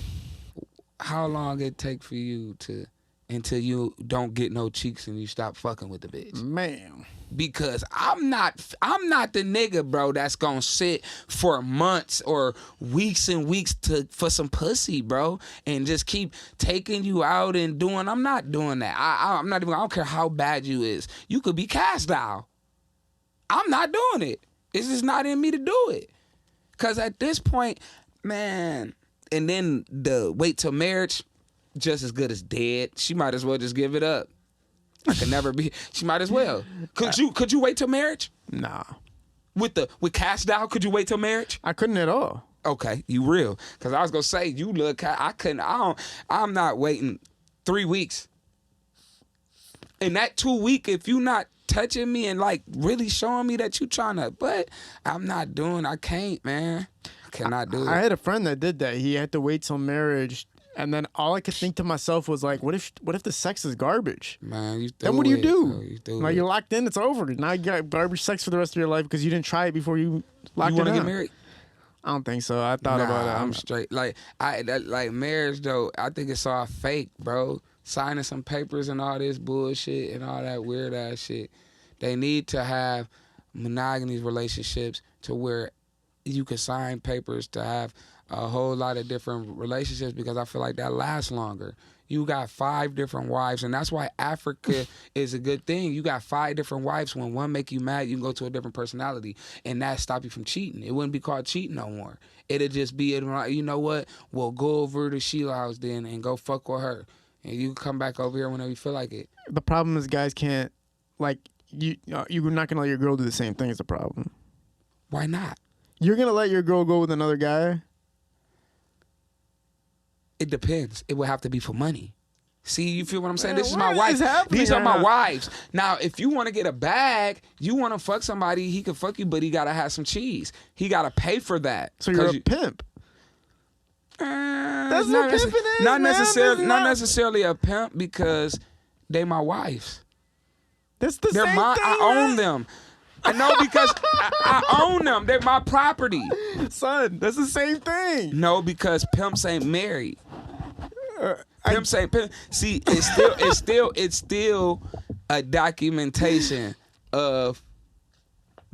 how long it take for you to until you don't get no cheeks and you stop fucking with the bitch. Man. Because I'm not the nigga, bro, that's gonna sit for months or weeks and weeks for some pussy, bro, and just keep taking you out and doing. I'm not doing that. I'm not even. I don't care how bad you is. You could be cast out. I'm not doing it. It's just not in me to do it. Cause at this point, man, and then the wait till marriage, just as good as dead. She might as well just give it up. I could never be. She might as well. Could you wait till marriage? Nah. With cast out, could you wait till marriage? I couldn't at all. Okay, you real. Cause I was gonna say you look. I couldn't. I'm not waiting 3 weeks. In that 2 week, if you not touching me and like really showing me that you trying to, but I'm not doing. I can't, man. I cannot do it. I had a friend that did that. He had to wait till marriage, and then all I could think to myself was like, what if the sex is garbage? Man, you then what do you do? Bro, you like you're locked in, it's over. Now you got garbage sex for the rest of your life because you didn't try it before you locked you in. want to get married? I don't think so. I thought about it. I'm straight. Like like marriage though. I think it's all fake, bro. Signing some papers and all this bullshit and all that weird ass shit. They need to have monogamous relationships to where you can sign papers to have a whole lot of different relationships because I feel like that lasts longer. You got 5 different wives, and that's why Africa is a good thing. You got 5 different wives. When one make you mad, you can go to a different personality, and that stop you from cheating. It wouldn't be called cheating no more. It'd just be, you know what? We'll go over to Sheila house then and go fuck with her, and you can come back over here whenever you feel like it. The problem is guys can't, like, you're not going to let your girl do the same thing is the problem. Why not? You're going to let your girl go with another guy? It depends. It would have to be for money. See, you feel what I'm saying? Man, this is my wife. These are my wives. Now, if you want to get a bag, you want to fuck somebody, he can fuck you, but he got to have some cheese. He got to pay for that. So you're a pimp. That's not what pimping is, not man. necessarily, not necessarily a pimp because they my wives. That's the They're same my, thing, I own them. I know because I own them. They're my property. Son, that's the same thing. No, because pimps ain't married. Pimps ain't pimp. See, it's still a documentation of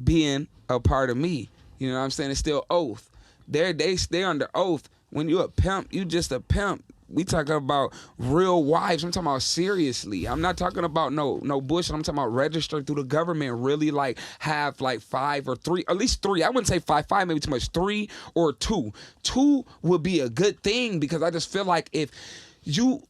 being a part of me. You know what I'm saying? It's still oath. They under oath. When you a pimp, you just a pimp. We talking about real wives. I'm talking about seriously. I'm not talking about no bullshit. I'm talking about registered through the government. Really like have like 5 or 3, at least 3. I wouldn't say 5. 5 maybe too much. 3 or 2. 2 would be a good thing because I just feel like if you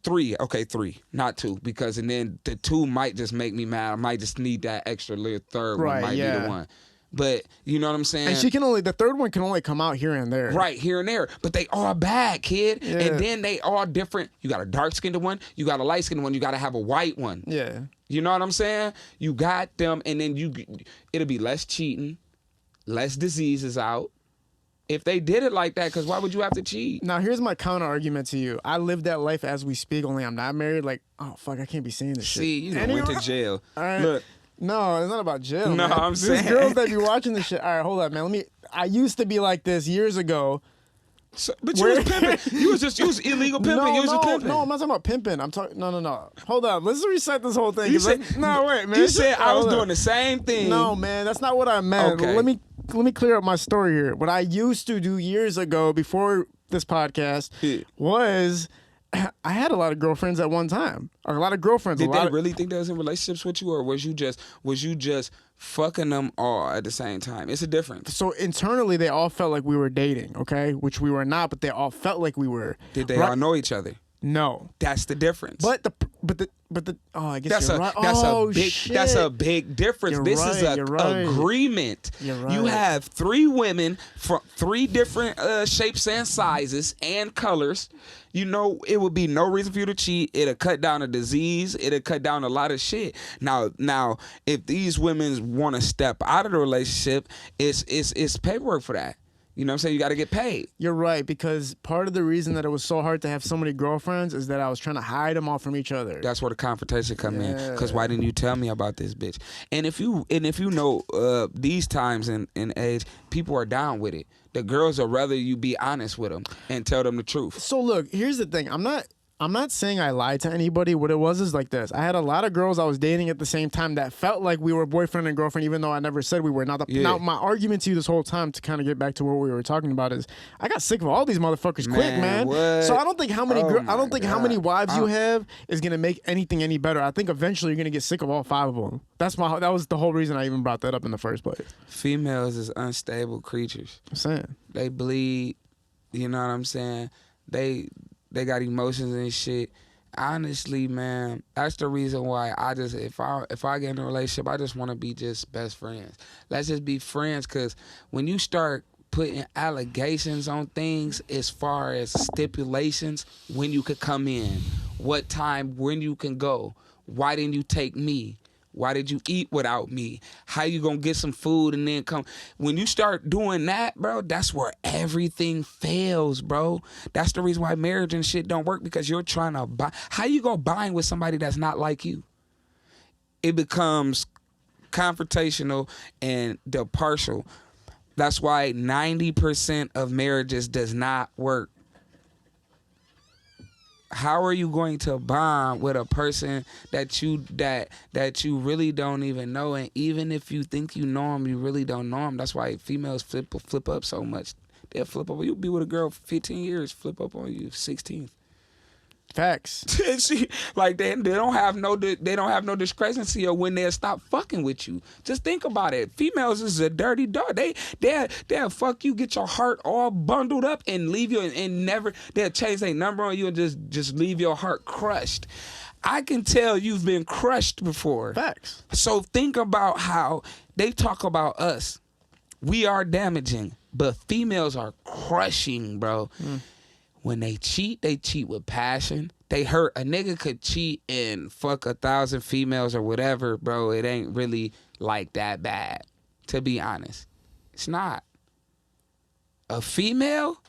3, okay, 3, not 2, because and then the 2 might just make me mad. I might just need that extra little third one. Might be the one. But you know what I'm saying? And the third one can only come out here and there. Right, here and there. But they all bad, kid. Yeah. And then they all different. You got a dark-skinned one, you got a light-skinned one, you got to have a white one. Yeah. You know what I'm saying? You got them, and then it'll be less cheating, less diseases out. If they did it like that, because why would you have to cheat? Now, here's my counter argument to you. I live that life as we speak, only I'm not married. Like, oh, fuck, I can't be saying this shit. See, you done went to jail. All right. Look. No, it's not about jail. No, man. I'm saying. There's girls that be watching this shit. All right, hold up, man. I used to be like this years ago. So, but you was pimping. You was illegal pimping. No, you was just pimping. No, I'm not talking about pimping. I'm talking. No. Hold up. Let's reset this whole thing. You said, no, wait, man. You said I was doing the same thing. No, man, that's not what I meant. Okay. Let me clear up my story here. What I used to do years ago, before this podcast, was I had a lot of girlfriends at one time. Or a lot of girlfriends. Did they really think they was in relationships with you, or was you just fucking them all at the same time? It's a difference. So internally, they all felt like we were dating, okay? Which we were not, but they all felt like we were. Did they all know each other? No. That's the difference. But the I guess that's you're right. That's a big difference. You're this right, is an you're right. agreement. You're right. You have 3 women from 3 different shapes and sizes and colors. You know, it would be no reason for you to cheat. It'll cut down a disease. It'll cut down a lot of shit. Now, if these women want to step out of the relationship, it's paperwork for that. You know what I'm saying? You got to get paid. You're right, because part of the reason that it was so hard to have so many girlfriends is that I was trying to hide them all from each other. That's where the confrontation come in. Because why didn't you tell me about this bitch? And if you know these times in age, people are down with it. The girls would rather you be honest with them and tell them the truth. So look, here's the thing. I'm not saying I lied to anybody. What it was is like this. I had a lot of girls I was dating at the same time that felt like we were boyfriend and girlfriend, even though I never said we were. Now, my argument to you this whole time, to kind of get back to what we were talking about, is I got sick of all these motherfuckers quick, man. What? So I don't think how many how many wives you have is gonna make anything any better. I think eventually you're gonna get sick of all 5 of them. That was the whole reason I even brought that up in the first place. Females is unstable creatures. I'm saying they bleed. You know what I'm saying? They got emotions and shit. Honestly, man, that's the reason why if I get in a relationship, I just want to be just best friends. Let's just be friends, because when you start putting allegations on things as far as stipulations, when you could come in, what time, when you can go, why didn't you take me? Why did you eat without me? How you gonna get some food and then come? When you start doing that, bro, that's where everything fails, bro. That's the reason why marriage and shit don't work, because you're trying to buy. How you go buying with somebody that's not like you? It becomes confrontational and the partial. That's why 90% of marriages does not work. How are you going to bond with a person that you really don't even know? And even if you think you know them, you really don't know them. That's why females flip up so much. They'll flip up. You'll be with a girl for 15 years, flip up on you 16. facts. Like they don't have no discrepancy of when they'll stop fucking with you. Just think about it. Females is a dirty dog. They'll fuck you, get your heart all bundled up, and leave you and never. They'll change their number on you and just leave your heart crushed. I can tell you've been crushed before. Facts. So think about how they talk about us. We are damaging, but females are crushing, bro. When they cheat with passion. They hurt. A nigga could cheat and fuck 1,000 females or whatever, bro. It ain't really like that bad, to be honest. It's not. A female,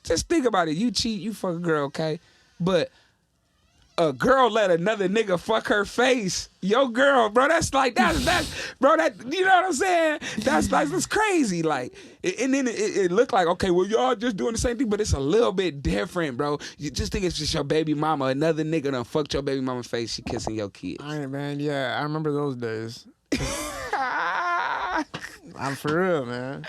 just think about it. You cheat, you fuck a girl, okay? But a girl let another nigga fuck her face. Yo, girl, bro, that's bro, that, you know what I'm saying? That's crazy. Like, and then it looked like, okay, well, y'all just doing the same thing, but it's a little bit different, bro. You just think it's just your baby mama. Another nigga done fucked your baby mama's face. She kissing your kids. All right, man. Yeah, I remember those days. I'm for real, man.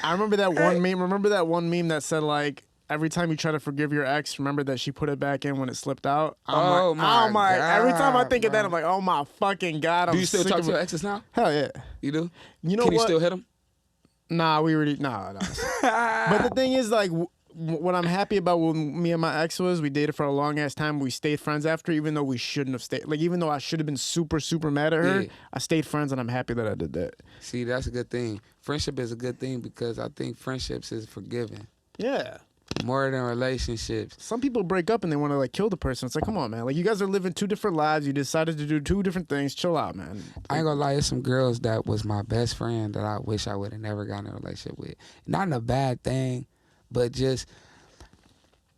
I remember that one meme. Remember that one meme that said, like, every time you try to forgive your ex, remember that she put it back in when it slipped out. Oh my God, every time I think of that, I'm like, oh my fucking God. Do you still talk to your exes now? Hell yeah. You do? You know Can what? you still hit them? Nah, nah. But the thing is, like, what I'm happy about when me and my ex was, we dated for a long ass time. We stayed friends after, even though we shouldn't have stayed. Like, even though I should have been super, super mad at her, I stayed friends, and I'm happy that I did that. See, that's a good thing. Friendship is a good thing because I think friendships is forgiving. Yeah. More than relationships. Some people break up and they want to like kill the person. It's like, come on, man. Like you guys are living 2 different lives. You decided to do 2 different things. Chill out, man. I ain't gonna lie, there's some girls that was my best friend that I wish I would have never gotten in a relationship with. Not in a bad thing, but just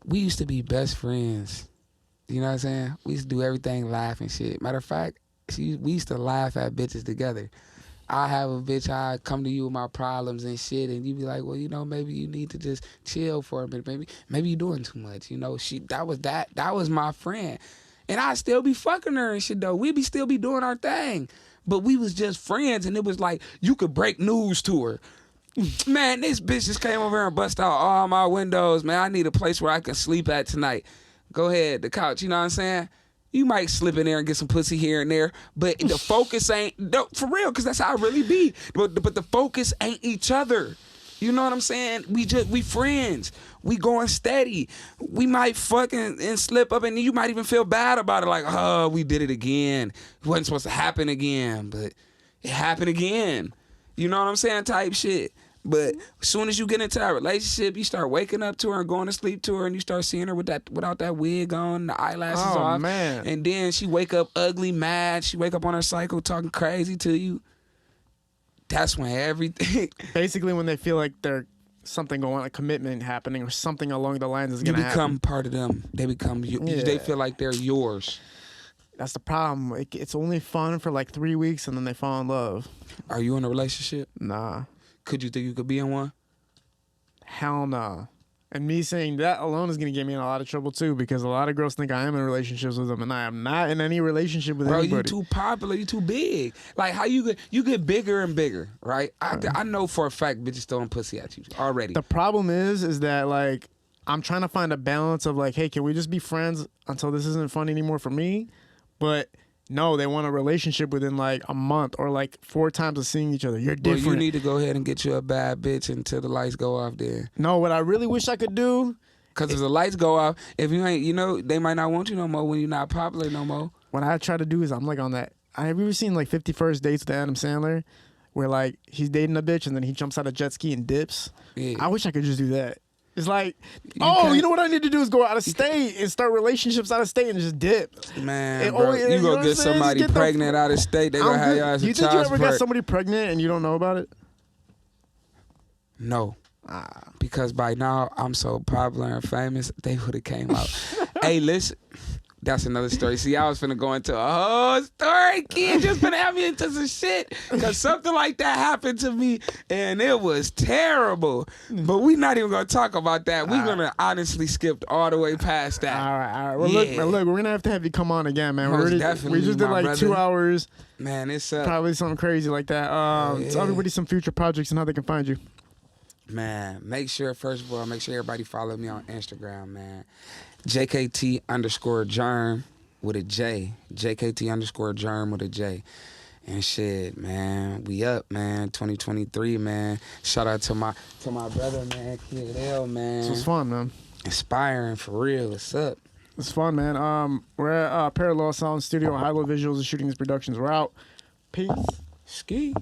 we used to be best friends. You know what I'm saying? We used to do everything laugh and shit. Matter of fact, we used to laugh at bitches together. I have a bitch, I come to you with my problems and shit, and you be like, well, you know, maybe you need to just chill for a minute. Maybe you doing too much. You know, that was my friend. And I still be fucking her and shit, though. We still be doing our thing. But we was just friends, and it was like, you could break news to her. Man, this bitch just came over here and bust out all my windows. Man, I need a place where I can sleep at tonight. Go ahead, the couch, you know what I'm saying? You might slip in there and get some pussy here and there, but the focus ain't, no, for real, because that's how I really be. But the focus ain't each other. You know what I'm saying? We friends. We going steady. We might fucking and slip up, and you might even feel bad about it, like, oh, we did it again. It wasn't supposed to happen again, but it happened again. You know what I'm saying? Type shit. But as soon as you get into that relationship, you start waking up to her and going to sleep to her, and you start seeing her without that wig on, the eyelashes off. Man. And then she wake up ugly, mad. She wake up on her cycle talking crazy to you. That's when everything... Basically when they feel like there's something going on, a commitment happening or something along the lines is going to happen. You become part of them. They become you. Yeah. They feel like they're yours. That's the problem. It's only fun for like 3 weeks and then they fall in love. Are you in a relationship? Nah. Could you think you could be in one? Hell nah. And me saying that alone is going to get me in a lot of trouble too, because a lot of girls think I am in relationships with them, and I am not in any relationship with anybody. Bro, you too popular. You too big. Like how you get bigger and bigger, right? I know for a fact bitches throwing pussy at you already. The problem is that like I'm trying to find a balance of like, hey, can we just be friends until this isn't fun anymore for me? But no, they want a relationship within like a month or like 4 times of seeing each other. You're different. Well, you need to go ahead and get you a bad bitch until the lights go off there. No, what I really wish I could do. Because if the lights go off, if you ain't, you know, they might not want you no more when you're not popular no more. What I try to do is I'm like on that. Have you ever seen like 50 First Dates with Adam Sandler? Where like he's dating a bitch and then he jumps out of jet ski and dips. Yeah. I wish I could just do that. It's like, you know what I need to do is go out of state and start relationships out of state and just dip. Man, bro, you go get somebody pregnant out of state, they gonna have you as a child support. You think you ever got somebody pregnant and you don't know about it? No. Because by now, I'm so popular and famous, they would have came out. Hey, listen. That's another story. See, I was finna go into a whole story, kid. Just finna have me into some shit. Because something like that happened to me, and it was terrible. But we not even gonna talk about that. We're gonna honestly skip all the way past that. All right. Well, look, we're gonna have to have you come on again, man. We just did like brother. 2 hours. Man, it's probably something crazy like that. Tell everybody some future projects and how they can find you. Man, first of all, make sure everybody follow me on Instagram, man. JKT_Jerm with a J. JKT_Jerm with a J. And shit, man, we up, man. 2023, man. Shout out to my brother, man, Kid L, man. This was fun, man. Inspiring, for real. What's up? It's fun, man. We're at Parallel Sound Studio, High Low Visuals and Shooting These Productions. We're out. Peace. Ski.